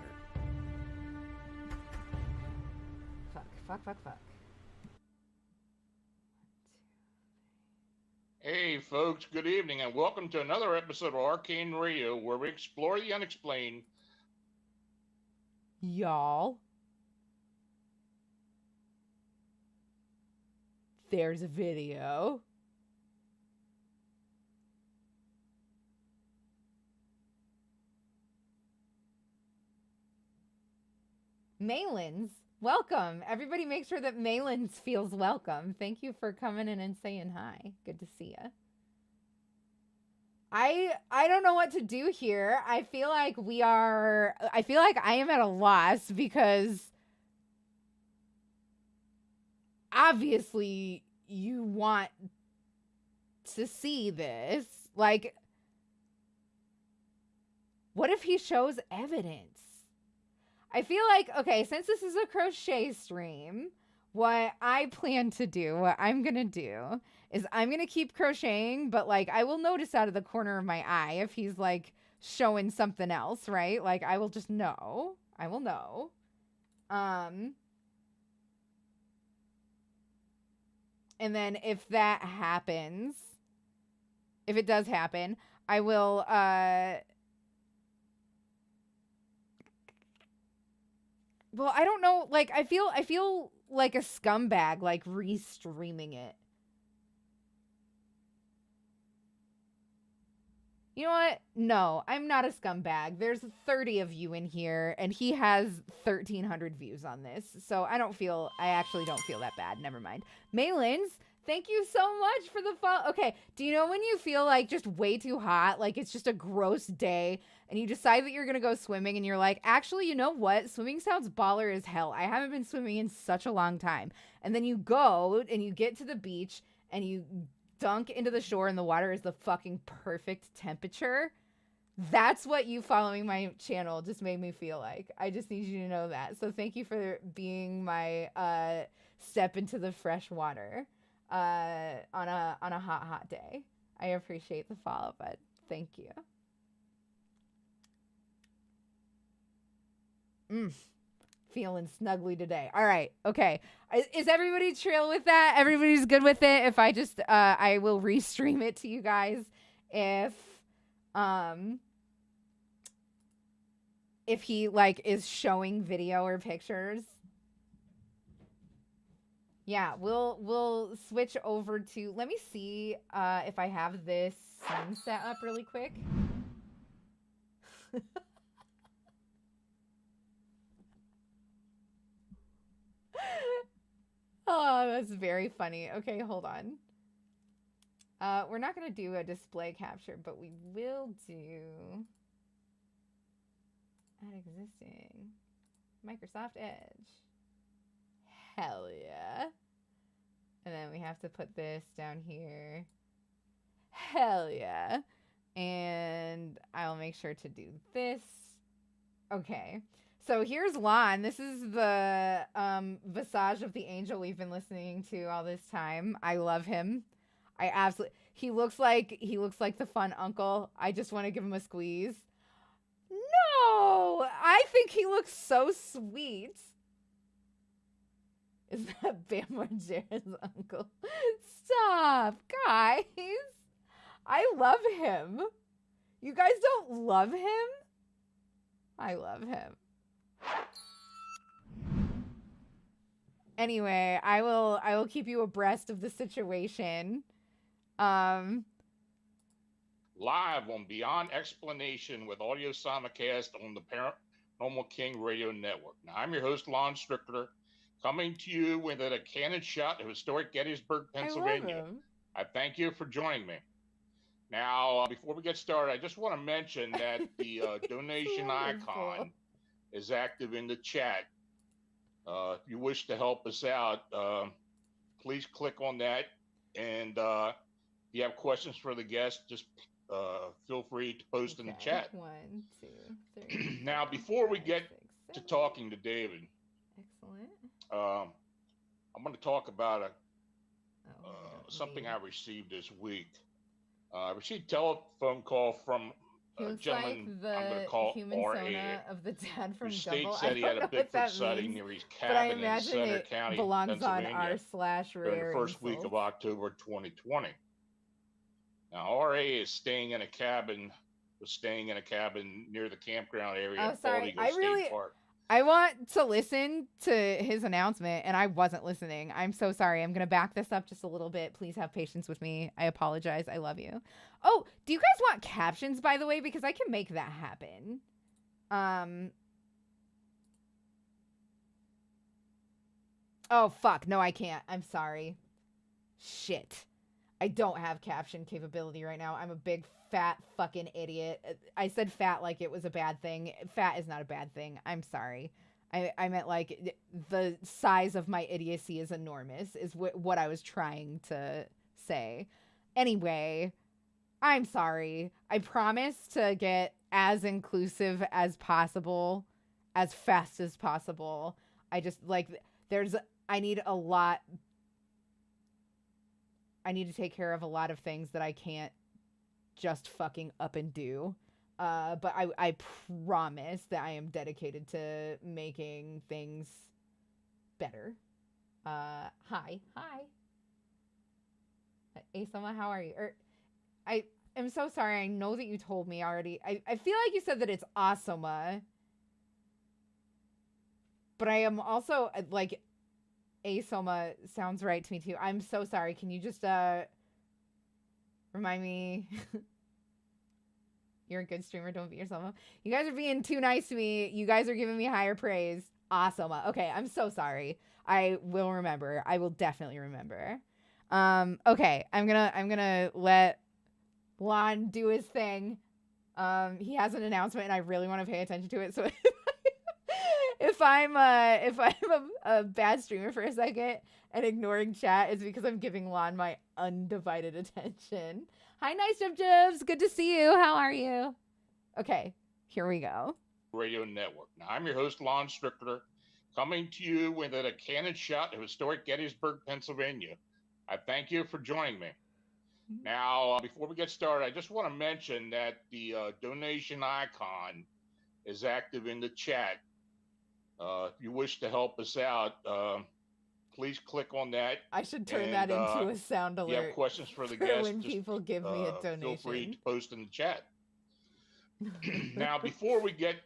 Fuck. Hey folks, good evening and welcome to another episode of Arcane Radio where we explore the unexplained. Y'all, there's a video. Malins, welcome. Everybody make sure that Malins feels welcome. Thank you for coming in and saying hi. Good to see you. I don't know what to do here. I feel like I am at a loss because obviously you want to see this. Like, what if he shows evidence? I feel like, okay, since this is a crochet stream, what I plan to do, what I'm going to do is I'm going to keep crocheting, but like I will notice out of the corner of my eye if he's like showing something else, right? Like I will just know. I will know. And then if that happens, if it does happen, I will, well, I don't know. Like, I feel like a scumbag, like restreaming it. You know what? No, I'm not a scumbag. There's 30 of you in here, and he has 1,300 views on this. So I actually don't feel that bad. Never mind. Malins, Thank you so much for the follow. Okay, do you know when you feel like just way too hot, like it's just a gross day, and you decide that you're going to go swimming, and you're like, actually, you know what? Swimming sounds baller as hell. I haven't been swimming in such a long time. And then you go, and you get to the beach, and you dunk into the shore, and the water is the fucking perfect temperature. That's what you following my channel just made me feel like. I just need you to know that. So thank you for being my step into the fresh water. On a hot day. I appreciate the follow, bud. Thank you. Feeling snuggly today. All right. Okay. Is everybody chill with that? Everybody's good with it? If I just I will restream it to you guys if he like is showing video or pictures. Yeah, we'll switch over to, let me see if I have this scene set up really quick. Oh, that's very funny. Okay, hold on. We're not going to do a display capture, but we will do add existing Microsoft Edge. Hell yeah. And then we have to put this down here. Hell yeah. And I'll make sure to do this. Okay. So here's Lon. This is the visage of the angel we've been listening to all this time. I love him. I absolutely, he looks like the fun uncle. I just want to give him a squeeze. No, I think he looks so sweet. Is that Bam Margera's uncle? Stop, guys. I love him. You guys don't love him? I love him. Anyway, I will keep you abreast of the situation. Live on Beyond Explanation with Audio Simulcast on the Paranormal King Radio Network. Now, I'm your host, Lon Strickler, coming to you within a cannon shot of historic Gettysburg, Pennsylvania. I thank you for joining me. Now, before we get started, I just want to mention that the donation icon is active in the chat. If you wish to help us out, please click on that. And if you have questions for the guest, just feel free to post in the chat. 1, 2, 3. Now, before we get to talking to David, excellent. I'm going to talk about something I received this week. I received a telephone call from a gentleman like I'm going to call R.A. of the dad from who states Gumball. that he had a Bigfoot sighting near his cabin in Center County, Pennsylvania, during the first week of October 2020. Now, R.A. was staying in a cabin near the campground area at Bald Eagle State Park. I want to listen to his announcement, and I wasn't listening. I'm so sorry. I'm going to back this up just a little bit. Please have patience with me. I apologize. I love you. Oh, do you guys want captions, by the way? Because I can make that happen. Oh, fuck. No, I can't. I'm sorry. Shit. I don't have caption capability right now. I'm a big fat fucking idiot. I said fat like it was a bad thing. Fat is not a bad thing. I'm sorry. I meant like the size of my idiocy is enormous is what I was trying to say. Anyway, I'm sorry. I promise to get as inclusive as possible, as fast as possible. I just like I need to take care of a lot of things that I can't just fucking up and do. But I promise that I am dedicated to making things better. Hi. Hey, Soma, how are you? I am so sorry. I know that you told me already. I feel like you said that it's Asoma. But I am also, like, Asoma sounds right to me, too. I'm so sorry. Can you just, remind me? You're a good streamer. Don't beat yourself up. You guys are being too nice to me. You guys are giving me higher praise. Awesome. Okay, I'm so sorry. I will remember. I will definitely remember. Okay, I'm gonna let Lon do his thing. He has an announcement, and I really want to pay attention to it. So if I'm a bad streamer for a second and ignoring chat, it's because I'm giving Lon my undivided attention. Hi, Nice Jibs. Good to see you. How are you? Okay, here we go. Radio Network. Now, I'm your host, Lon Strickler, coming to you within a cannon shot of historic Gettysburg, Pennsylvania. I thank you for joining me. Now, before we get started, I just want to mention that the donation icon is active in the chat. If you wish to help us out, please click on that. I should turn that into a sound alert. If you have questions for the guests, when people give me a donation. Feel free to post in the chat. Now, before we get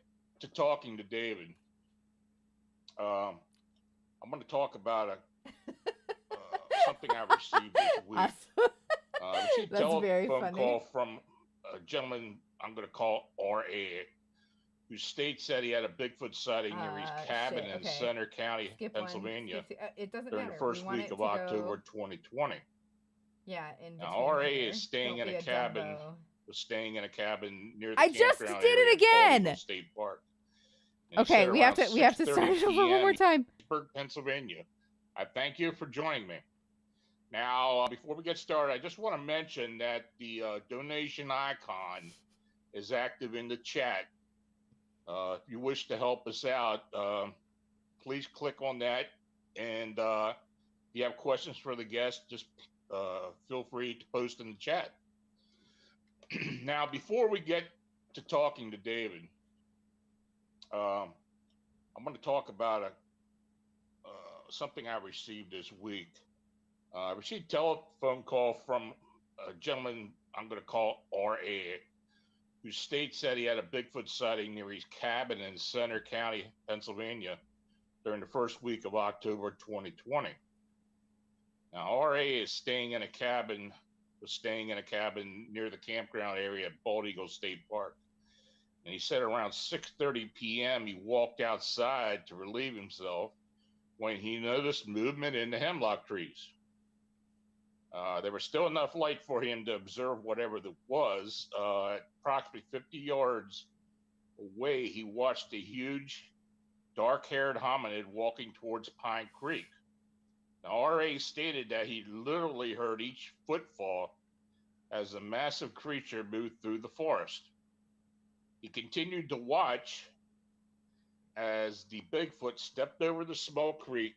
to talking to David, I'm going to talk about something I received this week. I received a telephone call from a gentleman I'm going to call R.A., who states that he had a Bigfoot sighting near his cabin in Center County, Pennsylvania, during the first week of October 2020. Yeah, now R.A. is staying in a cabin. Was staying in a cabin near the I just did it again. State Park. Okay, we have to start it over one more time. Pittsburgh, Pennsylvania. I thank you for joining me. Now, before we get started, I just want to mention that the donation icon is active in the chat. If you wish to help us out, please click on that. And if you have questions for the guests, just feel free to post in the chat. Now, before we get to talking to David, I'm going to talk about something I received this week. I received a telephone call from a gentleman I'm going to call R.A., who states that he had a Bigfoot sighting near his cabin in Center County, Pennsylvania, during the first week of October 2020. Now, R.A. is staying in a cabin near the campground area at Bald Eagle State Park. And he said around 6:30 p.m. he walked outside to relieve himself when he noticed movement in the hemlock trees. There was still enough light for him to observe whatever that was. At approximately 50 yards away, he watched a huge, dark-haired hominid walking towards Pine Creek. Now, R.A. stated that he literally heard each footfall as a massive creature moved through the forest. He continued to watch as the Bigfoot stepped over the small creek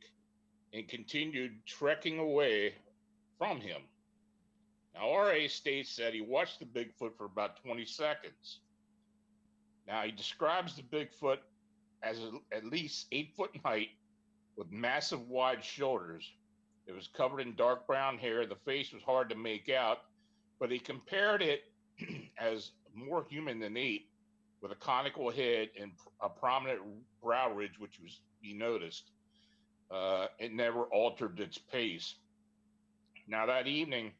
and continued trekking away from him. Now, R.A. states that he watched the Bigfoot for about 20 seconds. Now, he describes the Bigfoot as at least 8 foot in height with massive wide shoulders. It was covered in dark brown hair. The face was hard to make out, but he compared it as more human than ape, with a conical head and a prominent brow ridge, which he noticed. It never altered its pace. Now, that evening,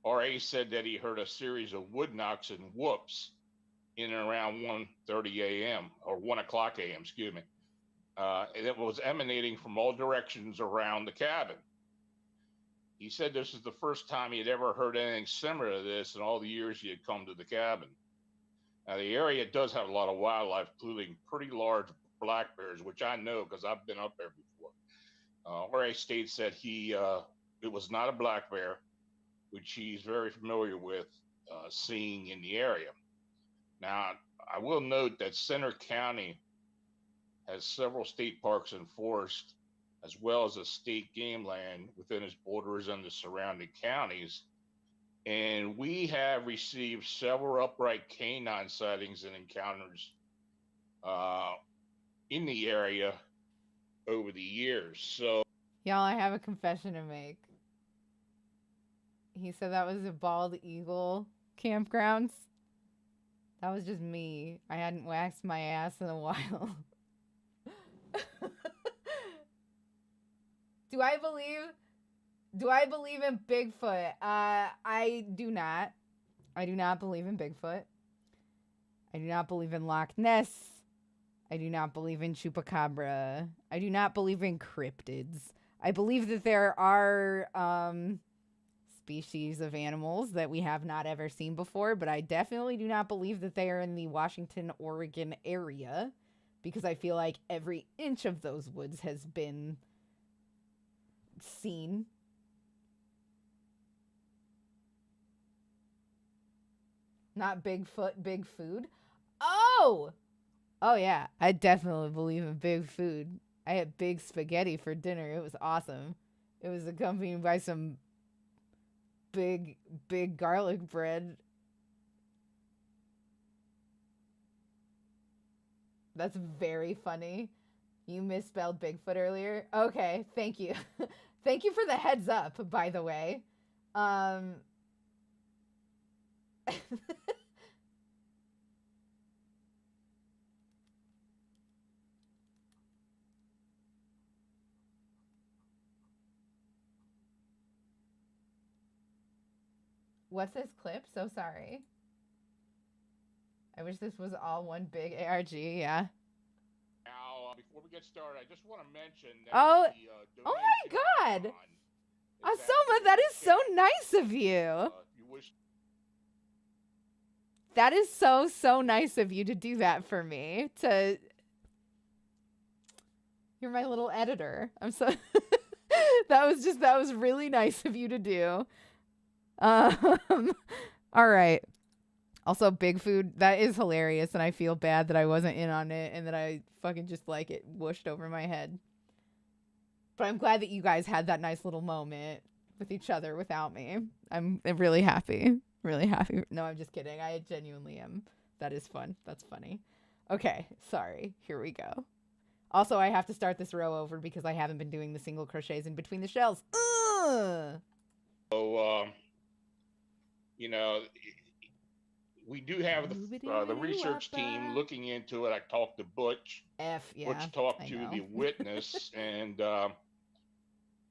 R.A. said that he heard a series of wood knocks and whoops in and around 1:30 a.m. or 1 o'clock a.m., excuse me. And it was emanating from all directions around the cabin. He said this is the first time he had ever heard anything similar to this in all the years he had come to the cabin. Now, the area does have a lot of wildlife, including pretty large black bears, which I know because I've been up there before. R.A. states that it was not a black bear, which he's very familiar with seeing in the area. Now, I will note that Center County has several state parks and forests, as well as a state game land within its borders and the surrounding counties. And we have received several upright canine sightings and encounters in the area over the years. So, y'all, I have a confession to make. He said that was a Bald Eagle campgrounds. That was just me. I hadn't waxed my ass in a while. Do I believe in Bigfoot? I do not. I do not believe in Bigfoot. I do not believe in Loch Ness. I do not believe in Chupacabra. I do not believe in cryptids. I believe that there are species of animals that we have not ever seen before, but I definitely do not believe that they are in the Washington, Oregon area, because I feel like every inch of those woods has been seen. Not Bigfoot, big food. Oh! Oh, yeah. I definitely believe in big food. I had big spaghetti for dinner. It was awesome. It was accompanied by some big garlic bread. That's very funny. You misspelled Bigfoot earlier. Okay, thank you. Thank you for the heads up, by the way. What's this clip? So sorry. I wish this was all one big ARG, yeah. Now, before we get started, I just want to mention that oh my God! Asoma, that is so nice of you. You wish that is so nice of you to do that for me. You're my little editor. I'm so that was really nice of you to do. All right. Also, big food, that is hilarious, and I feel bad that I wasn't in on it and that I fucking just like it whooshed over my head. But I'm glad that you guys had that nice little moment with each other without me. I'm really happy. Really happy. No, I'm just kidding. I genuinely am. That is fun. That's funny. Okay, sorry. Here we go. Also, I have to start this row over because I haven't been doing the single crochets in between the shells. Ugh! So, we do have the research team looking into it. I talked to Butch. Butch talked to the witness, and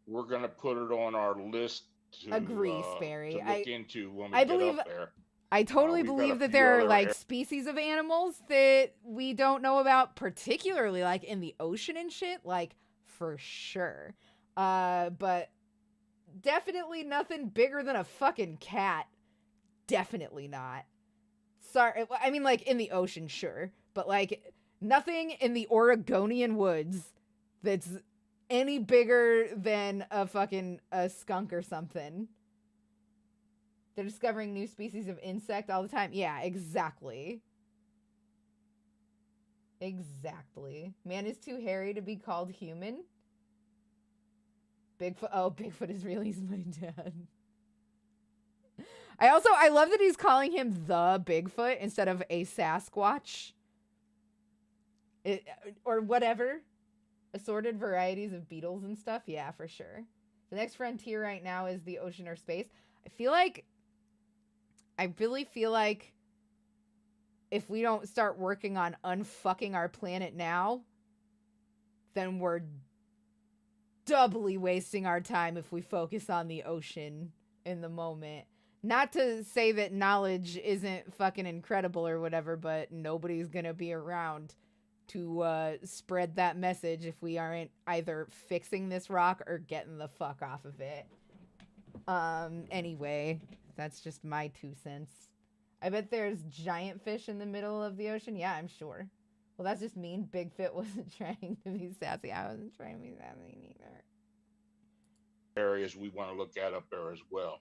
we're going to put it on our list to Sperry. To look into when we get up there. I totally believe that there are like species of animals that we don't know about, particularly like in the ocean and shit, like for sure. But definitely nothing bigger than a fucking cat. Definitely not. Sorry, I mean, like, in the ocean, sure. But, like, nothing in the Oregonian woods that's any bigger than a skunk or something. They're discovering new species of insect all the time. Yeah, exactly. Exactly. Man is too hairy to be called human. Bigfoot. Oh, Bigfoot is really my dad. I love that he's calling him the Bigfoot instead of a Sasquatch. Or whatever. Assorted varieties of beetles and stuff. Yeah, for sure. The next frontier right now is the ocean or space. I really feel like if we don't start working on unfucking our planet now, then we're doubly wasting our time if we focus on the ocean in the moment. Not to say that knowledge isn't fucking incredible or whatever, but nobody's gonna be around to spread that message if we aren't either fixing this rock or getting the fuck off of it. Anyway, that's just my 2 cents. I bet there's giant fish in the middle of the ocean. Yeah, I'm sure. Well, that's just mean. Bigfoot wasn't trying to be sassy. I wasn't trying to be sassy either. Areas we want to look at up there as well.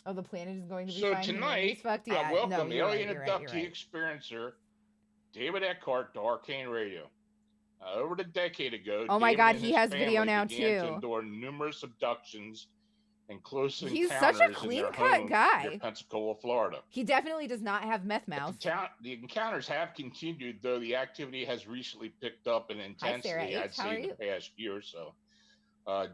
Oh, the planet is going to be so fine. Tonight, I welcome alien abductee experiencer David Eckhart to Arcane Radio. Over a decade ago, oh my God, he has video now too. To endure numerous abductions and close encounters. He's such a clean-cut guy. Near Pensacola, Florida. He definitely does not have meth mouth. The encounters have continued, though the activity has recently picked up in intensity. I'd say in the past year or so.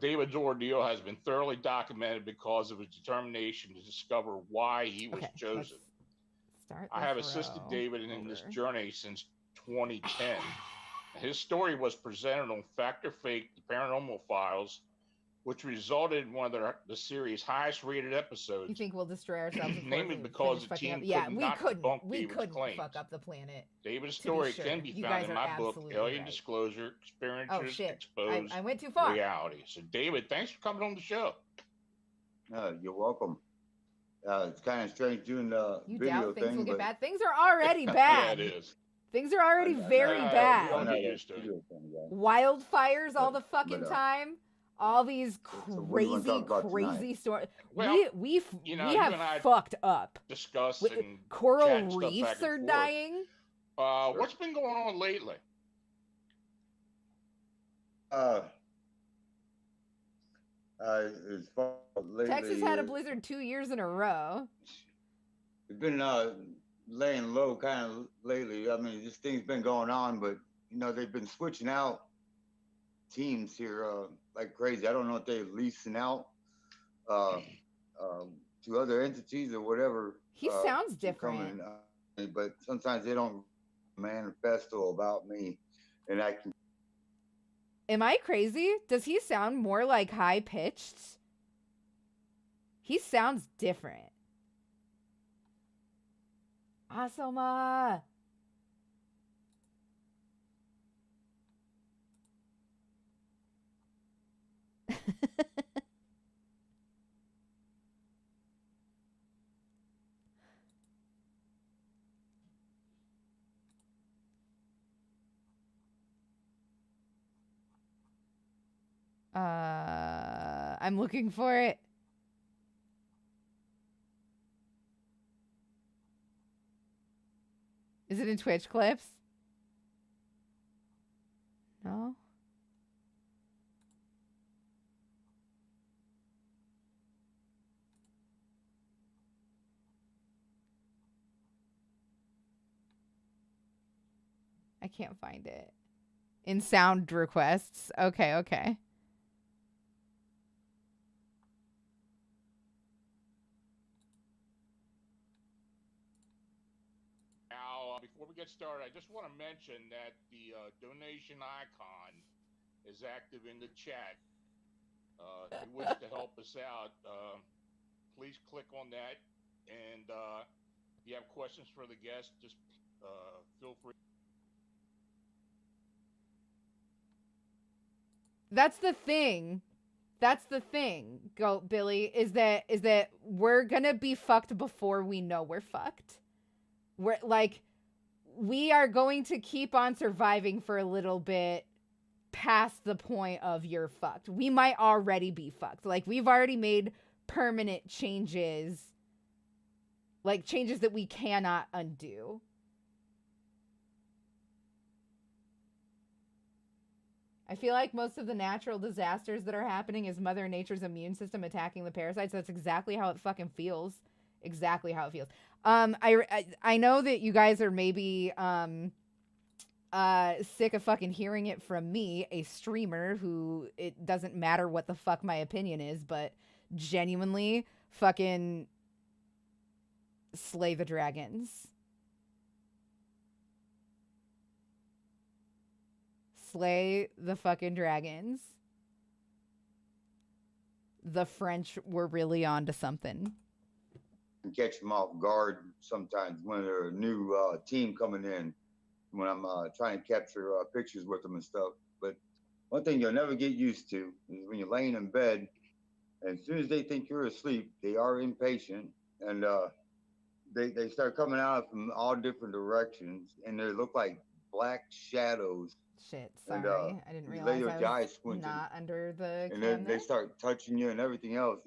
David's ordeal has been thoroughly documented because of his determination to discover why he was chosen. I have assisted David in this journey since 2010. His story was presented on Fact or Fake, the Paranormal Files, which resulted in one of the series' highest-rated episodes. You think we'll destroy ourselves? Namely because the team could not debunk David's claims. Fuck up the planet. David's story can be found in my book, Alien Disclosure: Experiencers Exposed I went too far. Reality. So, David, thanks for coming on the show. You're welcome. It's kind of strange doing the video doubt things thing, will get but bad. Things are already bad. Yeah, it is. Things are already very bad. Wildfires all the fucking time. All these crazy stories. Well, we have fucked up. Discussing coral reefs are dying. What's been going on lately? As far lately, Texas had a blizzard 2 years in a row. It's been laying low kind of lately. I mean, this thing's been going on, but they've been switching out teams here like crazy. I don't know if they're leasing out to other entities or whatever. He sounds different, but sometimes they don't manifesto about me, and I can. Am I crazy? Does he sound more like high pitched? He sounds different. Asoma. I'm looking for it. Is it in Twitch clips? No. I can't find it. In sound requests. Okay. Before we get started, I just want to mention that the donation icon is active in the chat. If you wish to help us out, please click on that. And if you have questions for the guest, just feel free. That's the thing. Go, Billy, is that we're gonna be fucked before we know we're fucked. We're like, we are going to keep on surviving for a little bit past the point of you're fucked. We might already be fucked. Like, we've already made permanent changes, like changes that we cannot undo. I feel like most of the natural disasters that are happening is Mother Nature's immune system attacking the parasites. That's exactly how it fucking feels. Exactly how it feels. I know that you guys are maybe sick of fucking hearing it from me, a streamer who it doesn't matter what the fuck my opinion is, but genuinely fucking slay the dragons. Slay the fucking dragons. The French were really onto something. Catch them off guard sometimes when they're a new team coming in, when I'm trying to capture pictures with them and stuff. But one thing you'll never get used to is when you're laying in bed, and as soon as they think you're asleep, they are impatient, and they start coming out from all different directions, and they look like black shadows. Shit, sorry. I didn't realize I was not under the and then they start touching you and everything else.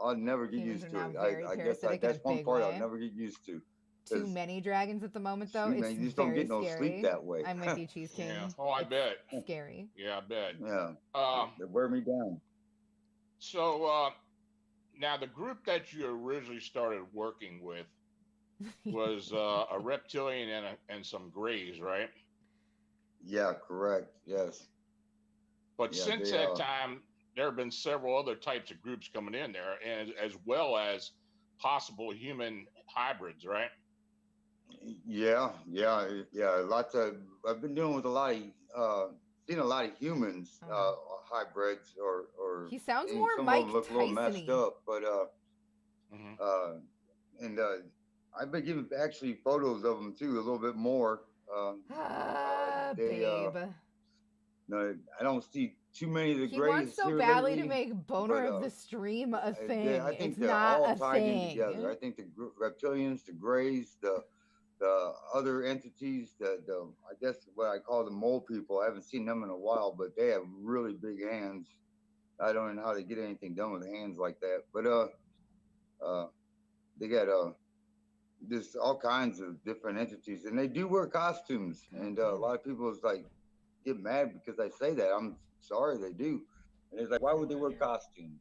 I'll never get used to it. I guess that's one part I'll never get used to. Too many dragons at the moment, though. It's you just don't get no sleep that way. I'm with you, Cheese King. Yeah. Oh, I bet. Scary. Yeah, I bet. Yeah. They wear me down. So now the group that you originally started working with was a reptilian and some grays, right? Yeah, correct. Yes. But since that time, there have been several other types of groups coming in there, and as well as possible human hybrids, right? Yeah. Lots of. I've been dealing with a lot of seen a lot of humans, hybrids, or he sounds and more some Mike of them look a little messed Tyson-y. up, but and I've been giving actually photos of them too, a little bit more. Babe. No, I don't see too many of the He grays wants so here badly lately, to make Boner of the Stream a thing. I think It's they're not all a tied in thing. together. I think the reptilians, the grays, the other entities, the I guess what I call the mole people. I haven't seen them in a while, but they have really big hands. I don't know how they get anything done with hands like that. But they got just all kinds of different entities, and they do wear costumes. And a lot of people is like get mad because I say that. I'm sorry, they do. And it's like, why would they wear costumes?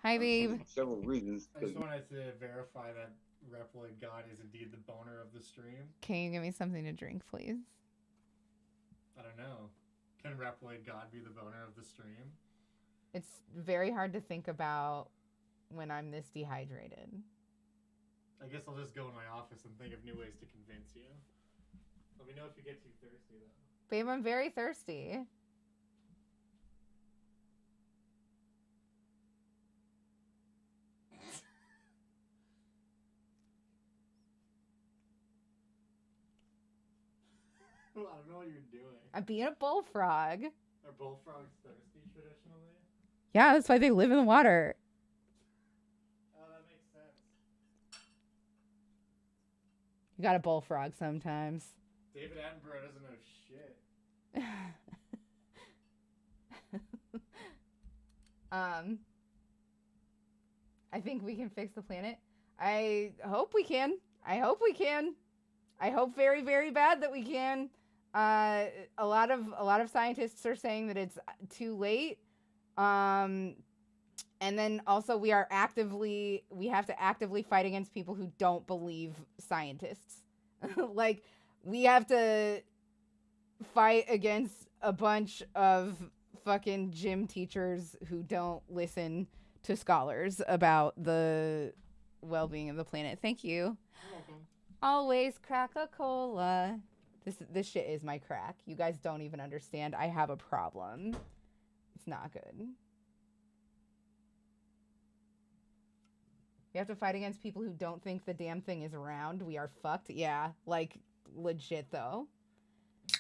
Hi, babe. Several reasons. I just wanted to verify that Reploid God is indeed the boner of the stream. Can you give me something to drink, please? I don't know. Can Reploid God be the boner of the stream? It's very hard to think about when I'm this dehydrated. I guess I'll just go in my office and think of new ways to convince you. Let me know if you get too thirsty, though. Babe, I'm very thirsty. I don't know what you're doing. I'm being a bullfrog. Are bullfrogs thirsty traditionally? Yeah, that's why they live in the water. Oh, that makes sense. You got a bullfrog sometimes. David Attenborough doesn't know shit. I think we can fix the planet. I hope we can. I hope we can. I hope very, very bad that we can. A lot of scientists are saying that it's too late. And then also we have to actively fight against people who don't believe scientists. Like, we have to fight against a bunch of fucking gym teachers who don't listen to scholars about the well-being of the planet. Thank you. You're welcome. Always crack-a-cola. This shit is my crack. You guys don't even understand. I have a problem. It's not good. We have to fight against people who don't think the damn thing is around. We are fucked. Yeah, like, legit though.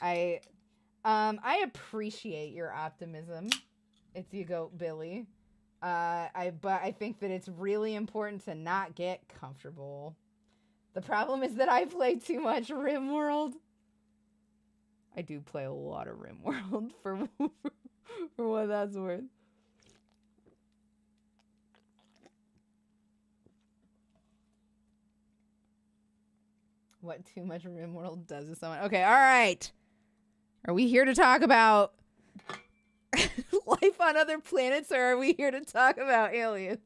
I appreciate your optimism. It's you goat Billy. But I think that it's really important to not get comfortable. The problem is that I play too much RimWorld. I do play a lot of RimWorld for what that's worth. What too much RimWorld does to someone. Okay, all right. Are we here to talk about life on other planets, or are we here to talk about aliens?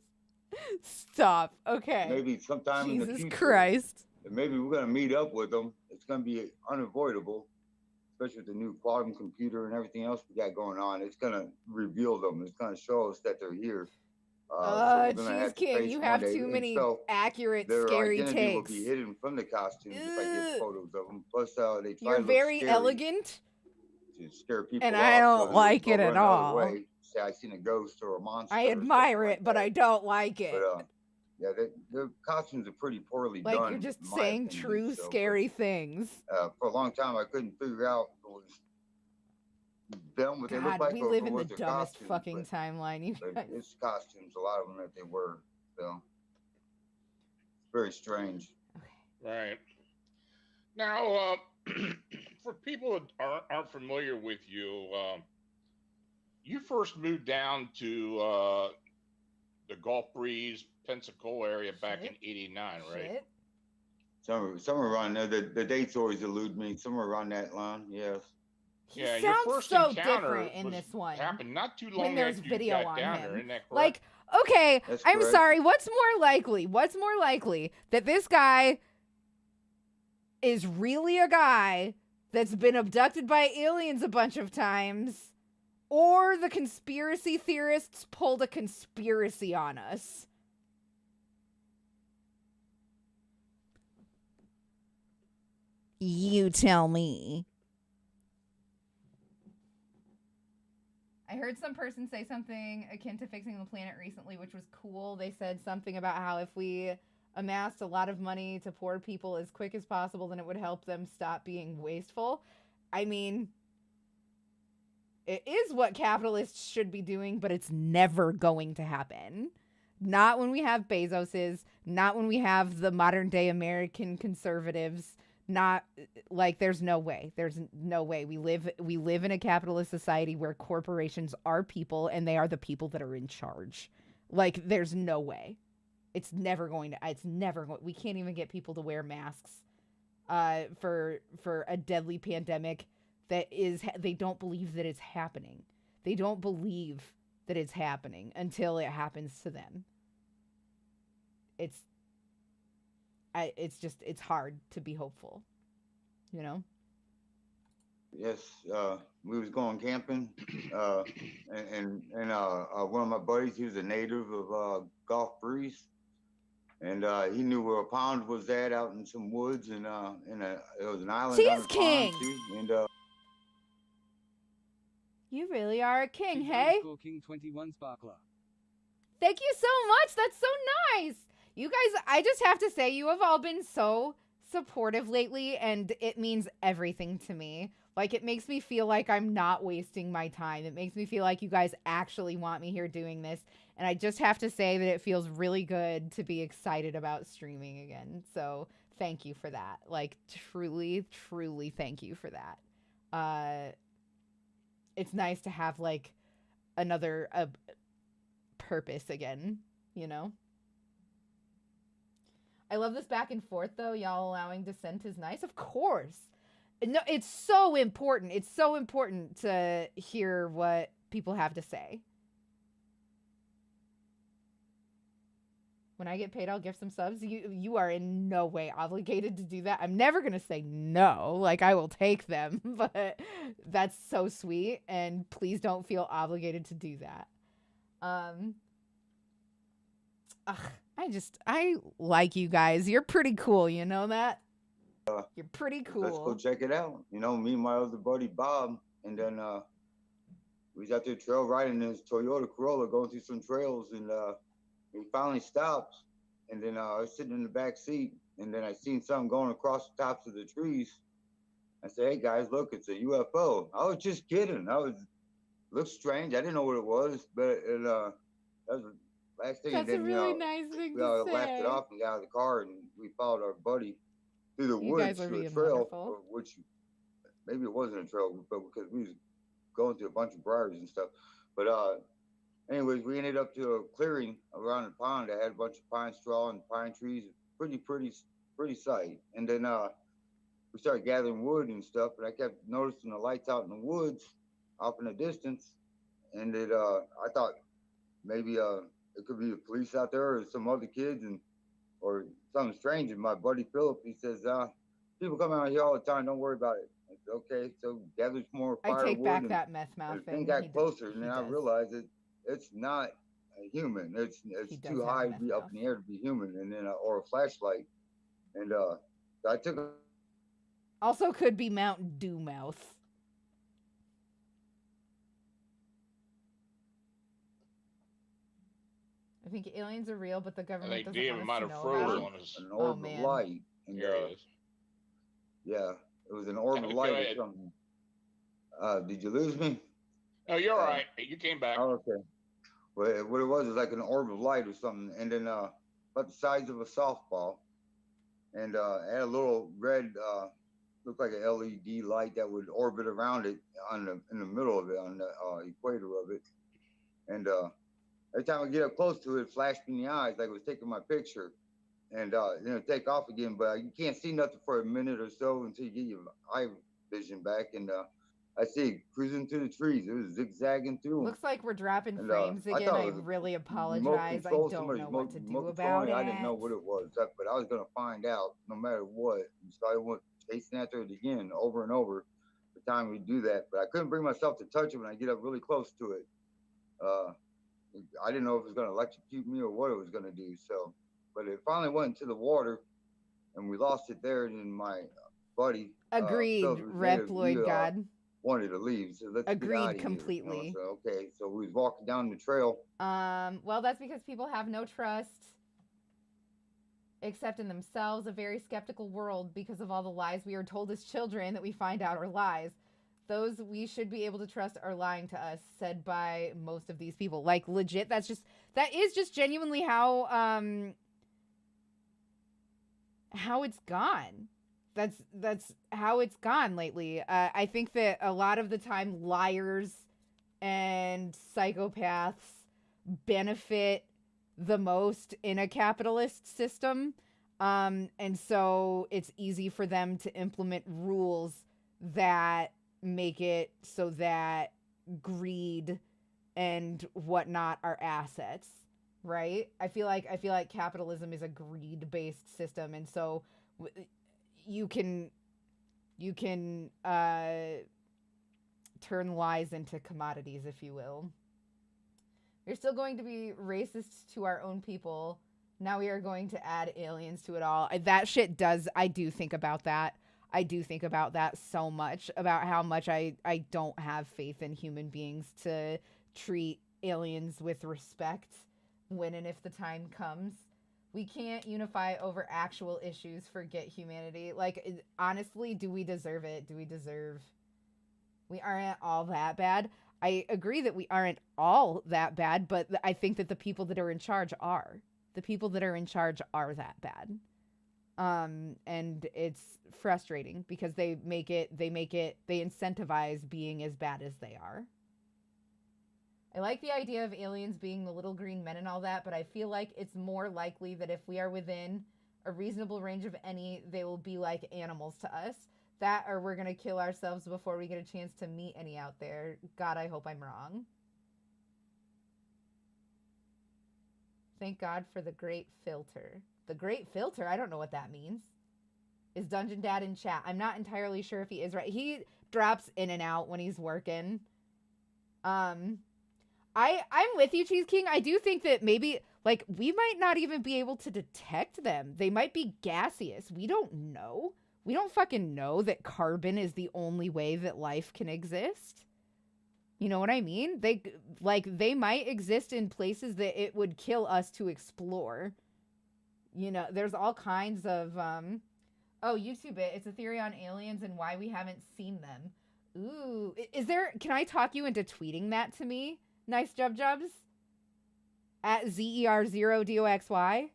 Stop. Okay. Maybe sometime in the Jesus future. Christ. Maybe we're going to meet up with them. It's going to be unavoidable, especially with the new quantum computer and everything else we got going on. It's going to reveal them. It's going to show us that they're here. Cheese King, you have too many accurate, scary takes. Their identity will be hidden from the costumes if I get photos of them. Plus, they try You're to very look elegant. To scare people and off, I don't so like it at all. Say I seen a ghost or a monster. I admire it, but I don't like it. But, yeah, the costumes are pretty poorly done. Like, you're just saying true, scary things. For a long time, I couldn't figure out what they look like. We live in the dumbest fucking timeline. You guys. It's costumes, a lot of them that they were. So it's very strange. Okay. Right. Now, for people that aren't familiar with you, you first moved down to the Gulf Breeze, Pensacola area back in '89, right? Somewhere around there. The dates always elude me. Somewhere around that line, yes. Yeah, your first so encounter different in this one. Happened not too long when there's after video you got on down him. there, isn't that correct? Like, okay, That's I'm correct. sorry. What's more likely? What's more likely that this guy is really a guy that's been abducted by aliens a bunch of times, or the conspiracy theorists pulled a conspiracy on us? You tell me. I heard some person say something akin to fixing the planet recently, which was cool. They said something about how if we amassed a lot of money to poor people as quick as possible, then it would help them stop being wasteful. I mean, it is what capitalists should be doing, but it's never going to happen. Not when we have Bezos's, not when we have the modern day American conservatives. Not like there's no way. There's no way. We live in a capitalist society where corporations are people and they are the people that are in charge. Like there's no way. It's never going. We can't even get people to wear masks for a deadly pandemic they don't believe that it's happening. They don't believe that it's happening until it happens to them. It's hard to be hopeful, you know? Yes, we was going camping, and one of my buddies, he was a native of Gulf Breeze, and he knew where a pond was at out in some woods, and it was an island. Cheese King! And you really are a king, hey? King 21 Sparkler. Thank you so much. That's so nice. You guys, I just have to say, you have all been so supportive lately, and it means everything to me. Like, it makes me feel like I'm not wasting my time. It makes me feel like you guys actually want me here doing this. And I just have to say that it feels really good to be excited about streaming again. So thank you for that. Like, truly, truly thank you for that. It's nice to have, like, another purpose again, you know? I love this back and forth, though. Y'all allowing dissent is nice. Of course. No, it's so important. It's so important to hear what people have to say. When I get paid, I'll gift some subs. You are in no way obligated to do that. I'm never going to say no. Like, I will take them. But that's so sweet. And please don't feel obligated to do that. I like you guys. You're pretty cool, you know that? You're pretty cool. Let's go check it out. You know, me and my other buddy Bob, and then we was out there trail riding in his Toyota Corolla, going through some trails, and we finally stopped. And then I was sitting in the back seat, and then I seen something going across the tops of the trees. I said, "Hey guys, look, it's a UFO." I was just kidding. Looked strange. I didn't know what it was, but that was the last thing. That's and then, a really nice thing we to say. laughed it off and got out of the car, and we followed our buddy through the woods to a trail, which maybe it wasn't a trail, but because we was going through a bunch of briars and stuff. But anyways, we ended up to a clearing around the pond that had a bunch of pine straw and pine trees. Pretty sight. And then we started gathering wood and stuff, and I kept noticing the lights out in the woods off in the distance. And I thought maybe it could be the police out there or some other kids or something strange. And my buddy Philip, he says, people come out here all the time, don't worry about it. I said, okay, so gather some more firewood. I take back that meth mouth thing. The thing got closer, and then I realized it's not a human. It's too high to be up in the air to be human, and then or a flashlight. And so I took a... Also could be Mountain Dew mouth. I think aliens are real, but the government doesn't want us to know about them. An orb of light. And, yeah, it was an orb of light or something. Did you lose me? Oh, you're all right. You came back. Oh, okay. Well, what it was like an orb of light or something, and then about the size of a softball, and it had a little red, looked like an LED light that would orbit around it in the middle of it, on the equator of it, and every time I get up close to it, it flashed me in the eyes like it was taking my picture, and then it take off again. But you can't see nothing for a minute or so until you get your eye vision back. And I see it cruising through the trees. It was zigzagging through them. Looks like we're dropping frames again. I really apologize. I don't know what to do about it. I didn't know what it was, but I was going to find out no matter what. So I went chasing after it again over and over the time we do that. But I couldn't bring myself to touch it when I get up really close to it. I didn't know if it was going to electrocute me or what it was going to do. So, but it finally went into the water, and we lost it there. And my buddy, agreed, Rep Lloyd God. wanted to leave. So let's Agreed get out of completely. Here, you know? So, okay, so we was walking down the trail. Well, that's because people have no trust except in themselves, a very skeptical world because of all the lies we are told as children that we find out are lies. Those we should be able to trust are lying to us, said by most of these people. Like, legit, that is just genuinely how it's gone. That's how it's gone lately. I think that a lot of the time liars and psychopaths benefit the most in a capitalist system. And so it's easy for them to implement rules that make it so that greed and whatnot are assets, right? I feel like capitalism is a greed-based system, and so you can turn lies into commodities, if you will. We're still going to be racist to our own people. Now we are going to add aliens to it all. That shit does, I do think about that. I do think about that so much, about how much I don't have faith in human beings to treat aliens with respect when and if the time comes. We can't unify over actual issues, forget humanity. Like, honestly, do we deserve it? We aren't all that bad. I agree that we aren't all that bad, but I think that the people that are in charge are. The people that are in charge are that bad. And it's frustrating because they incentivize being as bad as they are. I like the idea of aliens being the little green men and all that, but I feel like it's more likely that if we are within a reasonable range of any, they will be like animals to us. That or we're going to kill ourselves before we get a chance to meet any out there. God, I hope I'm wrong. Thank God for the great filter. The great filter? I don't know what that means. Is Dungeon Dad in chat? I'm not entirely sure if he is right. He drops in and out when he's working. I'm with you, Cheese King. I do think that maybe, like, we might not even be able to detect them. They might be gaseous. We don't know. We don't fucking know that carbon is the only way that life can exist. You know what I mean? They might exist in places that it would kill us to explore. You know, there's all kinds of, YouTube it. It's a theory on aliens and why we haven't seen them. Ooh, can I talk you into tweeting that to me? Nice jubs. At ZER0DOXY.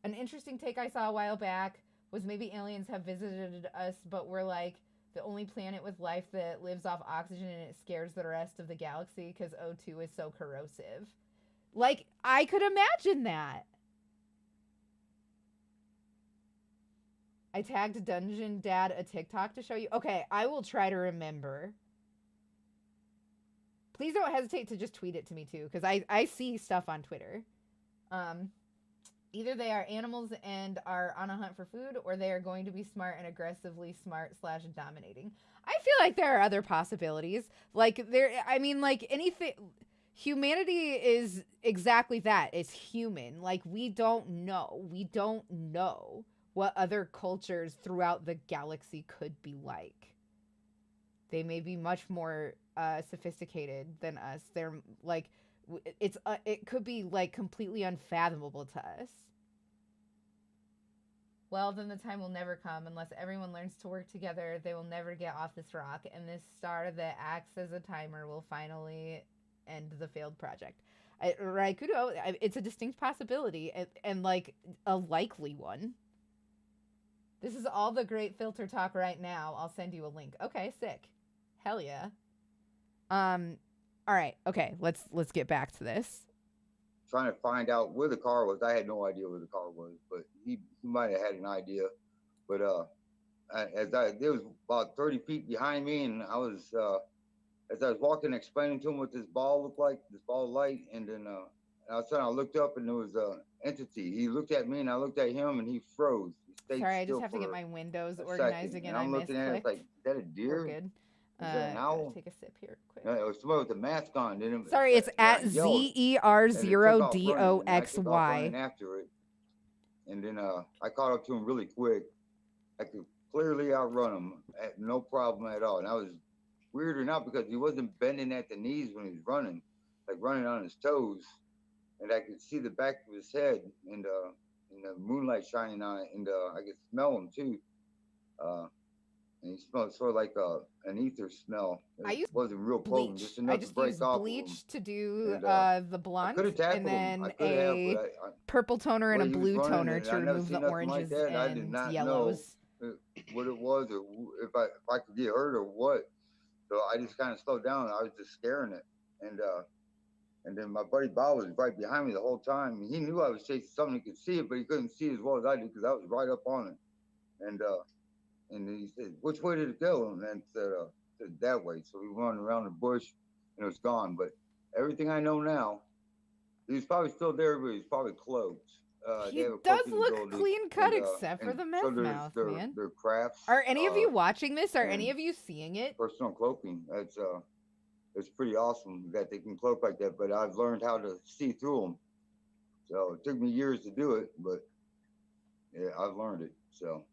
An interesting take I saw a while back was maybe aliens have visited us, but we're like the only planet with life that lives off oxygen and it scares the rest of the galaxy because O2 is so corrosive. Like, I could imagine that. I tagged Dungeon Dad a TikTok to show you. Okay, I will try to remember. Please don't hesitate to just tweet it to me too, because I see stuff on Twitter. Either they are animals and are on a hunt for food, or they are going to be smart and aggressively smart/dominating. I feel like there are other possibilities. Anything. Humanity is exactly that. It's human. Like, we don't know. We don't know what other cultures throughout the galaxy could be like. They may be much more sophisticated than us. They're like, it could be like completely unfathomable to us. Well, then the time will never come unless everyone learns to work together. They will never get off this rock, and this star that acts as a timer will finally end the failed project. Raikudo, it's a distinct possibility and like a likely one. This is all the great filter talk right now. I'll send you a link. Okay, sick. Hell yeah. All right. Okay, let's get back to this. Trying to find out where the car was. I had no idea where the car was, but he might have had an idea. But there was about 30 feet behind me, and I was as I was walking, explaining to him what this ball looked like, this ball of light, and then all of a sudden I looked up and there was an entity. He looked at me and I looked at him and he froze. He stayed Sorry, I still just have to get my windows a organized second. again. And I'm looking at it, it's like, is that a deer? We're good. Is that an owl? Take a sip here quick. No, it was somebody with a mask on. Didn't Sorry, it's at ZER0DOXY. After it, and then I caught up to him really quick. I could clearly outrun him, no problem at all. And I was weird or not because he wasn't bending at the knees when he was running, like running on his toes, and I could see the back of his head and the moonlight shining on it, and I could smell him too. And he smelled sort of like an ether smell. It wasn't real potent, just enough to break off of him. Bleach to do And, the blunt, and then a purple toner and a blue toner to remove the oranges and I did not yellows. know what it was, or if I could get hurt or what. So I just kind of slowed down. I was just scaring it, and then my buddy Bob was right behind me the whole time. He knew I was chasing something. He could see it, but he couldn't see as well as I did because I was right up on it. And he said, "Which way did it go?" And then said that way. So we went around the bush, and it was gone. But everything I know now, he was probably still there, but he's probably closed. He does look clean cut, except for the meth mouth, man. Their crafts. Are any of you watching this? Are any of you seeing it? Personal cloaking. It's pretty awesome that they can cloak like that. But I've learned how to see through them. So it took me years to do it, but yeah, I've learned it. So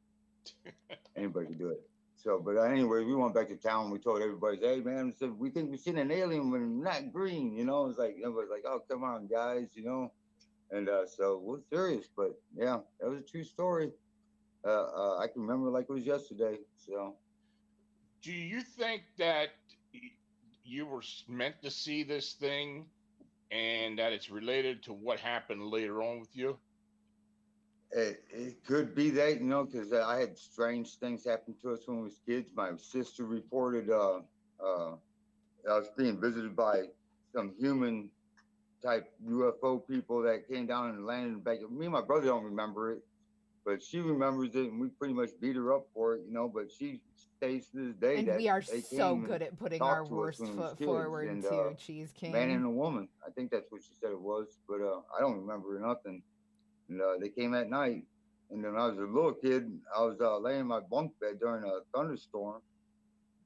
anybody can do it. So, but anyway, we went back to town. We told everybody, "Hey, man, said we think we've seen an alien, but not green." You know, it's like everybody's like, "Oh, come on, guys," you know. And so we're serious, but yeah, that was a true story. I can remember like it was yesterday. So, do you think that you were meant to see this thing, and that it's related to what happened later on with you? It could be that, you know, because I had strange things happen to us when we was kids. My sister reported I was being visited by some human type UFO people that came down and landed in the back. Me and my brother don't remember it, but she remembers it, and we pretty much beat her up for it, you know. But she stays to this day. And we are so good at putting our worst foot forward too, Cheese King. Man and a woman. I think that's what she said it was, but I don't remember nothing. And they came at night. And then when I was a little kid, I was laying in my bunk bed during a thunderstorm,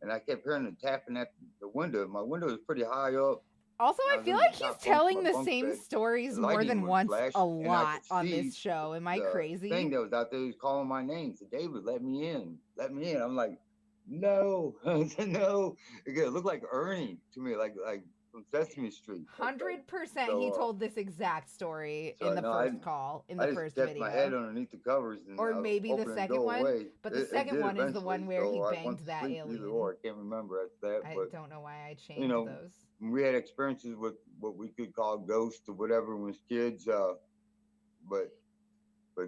and I kept hearing them tapping at the window. My window was pretty high up. Also, I feel like he's telling the same stories more than once a lot on this show. Am I crazy? The thing that was out there was calling my name. Said, "David, let me in. Let me in." I'm like, "No." I said, "No." It looked like Ernie to me, like from Sesame Street. 100% he told this exact story in the first call, in the first video. I just kept my head underneath the covers. And or maybe the second one. But the second one is the one where he banged that alien. Either or, I can't remember after that. I don't know why I changed those. We had experiences with what we could call ghosts or whatever when we was kids. But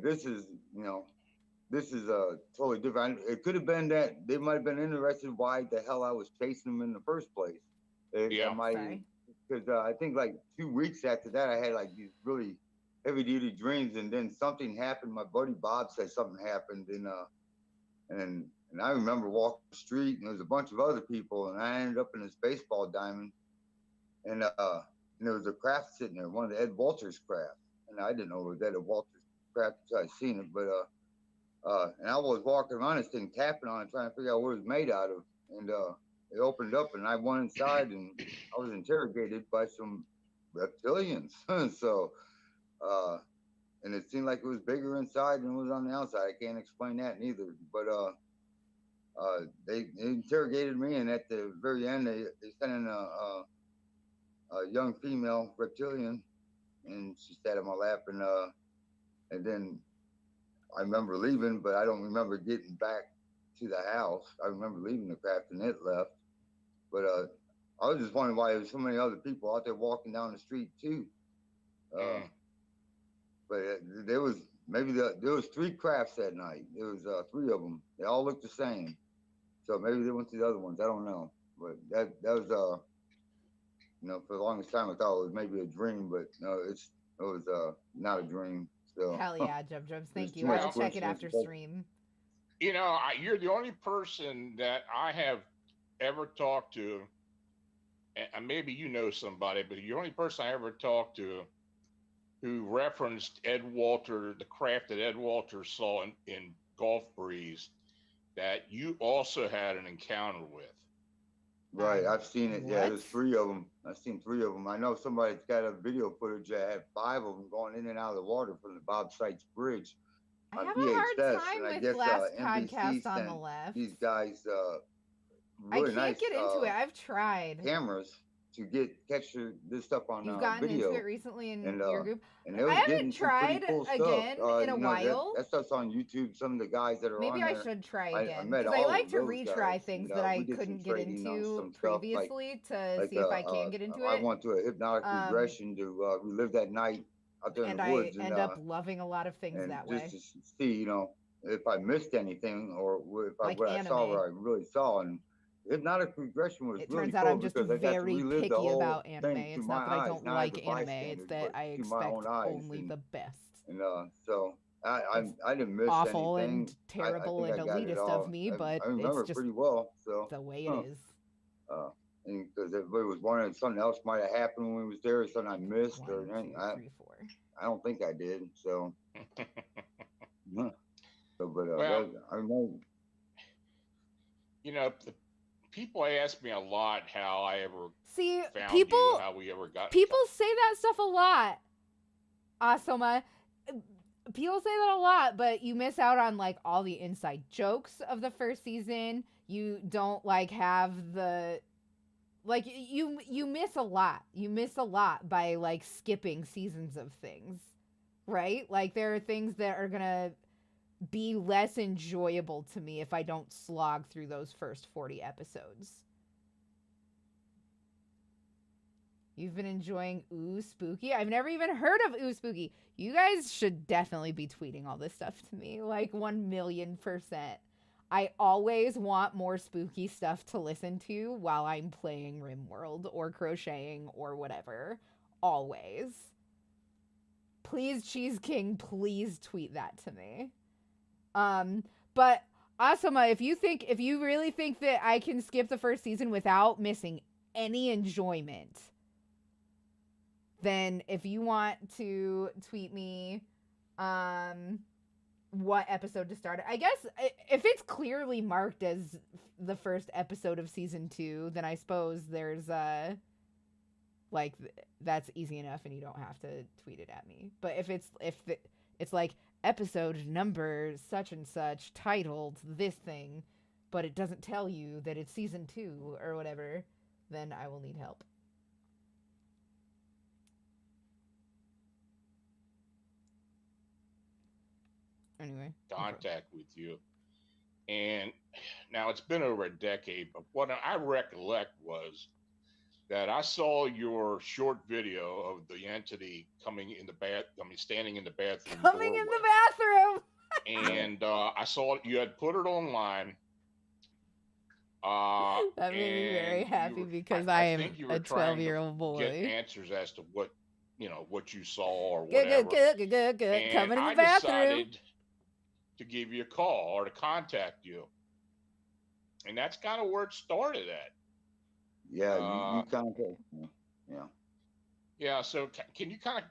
this is, this is totally different. It could have been that they might have been interested why the hell I was chasing them in the first place. Because I think like 2 weeks after that, I had like these really heavy duty dreams, and then something happened. My buddy Bob said something happened, and I remember walking the street, and there was a bunch of other people, and I ended up in this baseball diamond, and there was a craft sitting there, one of the Ed Walters crafts, and I didn't know it was Ed Walters craft until I seen it, but and I was walking around this thing, tapping on it, trying to figure out what it was made out of, and it opened up, and I went inside, and I was interrogated by some reptilians. So, and it seemed like it was bigger inside than it was on the outside. I can't explain that neither. But they interrogated me, and at the very end, they sent in a young female reptilian, and she sat in my lap, and then I remember leaving, but I don't remember getting back to the house. I remember leaving the craft, and it left. But I was just wondering why there was so many other people out there walking down the street too. But there was 3 crafts that night. There was 3 of them. They all looked the same. So maybe they went to the other ones. I don't know. But that was for the longest time I thought it was maybe a dream, but no, it was not a dream. So hell yeah, Jubs. Thank you. I'll check it after stream. You're the only person that I have ever talked to, and maybe you know somebody, but you're the only person I ever talked to who referenced Ed Walter, the craft that Ed Walter saw in Gulf Breeze, that you also had an encounter with. Right, I've seen it. What? Yeah, there's 3 of them. I've seen 3 of them. I know somebody's got a video footage that had 5 of them going in and out of the water from the Bob Sykes Bridge. I have a hard time with last podcast on the left. These guys really nice. I can't get into it. I've tried cameras to catch this stuff on You've gotten video. into it recently in And your group. and they I was haven't getting some tried pretty cool again stuff. in a while. That stuff's on YouTube. Some of the guys that are Maybe on I there, should try I again met because I all like of to those retry guys, things and, that I we did some couldn't get trading on into some stuff, previously to see if I can get into I it. went to a hypnotic regression to relive that night out there in And the woods, I end up loving a lot of things and that just way. to see, if I missed anything or if Like what I saw, anime. what I really saw. And hypnotic regression was It really turns out cool I'm just because I got to very relive the picky whole about anime. thing through It's my not that I eyes, don't not like as a anime, bystander, it's that but I through my expect own eyes. only And, the best. and so I It's didn't miss awful anything. and terrible I think and I got it elitist all. of me, but I remember it's just pretty well. So the way it is. And because everybody was wondering if something else might have happened when we was there, or something I missed, 1, or 2, anything. 3, 4. I don't think I did. So, but Well, I know. The people ask me a lot how I ever See, found people you, how we ever got. people say that stuff a lot. Asoma. People say that a lot, but you miss out on like all the inside jokes of the first season. You don't like have the like you miss a lot. You miss a lot by like skipping seasons of things. Right? Like there are things that are going to be less enjoyable to me if I don't slog through those first 40 episodes. You've been enjoying Ooh Spooky? I've never even heard of Ooh Spooky. You guys should definitely be tweeting all this stuff to me. Like 1,000,000%. I always want more spooky stuff to listen to while I'm playing RimWorld or crocheting or whatever. Always. Please, Cheese King, please tweet that to me. But Asuma, if you really think that I can skip the first season without missing any enjoyment, then if you want to tweet me what episode to start, I guess if it's clearly marked as the first episode of season 2, then I suppose there's that's easy enough and you don't have to tweet it at me. But if it's like episode number such and such titled this thing, but it doesn't tell you that it's season 2 or whatever, then I will need help. Anyway, contact with you. And now it's been over a decade, but what I recollect was that I saw your short video of the entity coming in the standing in the bathroom. Coming in the bathroom. And I saw you had put it online. That made me very happy because I am a 12-year-old boy. Get answers as to what you saw or whatever. Good. Coming in the bathroom. I decided to give you a call or to contact you, and that's kind of where it started at. Yeah, you contact me. Yeah. Yeah. So can you kind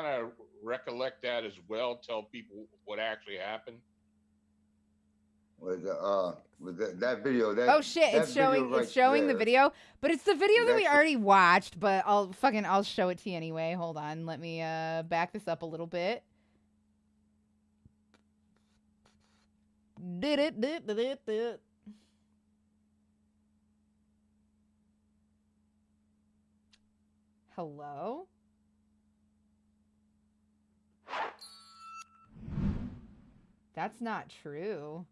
of recollect that as well? Tell people what actually happened. With that video. Oh shit! It's showing the video, but it's the video that we already watched. But I'll show it to you anyway. Hold on, let me back this up a little bit. Hello? That's not true.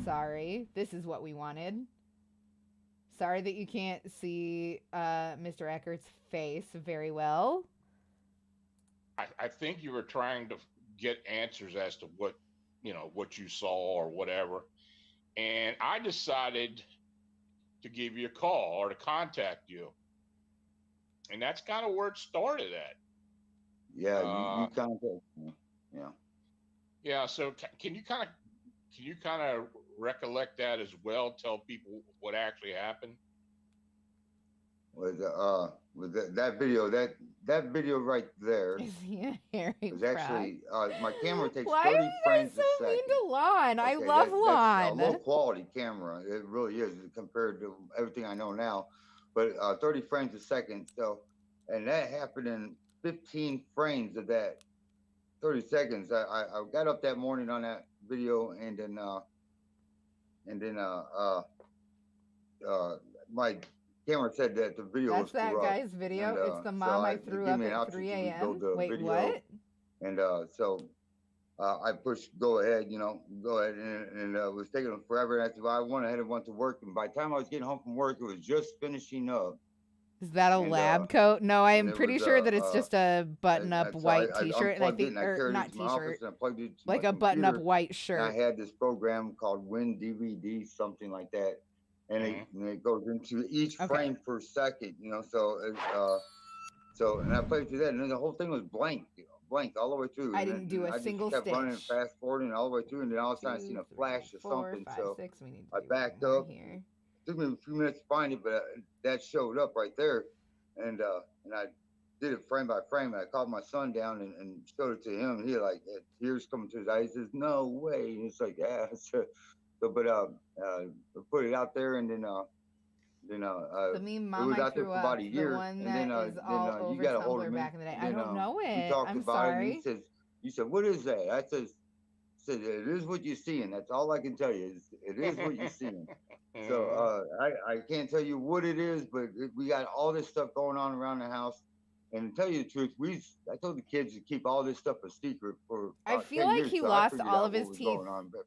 Sorry, this is what we wanted. Sorry that you can't see Mr. Eckert's face very well. I think you were trying to get answers as to what you saw or whatever. And I decided to give you a call or to contact you. And that's kind of where it started at. Yeah, you contact me. Yeah. Yeah, so can you kind of recollect that as well? Tell people what actually happened. With that video, that video right there. Is he a hairy is actually my camera takes Why 30 are you frames guys so a second. mean to Lon? I Okay, love Lon. That's a low quality camera. It really is compared to everything I know now. But 30 frames a second. So, and that happened in 15 frames of that 30 seconds. I got up that morning on that video, and then and then my camera said that the video That's was corrupt. that guy's video. And, It's the mom I threw up at 3 a.m. Wait, video, what? And so I pushed go ahead, go ahead, and it was taking forever. And I went ahead and went to work, and by the time I was getting home from work, it was just finishing up. Is that a lab coat? No, I am pretty sure that it's just a button-up white T-shirt, and I think, or not T-shirt, like a button-up white shirt. And I had this program called Win DVD, something like that, and it goes into each frame per second, So and I played through that, and then the whole thing was blank all the way through. I didn't do a single stitch. I just kept running, fast forwarding all the way through, and then all of a sudden I seen a flash of something. So I backed up. It took me a few minutes to find it, but that showed up right there, and I did it frame by frame. And I called my son down and showed it to him. And he like tears coming to his eyes. He says, "No way!" And it's like, yeah. So but put it out there, and then the meme Mom I threw up, about a year, the one that is all over you got Tumblr back in the day. I don't know it. I'm sorry. You said, "What is that?" I said, "It is what you're seeing. That's all I can tell you. It is what you're seeing." So I can't tell you what it is, but we got all this stuff going on around the house. And to tell you the truth, I told the kids to keep all this stuff a secret for. I feel like he lost all of his teeth.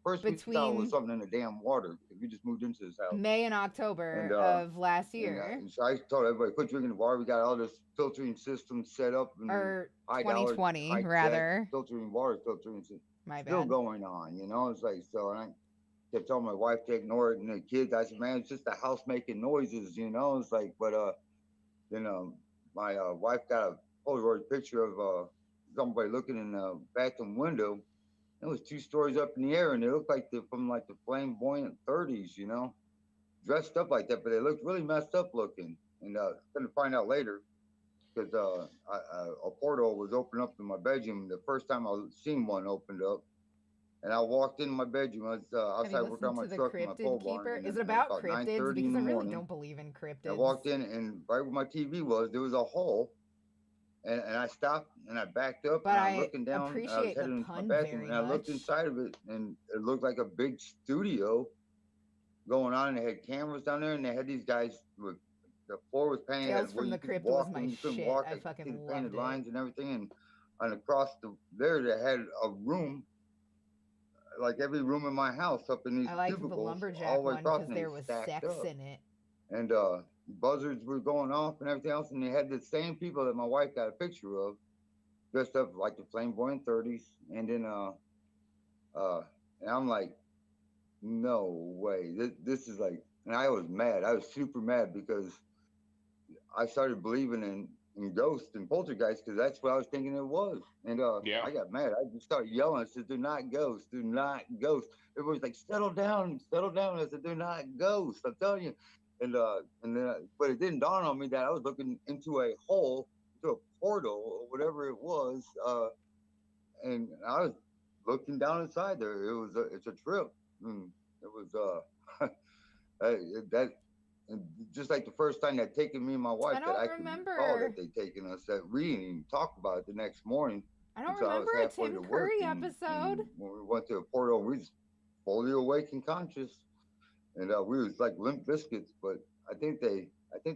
First, we thought it was something in the damn water. We just moved into this house. May and October of last year. And so I told everybody, quit drinking the water. We got all this filtering system set up. Or 2020, rather. Filtering system. My bad. Still going on, It's like, so and I kept telling my wife to ignore it, and the kids, I said, man, it's just the house making noises, It's like, but my wife got a Polaroid picture of somebody looking in the bathroom window. It was 2 stories up in the air, and they looked like they're from like the flamboyant 30s, dressed up like that, but they looked really messed up looking. And couldn't find out later because a portal was opened up in my bedroom. The first time I seen one opened up, and I walked in my bedroom. I was outside working on my truck in my pole barn. Is it about cryptids? Because I really don't believe in cryptids. I walked in, and right where my TV was, there was a hole. And I stopped, and I backed up, and I was looking down. I was heading into my bathroom, and I looked inside of it, and it looked like a big studio going on. And they had cameras down there, and they had these guys with the floor was painted. Tales from the Crypt was my shit. I fucking loved painted lines and everything, and across there they had a room. Like every room in my house, up in these cubicles, the lumberjack one because there was sex in it. And buzzards were going off and everything else, and they had the same people that my wife got a picture of, dressed up like the flamboyant 30s. And then and I'm like, no way, this is like, and I was mad. I was super mad because I started believing in ghosts and poltergeists because that's what I was thinking it was. And I got mad. I just started yelling. I said, "They're not ghosts. They're not ghosts." Everybody's like, settle down. I said, "They're not ghosts. I'm telling you." And then, but it didn't dawn on me that I was looking into a hole, into a portal, or whatever it was. And I was looking down inside there. It's a trip. It was that. And just like the first time they'd taken me and my wife, that I can recall that they'd taken us, that we didn't even talk about it the next morning. I don't remember a Tim Curry episode. When we went to a portal, we was fully awake and conscious, and we was like limp biscuits. But I think they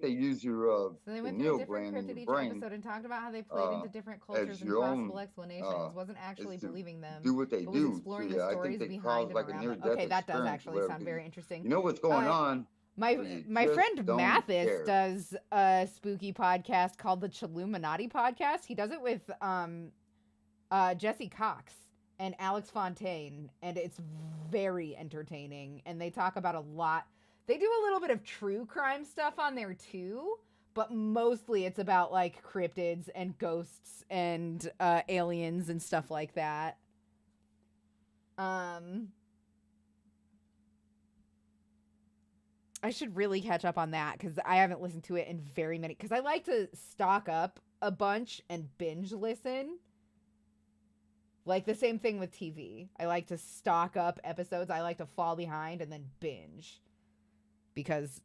use your so they went through a different cryptid each episode and talked about how they played into different cultures and possible explanations. Wasn't actually believing them. Do what they do. Was exploring the stories behind and around them. Okay, that does actually sound very interesting. You know what's going on? My friend Mathis does a spooky podcast called the Chilluminati Podcast. He does it with Jesse Cox and Alex Fontaine, and it's very entertaining. And they talk about a lot. They do a little bit of true crime stuff on there too, but mostly it's about like cryptids and ghosts and aliens and stuff like that. I should really catch up on that because I haven't listened to it in very many. Because I like to stock up a bunch and binge listen. Like the same thing with TV. I like to stock up episodes. I like to fall behind and then binge. Because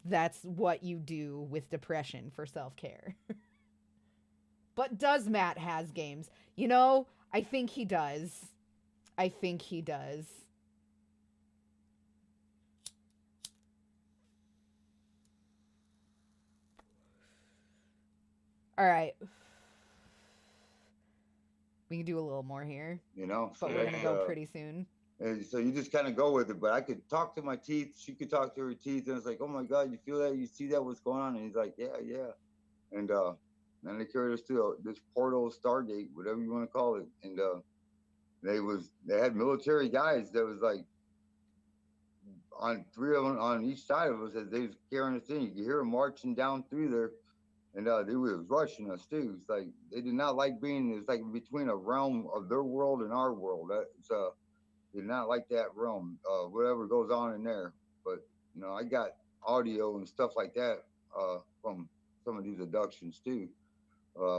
that's what you do with depression for self-care. But does Matt has games? I think he does. All right. We can do a little more here. You know, but we're gonna go pretty soon. And so you just kind of go with it. But I could talk to my teeth. She could talk to her teeth, and it's like, oh my God, you feel that? You see that? What's going on? And he's like, yeah, yeah. And then they carried us to this portal, Stargate, whatever you want to call it. And they had military guys that was like on 3 of them on each side of us as they was carrying us in. You could hear them marching down through there. And they was rushing us too. It's like they did not like being. It's like between a realm of their world and our world. They did not like that realm. Whatever goes on in there. But you know, I got audio and stuff like that from some of these abductions too.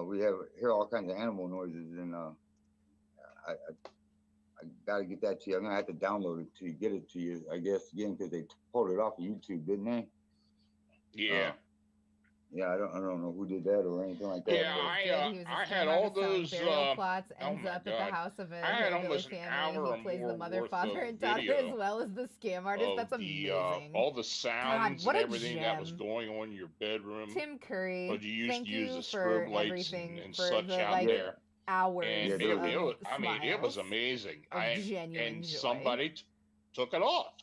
We hear all kinds of animal noises, and I got to get that to you. I'm gonna have to download it to get it to you, I guess, again, because they pulled it off of YouTube, didn't they? Yeah. Yeah, I don't know who did that or anything like that. Yeah, I had all those burial plots. Ends up at the house of a hillbilly family who plays the mother, father, and daughter, as well as the scam artist. That's amazing. All the sounds God, and everything that was going on in your bedroom. Tim Curry, But you used thank to use you the for strobe lights everything and for such the, out there. Hours And of it was amazing. Genuine joy. Somebody took it off.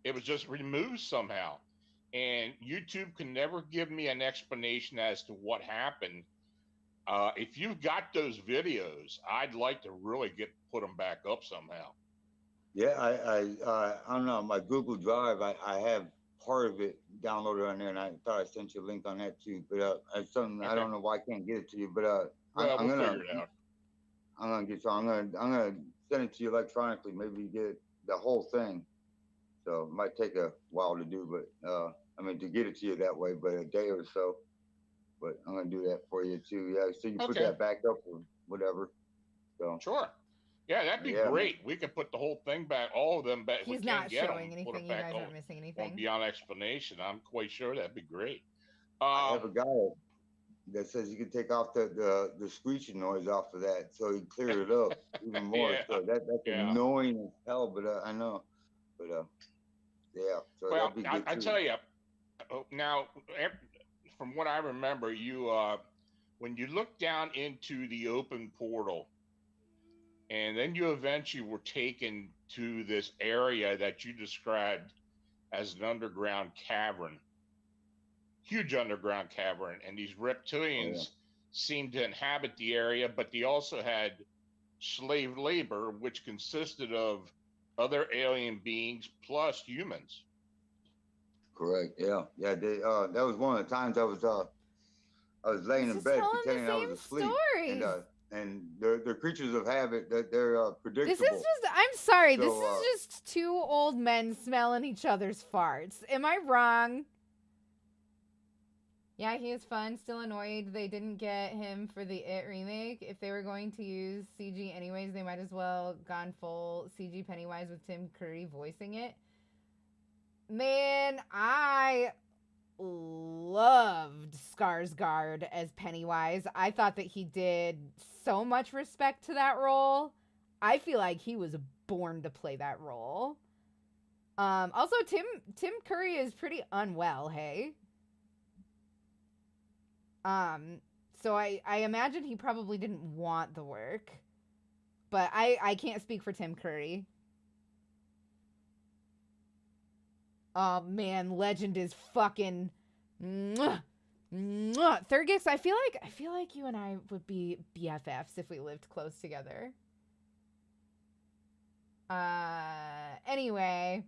It was just removed somehow. And YouTube can never give me an explanation as to what happened. If you've got those videos, I'd like to really put them back up somehow. Yeah, I don't know, my Google Drive, I have part of it downloaded on there, and I thought I sent you a link on that too. But it's something I don't know why I can't get it to you. But I'm we'll gonna figure it out. I'm gonna send it to you electronically. Maybe you get the whole thing. So it might take a while to do, but to get it to you that way, but a day or so. But I'm gonna do that for you too. Yeah, so you put that back up or whatever. So sure. Yeah, that'd be great. We could put the whole thing back, all of them back. He's not showing anything. You guys aren't missing anything. Beyond explanation, I'm quite sure that'd be great. I have a guy that says you can take off the screeching noise off of that, so he cleared it up even more. So that's annoying as hell, but I know. But yeah. So well, I tell you, now from what I remember, you when you look down into the open portal, and then you eventually were taken to this area that you described as an underground cavern, huge underground cavern, and these reptilians seemed to inhabit the area, but they also had slave labor, which consisted of other alien beings plus humans. Correct. Yeah. Yeah. That was one of the times I was laying in bed pretending I was asleep. And they're creatures of habit. That they're predictable. This is just. I'm sorry. So, this is just two old men smelling each other's farts. Am I wrong? Yeah, he is fun. Still annoyed they didn't get him for the It remake. If they were going to use CG anyways, they might as well gone full CG Pennywise with Tim Curry voicing it. Man, I loved Skarsgård as Pennywise. I thought that he did so much respect to that role. I feel like he was born to play that role. Also, Tim Curry is pretty unwell, hey? So I imagine he probably didn't want the work. But I can't speak for Tim Curry. Oh man, Legend is fucking mwah, mwah. Thurgix, I feel like you and I would be BFFs if we lived close together. Anyway,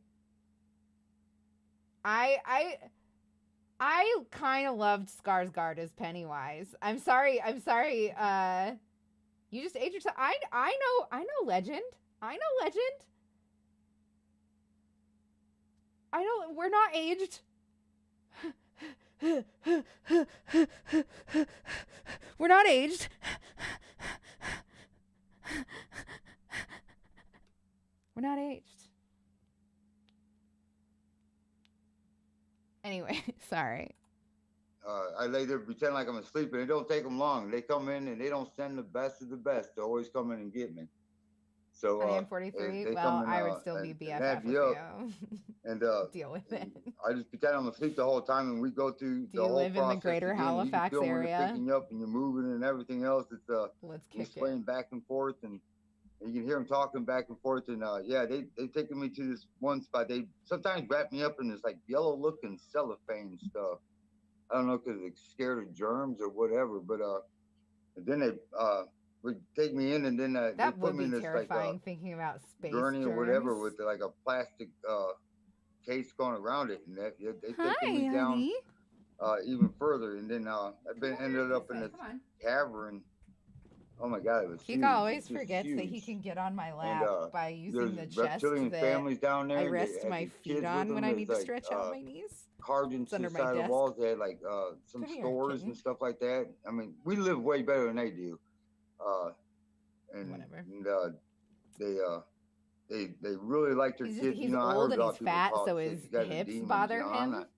I kind of loved Skarsgård as Pennywise. I'm sorry. You just aged yourself. I know Legend. I know Legend. I know we're not aged. We're not aged. We're not aged. Anyway, sorry. I lay there pretend like I'm asleep, and it don't take them long. They come in and they don't send the best of the best. They always come in and get me. So Honey, I'm 43. they Well, come and, I would still be and BFF nab with you you. up, and Deal with it. I just pretend I'm asleep the whole time, and we go through Do the you whole live in the process greater again. You can Halifax feel when they're area? picking you up and you're moving and everything else. It's Let's kick explaining it. back and forth, and you can hear them talking back and forth. And yeah, they've taken me to this one spot. They sometimes wrap me up in this like yellow looking cellophane stuff. I don't know, because they're scared of germs or whatever. But and then they would take me in, and then they That put would me be in this terrifying, like thinking about space gurney germs. or whatever with like a plastic case going around it, and they taken me down even further. And then I've been ended up in this cavern. Oh my God, it was huge. Kika always Just forgets huge. that he can get on my lap by using the There's chest reptilian that families down there. I and they rest had my these feet kids on with when them. I There's, need to like, stretch out my knees. carved into the under my side of the desk. walls. They had like some Come here, stores kitten. and stuff like that. I mean, we live way better than they do. And, Whatever. And they really like their kids. He's you know, I old heard and a lot he's of people fat, talk, so say his you guys are hips demons, bother you know, I'm him. not,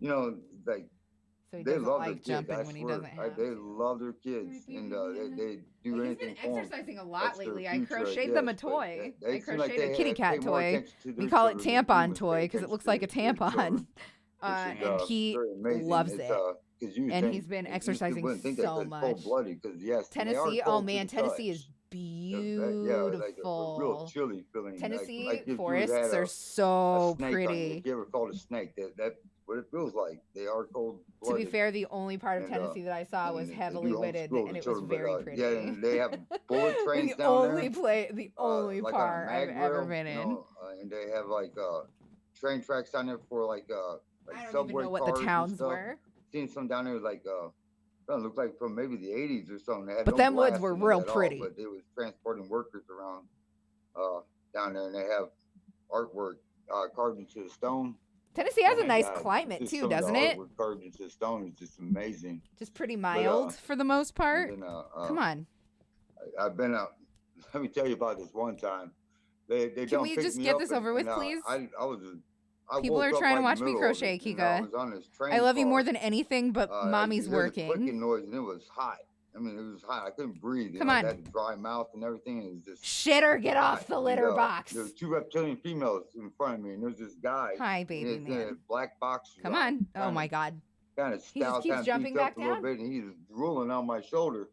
you know, like So he they doesn't love their like kids. jumping I when he swear. doesn't have They to. love their kids, and they do He's anything been for them. exercising a lot That's their lately. I future, crocheted guess, them a but toy. they I seem like crocheted a they kitty cat pay more toy. attention to We their call it children than tampon humans pay toy because it attention looks to like a their tampon. children. Which is, And he very amazing. loves It's, it. 'cause you And think- he's been you exercising wouldn't think so that's much. cold-blooded, 'cause yes, they are Tennessee, oh cold to man, the Tennessee is touch. beautiful. Yeah, like a real chilly feeling. Tennessee like if you forests had are a so snake on you. pretty. If you ever caught a snake, that's what it feels like. They are To cold-blooded. be fair, the only part of And, Tennessee that I saw was and heavily they do wooded, homeschool and the it was children, very but, pretty. yeah, and they have bullet trains the down only there. the only like on a part I've mag ever rail, been you in. know, and they have like train tracks down there for like I don't even subway know what cars the and towns stuff. were. Seen some down there like doesn't look like from maybe the 80s or something. They had But no them woods glass were in it real at all, pretty. but they was transporting workers around down there, and they have artwork carved into the stone. Tennessee has Oh a my nice God, climate just too, some of the doesn't it? artwork carved into the stone is just amazing. Just pretty mild for the most part. And then, Come on. I've been out. Let me tell you about this one time. They Can don't we pick just me get up this and- over with, and, please? I People woke are up trying to right watch in the me middle of crochet, it, and I Kika. was on this train I love you car. more than anything, but mommy's you hear the working. clicking noise, and it was hot. I mean, it was hot. I couldn't breathe. Come I on. had a dry mouth and everything. And it was just Shit or get off hot. the And, litter box. There was 2 reptilian females in front of me, and there was this guy. Hi, baby in a man. black box. Come on. Oh my God. Kind of He just stout, keeps kind of jumping beat up back a little down? bit, and he's drooling on my shoulder.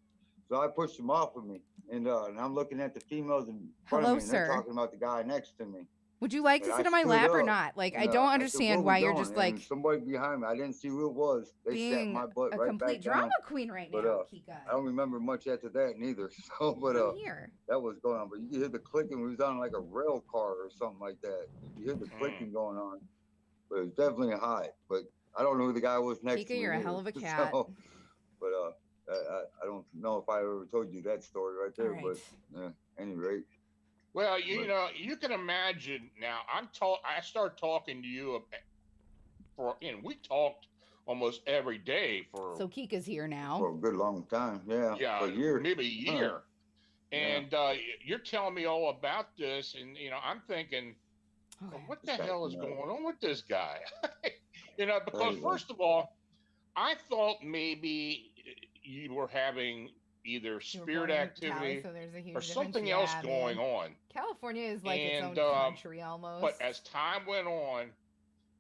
So I pushed him off of me, and I'm looking at the females in front Hello, of me, and they're sir. talking about the guy next to me. Would you like to And sit I on my stood lap or up, not? Like, I and, don't I said, understand "Where why we you're going?" just like And somebody behind me. I didn't see who it was. They sat being my butt a right complete back drama down. queen right But, now, Kika. I don't remember much after that neither. So, but Come here. that was going on. But you could hear the clicking. We was on like a rail car or something like that. You hear the clicking going on. But it was definitely hot. But I don't know who the guy was next to Kika, me. you're a either. hell of a cat. So, but I don't know if I ever told you that story right there. All But right. at any rate. Well, you know, you can imagine now. I started talking to you we talked almost every day for So Kika's here now. For a good long time. Yeah. For a year. maybe a year. And you're telling me all about this, and I'm thinking, Okay. what the hell is going on with this guy? Because Crazy. first of all, I thought maybe you were having either You were spirit born in activity Cali, so there's a huge or difference. something else Yeah, going man. on. California is like its And, own country almost. But as time went on,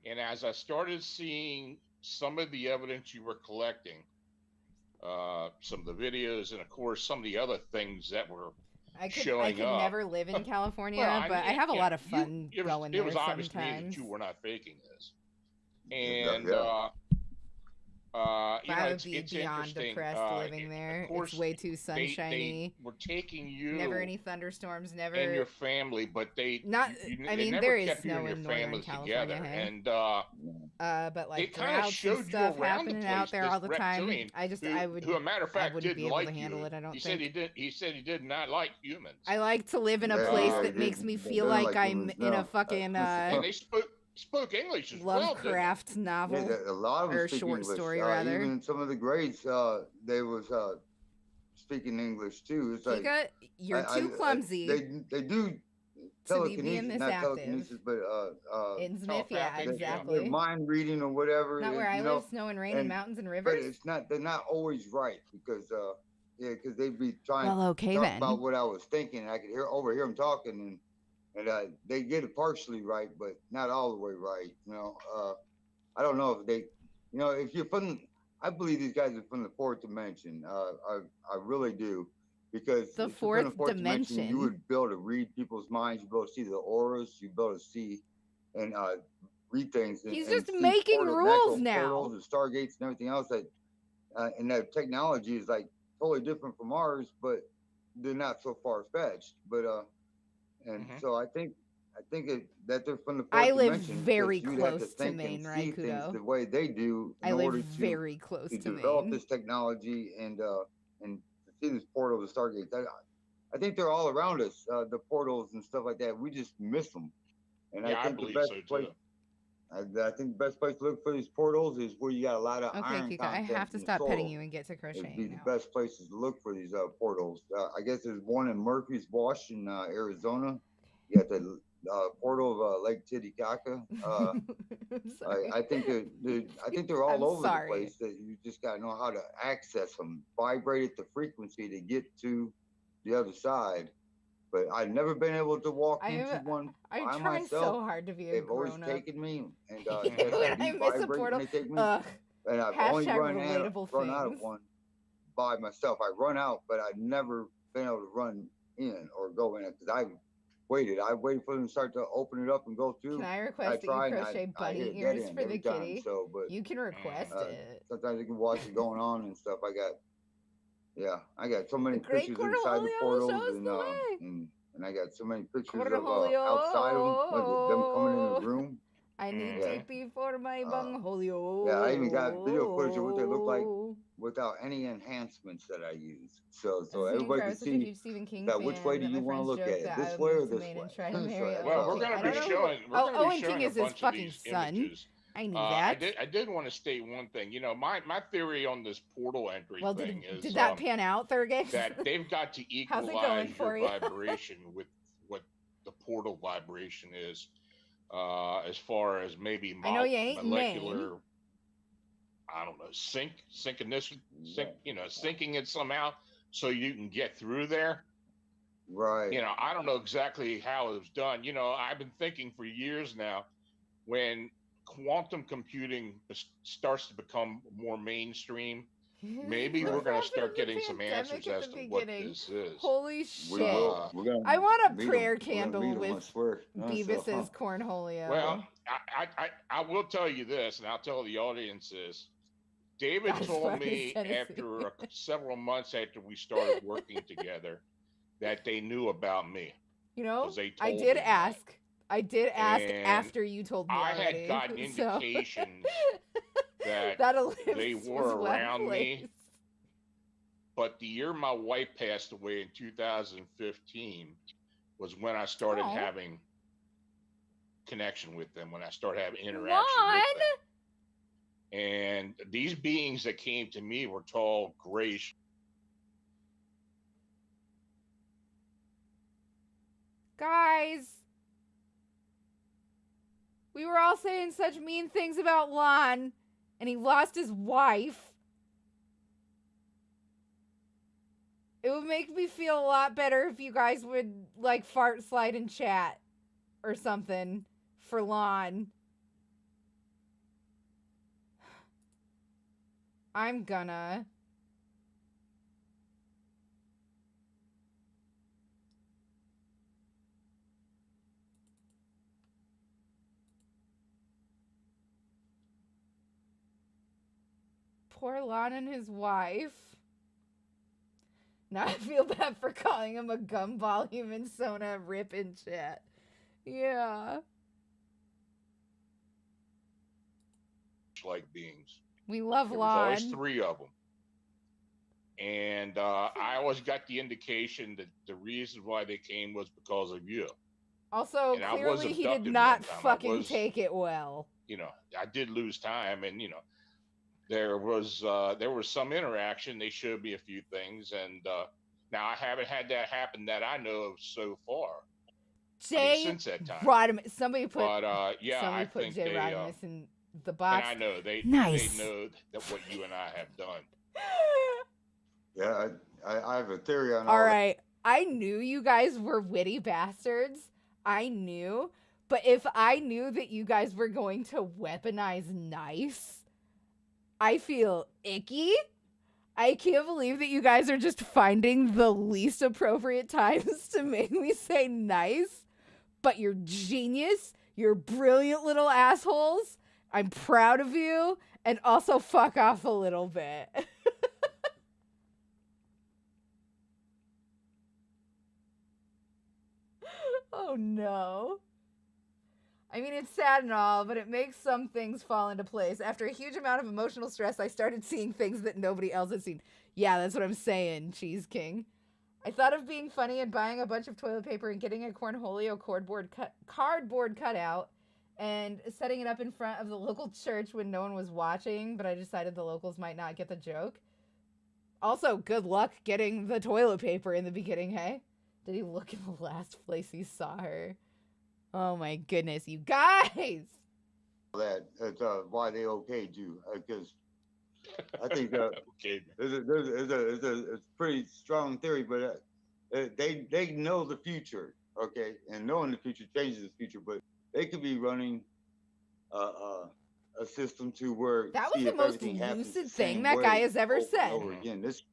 and as I started seeing some of the evidence you were collecting, some of the videos, and of course some of the other things that were I showing could up. never live in California, Well, but I have a lot of you- fun going it there was obvious to me sometimes. that you were not faking this. And I would be it's beyond interesting. depressed living Of there. course, It's way too they sunshiny. were taking you Never any thunderstorms. Never. and your family, but they Not. you- I they mean, never there is kept you snow and your in Northern families California, together. hey? And But like it kind of droughts showed and you stuff around the happening place. out there this all the time. reptilian I just, who a matter of fact, wouldn't didn't be able like to handle you. it. I don't He think. said he did. He said he did not like humans. I like to live in a Yeah, place yeah, that he makes did. me He feel didn't like like I'm humans, in a no. fucking And they spoke English as well. didn't they? Lovecraft novel. Yeah, a lot of them Or speak short English. story, rather. Even some of the grades, they was speaking English too. It's like Kika, you're too clumsy. They do to be being telekinesis, this not active. telekinesis, but In Smith, yeah, telepathic, exactly. they're mind reading or whatever. Not where I you live, know, snow and rain and mountains and but rivers. they're not always right because Yeah, because they'd be trying Well, okay to talk then. about what I was thinking. And I could overhear them talking, and they get it partially right, but not all the way right. I don't know if they, if you're from, I believe these guys are from the fourth dimension. I really do, because The if you're from the fourth fourth dimension, you dimension. would be able to read people's minds. You'd be able to see the auras. You'd be able to see and read things. He's and just see making rules natural now. portals and stargates and everything else and that technology is like totally different from ours, but they're not so far fetched. But so I think that they're from the fourth I live dimension. very You'd have to close to think Maine, and see right, things Kudo? the way they do in I live order very close to to develop Maine. this technology and to see this portal, the stargates. I think they're all around us, the portals and stuff like that. We just miss them. And Yeah, I think believe the best so place. too. I think the best place to look for these portals is where you got a lot of Okay, iron Kika, I content have to in the stop petting soil. you and get to It'd crocheting be now. the best places to look for these portals. I guess there's one in Murphy's Wash in Arizona. You got the portal of Lake Titicaca. I think they're all over the place. That you just gotta know how to access them, vibrate at the frequency to get to the other side. But I've never been able to walk into one by I'm trying myself. so hard to be a They've always grown-up. taken me, and When I miss a portal, when they take me. ugh. And I've only run out of one by myself. I run out, but I've never been able to run in or go in it because I waited for them to start to open it up and go through. Can I request that you crochet bunny ears for the kitty? But you can request it. Sometimes you can watch it going on and stuff. I got so many The great pictures inside the Cornholio portals shows the way. and I got so many pictures of Cornholio. outside of them coming in the room. I need TP for my bungholio. Yeah, I even got video footage of what they look like without any enhancements that I use. So everybody can see that which way do you want to look at it, this way or this way. Well, we're going to be showing. Owen King is his fucking son. Images. I knew that. I did want to state one thing. My theory on this portal entry thing is did that pan out, Thurgate? that they've got to equalize your vibration with what the portal vibration is, as far as maybe I know you ain't molecular. Maine. I don't know, syncing it somehow so you can get through there. Right. I don't know exactly how it was done. I've been thinking for years now, when quantum computing starts to become more mainstream, maybe we're going to start getting some answers as to what this is. Holy shit. I want a prayer candle with Beavis's cornholio. Well, I will tell you this, and I'll tell the audience this. David told me after several months after we started working together that they knew about me. I did ask. I did ask after you told me already. I had gotten indications that they were around me. But the year my wife passed away in 2015 was when I started having connection with them, when I started having interaction with them. And these beings that came to me were tall, grayish. Guys, we were all saying such mean things about Lon, and he lost his wife. It would make me feel a lot better if you guys would, fart slide in chat or something for Lon. I'm gonna. Poor Lon and his wife. Now I feel bad for calling him a gum volume and Sona rip in chat. Yeah. Like beings. We love There Lon. was always 3 of them. And I always got the indication that the reason why they came was because of you. Also, And clearly he did not fucking take it well. I did lose time, and there was some interaction. They showed me a few things, and now I haven't had that happen that I know of so far. Since that time. Rodimus. Somebody put. But I think Jay they. Rodimus in the box. And I know they nice. They know that what you and I have done. Yeah, I have a theory on all right. I knew you guys were witty bastards. I knew. But if I knew that you guys were going to weaponize nice, I feel icky. I can't believe that you guys are just finding the least appropriate times to make me say nice. But you're genius. You're brilliant little assholes. I'm proud of you. And also fuck off a little bit. Oh no. I mean, it's sad and all, but it makes some things fall into place. After a huge amount of emotional stress, I started seeing things that nobody else had seen. Yeah, that's what I'm saying, Cheese King. I thought of being funny and buying a bunch of toilet paper and getting a cornholio cardboard cutout and setting it up in front of the local church when no one was watching, but I decided the locals might not get the joke. Also, good luck getting the toilet paper in the beginning, hey? Did he look in the last place he saw her? Oh my goodness, you guys! That's why they okayed you, because I think Okay. it's a pretty strong theory, but they know the future, okay, and knowing the future changes the future, but they could be running a system to where that was the most lucid thing that guy has ever said. Over again, this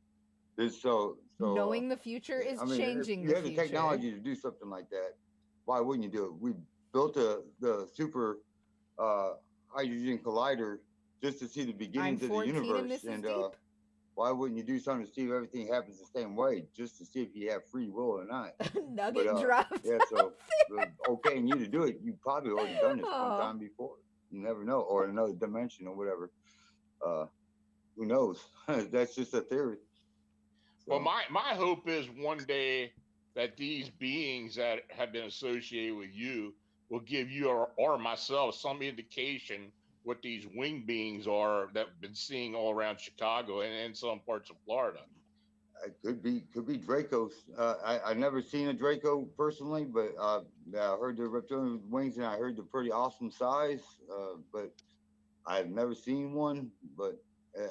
so knowing the future is changing if the you have future. the technology to do something like that, why wouldn't you do it? We built the super hydrogen collider just to see the beginnings of the universe, and why wouldn't you do something to see if everything happens the same way, just to see if you have free will or not? Nugget dropped. Yeah, so okaying you to do it, you probably already done this one time before. You never know, or another dimension or whatever. Who knows? That's just a theory. Well, my hope is one day that these beings that have been associated with you will give you or myself some indication what these winged beings are that we've been seeing all around Chicago and some parts of Florida. It could be Dracos. I never seen a Draco personally, but I heard they're reptilian with wings, and I heard they're pretty awesome size. But I've never seen one. But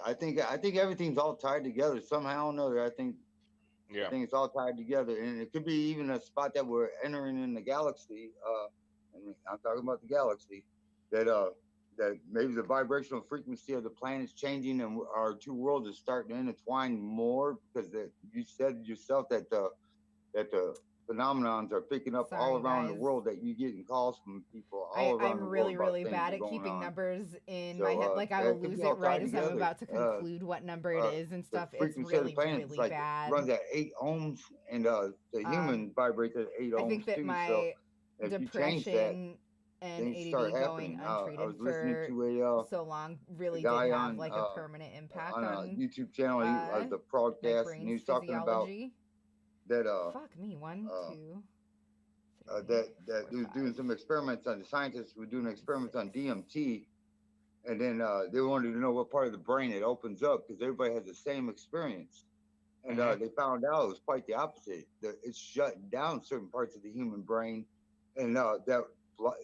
I think everything's all tied together somehow or another. I think it's all tied together, and it could be even a spot that we're entering in the galaxy. And I'm talking about the galaxy that maybe the vibrational frequency of the planet's changing, and our two worlds are starting to intertwine more, because you said yourself that the phenomenons are picking up all around the world, that you getting calls from people all around the world. I'm really bad at keeping numbers in my head. Like, I will lose it right as I'm about to conclude what number it is and stuff. It's really bad. Runs at 8 ohms, and the human vibrates at 8 ohms. I think that too, my so depression and ADD going untreated for so long really did have like a permanent impact on a YouTube channel, the broadcast, and he was talking about that fuck me, 1, 2 that he was doing some experiments on, the scientists were doing experiments on DMT, and then they wanted to know what part of the brain it opens up, because everybody has the same experience, and they found out it was quite the opposite. That it's shutting down certain parts of the human brain, and that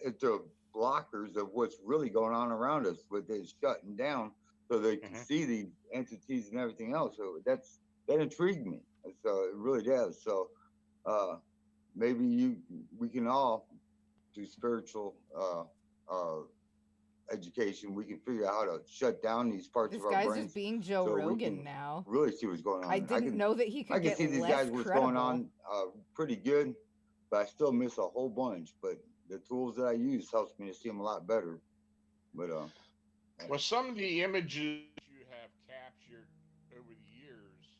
it's the blockers of what's really going on around us, but it's shutting down so they can see these entities and everything else. So that intrigued me. So it really does. So maybe we can all do spiritual education. We can figure out how to shut down these parts of our brains. This guy's just being Joe Rogan now. Really see what's going on. I didn't know that he could I can see these guys what's going on pretty good, but I still miss a whole bunch. But the tools that I use helps me to see them a lot better. But well, some of the images you have captured over the years.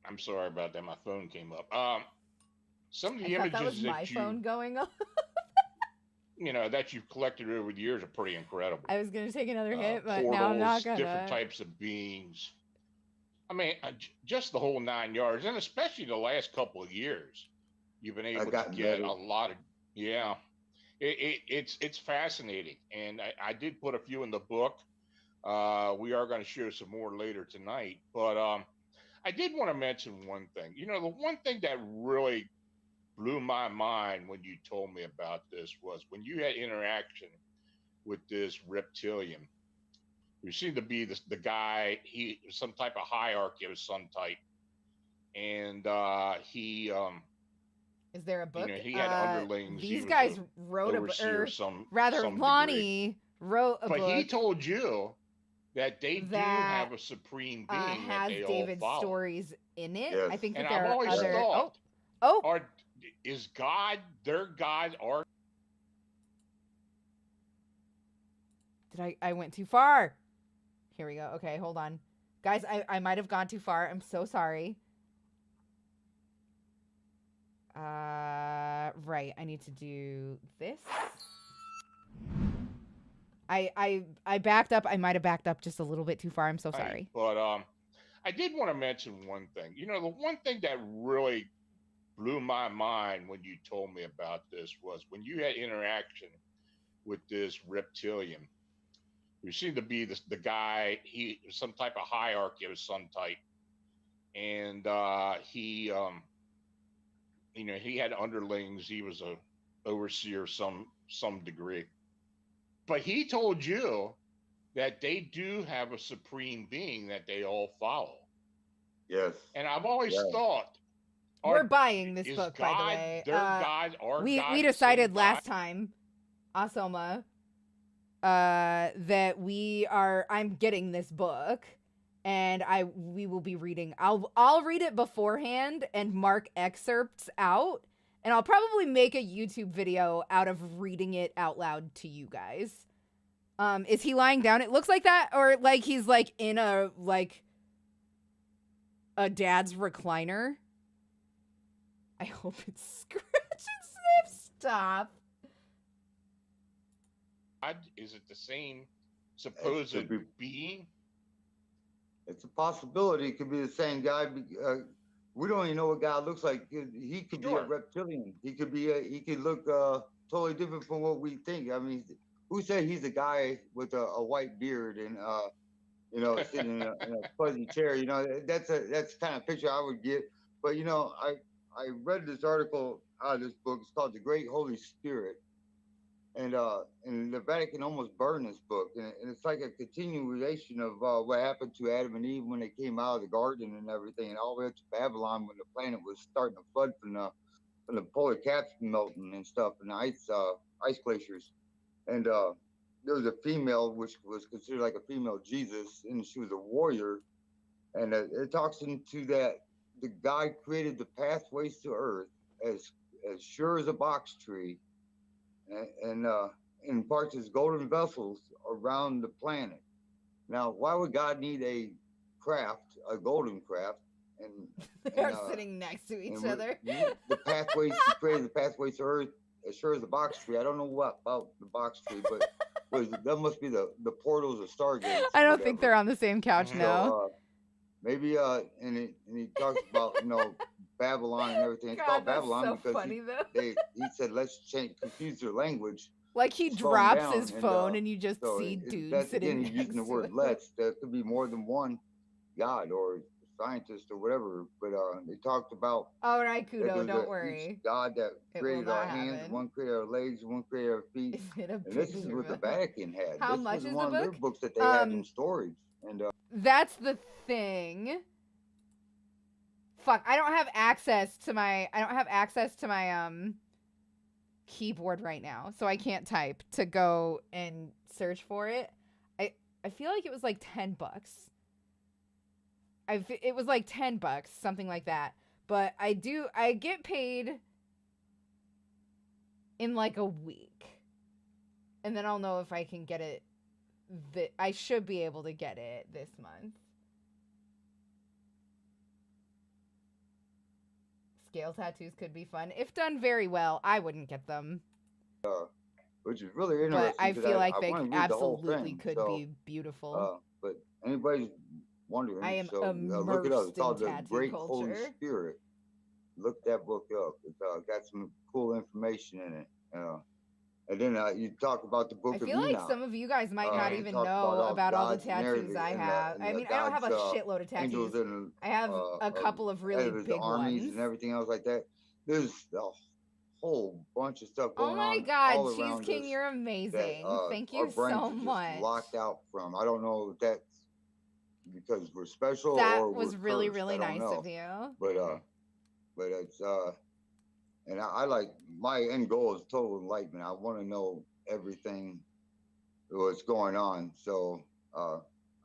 I'm sorry about that. My phone came up. Some of the images that was my phone going off. That you've collected over the years are pretty incredible. I was going to take another hit, but portals, now I'm not going to. Different types of beings. I mean, just the whole 9 yards, and especially the last couple of years, you've been able to get a lot of, it's fascinating. And I did put a few in the book. We are going to share some more later tonight, but I did want to mention one thing. The one thing that really blew my mind when you told me about this was when you had interaction with this reptilian. who seemed to be the guy. He some type of hierarchy of some type, and he Is there a book? he had underlings. These guys wrote a book, or rather, Lonnie wrote a book. But he told you that they do have a supreme being has that they David's all follow. stories in it. Yes. I think that And there I've always are other. thought, is God their God or? Did I went too far? Here we go. Okay, hold on, guys. I might have gone too far. I'm so sorry. Right. I need to do this. I backed up. I might have backed up just a little bit too far. I'm so sorry. But I did want to mention one thing. The one thing that really blew my mind when you told me about this was when you had interaction with this reptilian, who seemed to be the guy. He some type of hierarchy of some type, and he he had underlings. He was a overseer some degree. But he told you that they do have a supreme being that they all follow. Yes. And I've always thought, we're buying this book, God, by the way. Their God, our we God, decided last time, Asoma, that I'm getting this book, and we will be reading. I'll read it beforehand and mark excerpts out. And I'll probably make a YouTube video out of reading it out loud to you guys. Is he lying down? It looks like that, or like he's like in a dad's recliner. I hope it's Scratch and Sniff. Stop. Is it the same supposed being? It's a possibility. It could be the same guy. We don't even know what God looks like. He could be a reptilian. He could look totally different from what we think. I mean, who said he's a guy with a white beard and sitting in a fuzzy chair? That's the kind of picture I would get. But I read this article out of this book. It's called The Great Holy Spirit, and the Vatican almost burned this book, and it's like a continuation of what happened to Adam and Eve when they came out of the garden and everything, and all the way up to Babylon when the planet was starting to flood from the polar caps melting and stuff, and the ice glaciers, and there was a female which was considered like a female Jesus, and she was a warrior, and it talks into that the God created the pathways to Earth as sure as a box tree. And imparts his golden vessels around the planet. Now, why would God need a golden craft? And they're sitting next to each other. The pathways to create the pathways to Earth as sure as a box tree. I don't know what about the box tree, but that must be the portals of Stargate. I don't think they're on the same couch now. So, maybe and he talks about Babylon and everything. It's called Babylon so because funny, he said let's confuse their language. Like he drops his phone and you just see dudes sitting next to him. Using the word "let's." There could be more than one God or scientist or whatever. But they talked about. All right, Kudo, don't worry. God that created our hands, one created our legs, one created our feet. And this is what the Vatican had. How much is the book? One of their books that they had in storage. And that's the thing. Fuck, I don't have access to my keyboard right now, so I can't type to go and search for it. I feel like it was like $10. It was like $10, something like that. But I get paid in like a week. And then I'll know if I can get it. I should be able to get it this month. Scale tattoos could be fun. If done very well, I wouldn't get them. Which is really interesting. But I feel like they absolutely could be beautiful. But anybody's wondering, I am look it up. It's called The Great culture. Holy Spirit. Look that book up. It's got some cool information in it. And then you talk about the book of Enoch. I feel like some of you guys might not even know about all the tattoos I have. I mean, I don't have a shitload of tattoos. I have a couple of really big armies ones. and everything else like that. There's a whole bunch of stuff Oh going my on God, all Cheese around King, us you're that amazing. Thank our you brains so are just much. locked out from. I don't know if that's because we're special That or was we're really, cursed. really I don't nice know. of you. But it's and I like my end goal is total enlightenment. I want to know everything what's going on. So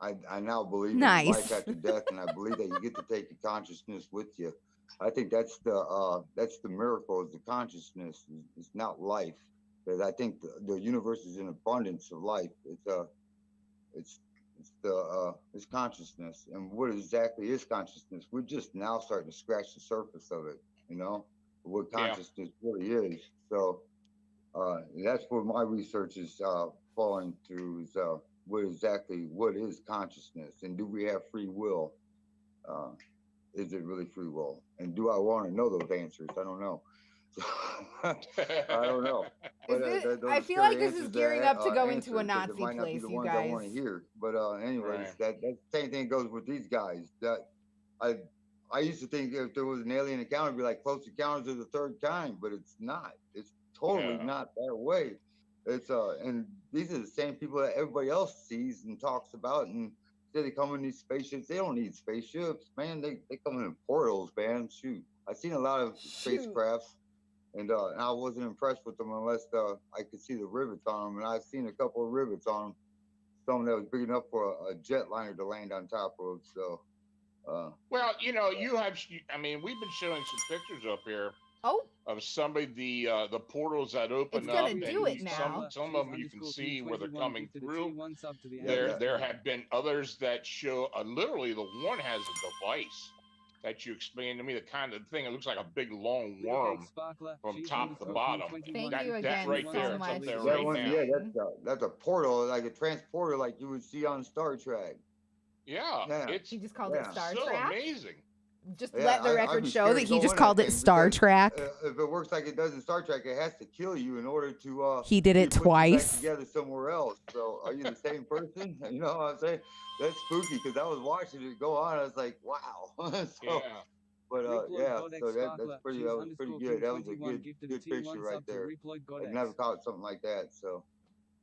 I now believe in life after death, and I believe that you get to take your consciousness with you. I think that's the miracle is the consciousness. It's not life, because I think the universe is an abundance of life. It's consciousness, and what exactly is consciousness? We're just now starting to scratch the surface of it, what consciousness really is. So that's where my research is falling through is what is consciousness, and do we have free will? Is it really free will? And do I want to know those answers? I don't know. I don't know. But, I feel like this is gearing up to go into a Nazi it might not place, be the you ones guys. I want to hear. But anyways, Right. that same thing goes with these guys. That I used to think if there was an alien encounter, it'd be like Close Encounters of the Third Kind, but it's not. It's totally not that way. It's and these are the same people that everybody else sees and talks about, and they come in these spaceships. They don't need spaceships, man. They come in portals, man. Shoot, I've seen a lot of spacecrafts, and I wasn't impressed with them unless I could see the rivets on them, and I've seen a couple of rivets on them. Something that was big enough for a jetliner to land on top of. So. Well, you have. I mean, we've been showing some pictures up here. Of some of the portals that open it's up, gonna do it now. Some of them you can see where they're coming through. There have been others that show literally the one has a device that you explained to me, the kind of thing. It looks like a big long worm from top to bottom. Thank you again that right so there, much. it's up there that right one, now. Yeah, that's a portal, like a transporter, like you would see on Star Trek. Yeah. He just called it Star so Trek. Amazing. Just let the record show that he just called it Star Trek. If it works like it does in Star Trek, it has to kill you in order to. He did it twice. Back together somewhere else. So, are you the same person? You know what I'm saying? That's spooky because I was watching it go on. I was like, wow. So, but so that's pretty. That was pretty good. That was a good picture right there. I never caught something like that. So.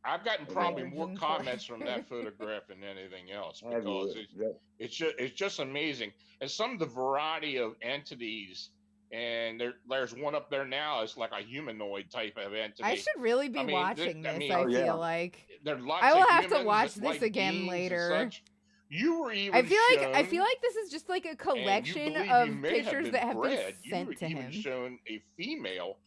I've gotten probably more comments from that photograph than anything else because it's just amazing. And some of the variety of entities, and there's one up there now. It's like a humanoid type of entity. I should really be watching this. I feel like there's lots I will of have to humans, watch this like again later. You were even. I feel like this is just like a collection of pictures that have been sent to him. You were even shown a female.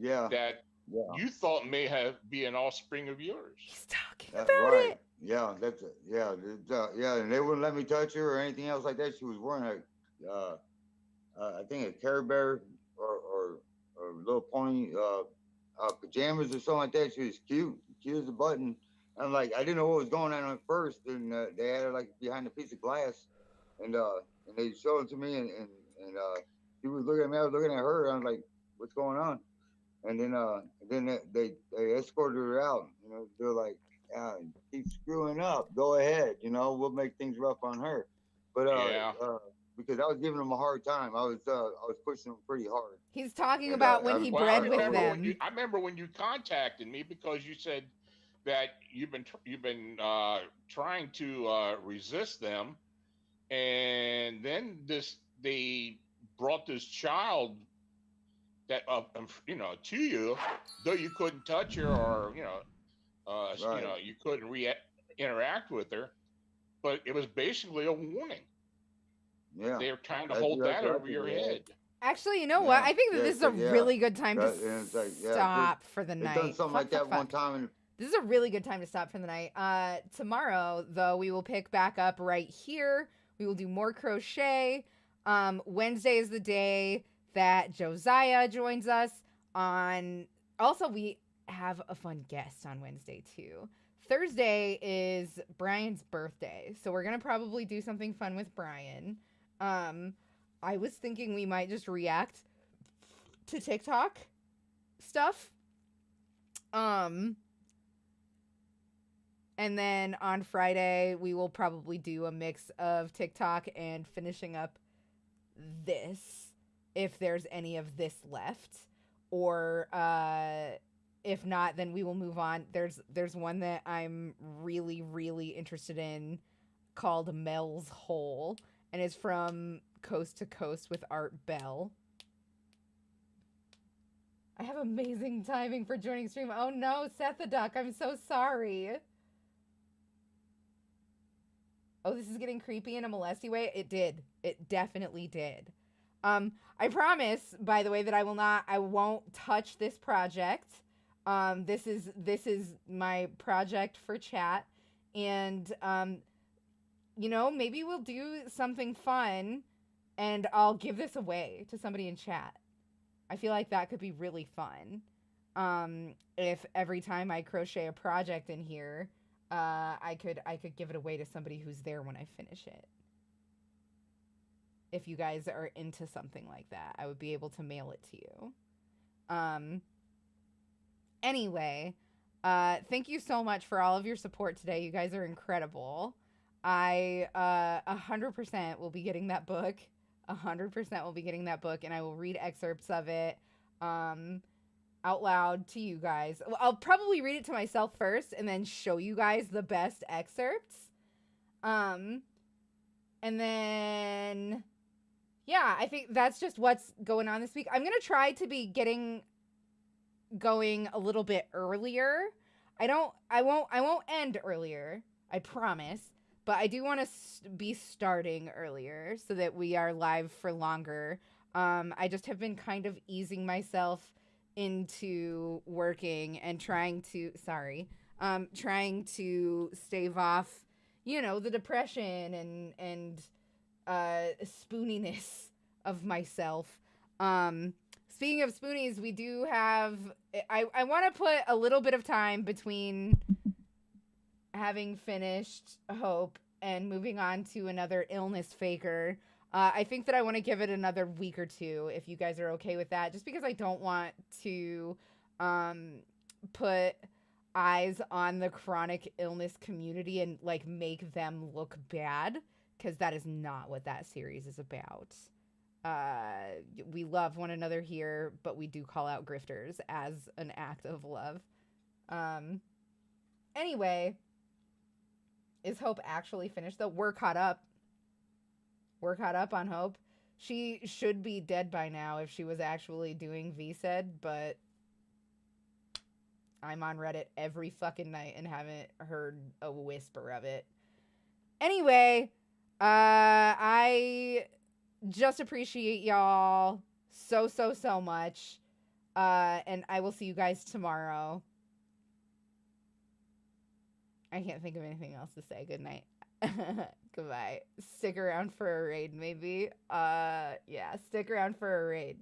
Yeah. That. Yeah. You thought may be an offspring of yours. He's talking about it. Yeah, that's it. Yeah, and they wouldn't let me touch her or anything else like that. She was wearing I think a Care Bear or little pony pajamas or something like that. She was cute as a button. I'm like, I didn't know what was going on at first, and they had her like behind a piece of glass, and they showed it to me, and she was looking at me. I was looking at her. And I was like, what's going on? And then they escorted her out. They're like, keep screwing up. Go ahead. We'll make things rough on her. But because I was giving him a hard time. I was pushing him pretty hard. He's talking about when he bred with them. I remember when you contacted me because you said that you've been trying to resist them, and then they brought this child that to you, though you couldn't touch her or you couldn't interact with her, but it was basically a warning. Yeah, they were trying to hold that over your head. Actually, you know what? I think that this is a really good time to stop for the night. Done something like that one time. And this is a really good time to stop for the night. Tomorrow, though, we will pick back up right here. We will do more crochet. Wednesday is the day that Josiah joins us on. Also, we have a fun guest on Wednesday too. Thursday is Brian's birthday, so we're gonna probably do something fun with Brian. I was thinking we might just react to TikTok stuff. And then on Friday we will probably do a mix of TikTok and finishing up this, if there's any of this left, or if not, then we will move on. There's one that I'm really, really interested in called Mel's Hole, and it's from Coast to Coast with Art Bell. I have amazing timing for joining stream. Oh no, Seth the Duck, I'm so sorry. Oh, this is getting creepy in a molesty way? It did. It definitely did. I promise, by the way, that I won't touch this project. This is my project for chat. And, you know, maybe we'll do something fun and I'll give this away to somebody in chat. I feel like that could be really fun. If every time I crochet a project in here, I could give it away to somebody who's there when I finish it. If you guys are into something like that, I would be able to mail it to you. Anyway, thank you so much for all of your support today. You guys are incredible. I 100% will be getting that book. 100% will be getting that book, and I will read excerpts of it out loud to you guys. I'll probably read it to myself first and then show you guys the best excerpts. And then, yeah, I think that's just what's going on this week. I'm going to try to be going a little bit earlier. I won't end earlier, I promise. But I do want to be starting earlier so that we are live for longer. I just have been kind of easing myself into working and trying to stave off, you know, the depression and spooniness of myself. Speaking of spoonies, we do have, I want to put a little bit of time between having finished Hope and moving on to another illness faker. I think that I want to give it another week or two, if you guys are okay with that, just because I don't want to put eyes on the chronic illness community and like make them look bad, because that is not what that series is about. We love one another here, but we do call out grifters as an act of love. Anyway, is Hope actually finished though? We're caught up. We're caught up on Hope. She should be dead by now if she was actually doing VSED, but I'm on Reddit every fucking night and haven't heard a whisper of it. Anyway, I just appreciate y'all so much. And I will see you guys tomorrow. I can't think of anything else to say. Good night. Goodbye. Stick around for a raid, maybe. Yeah, stick around for a raid.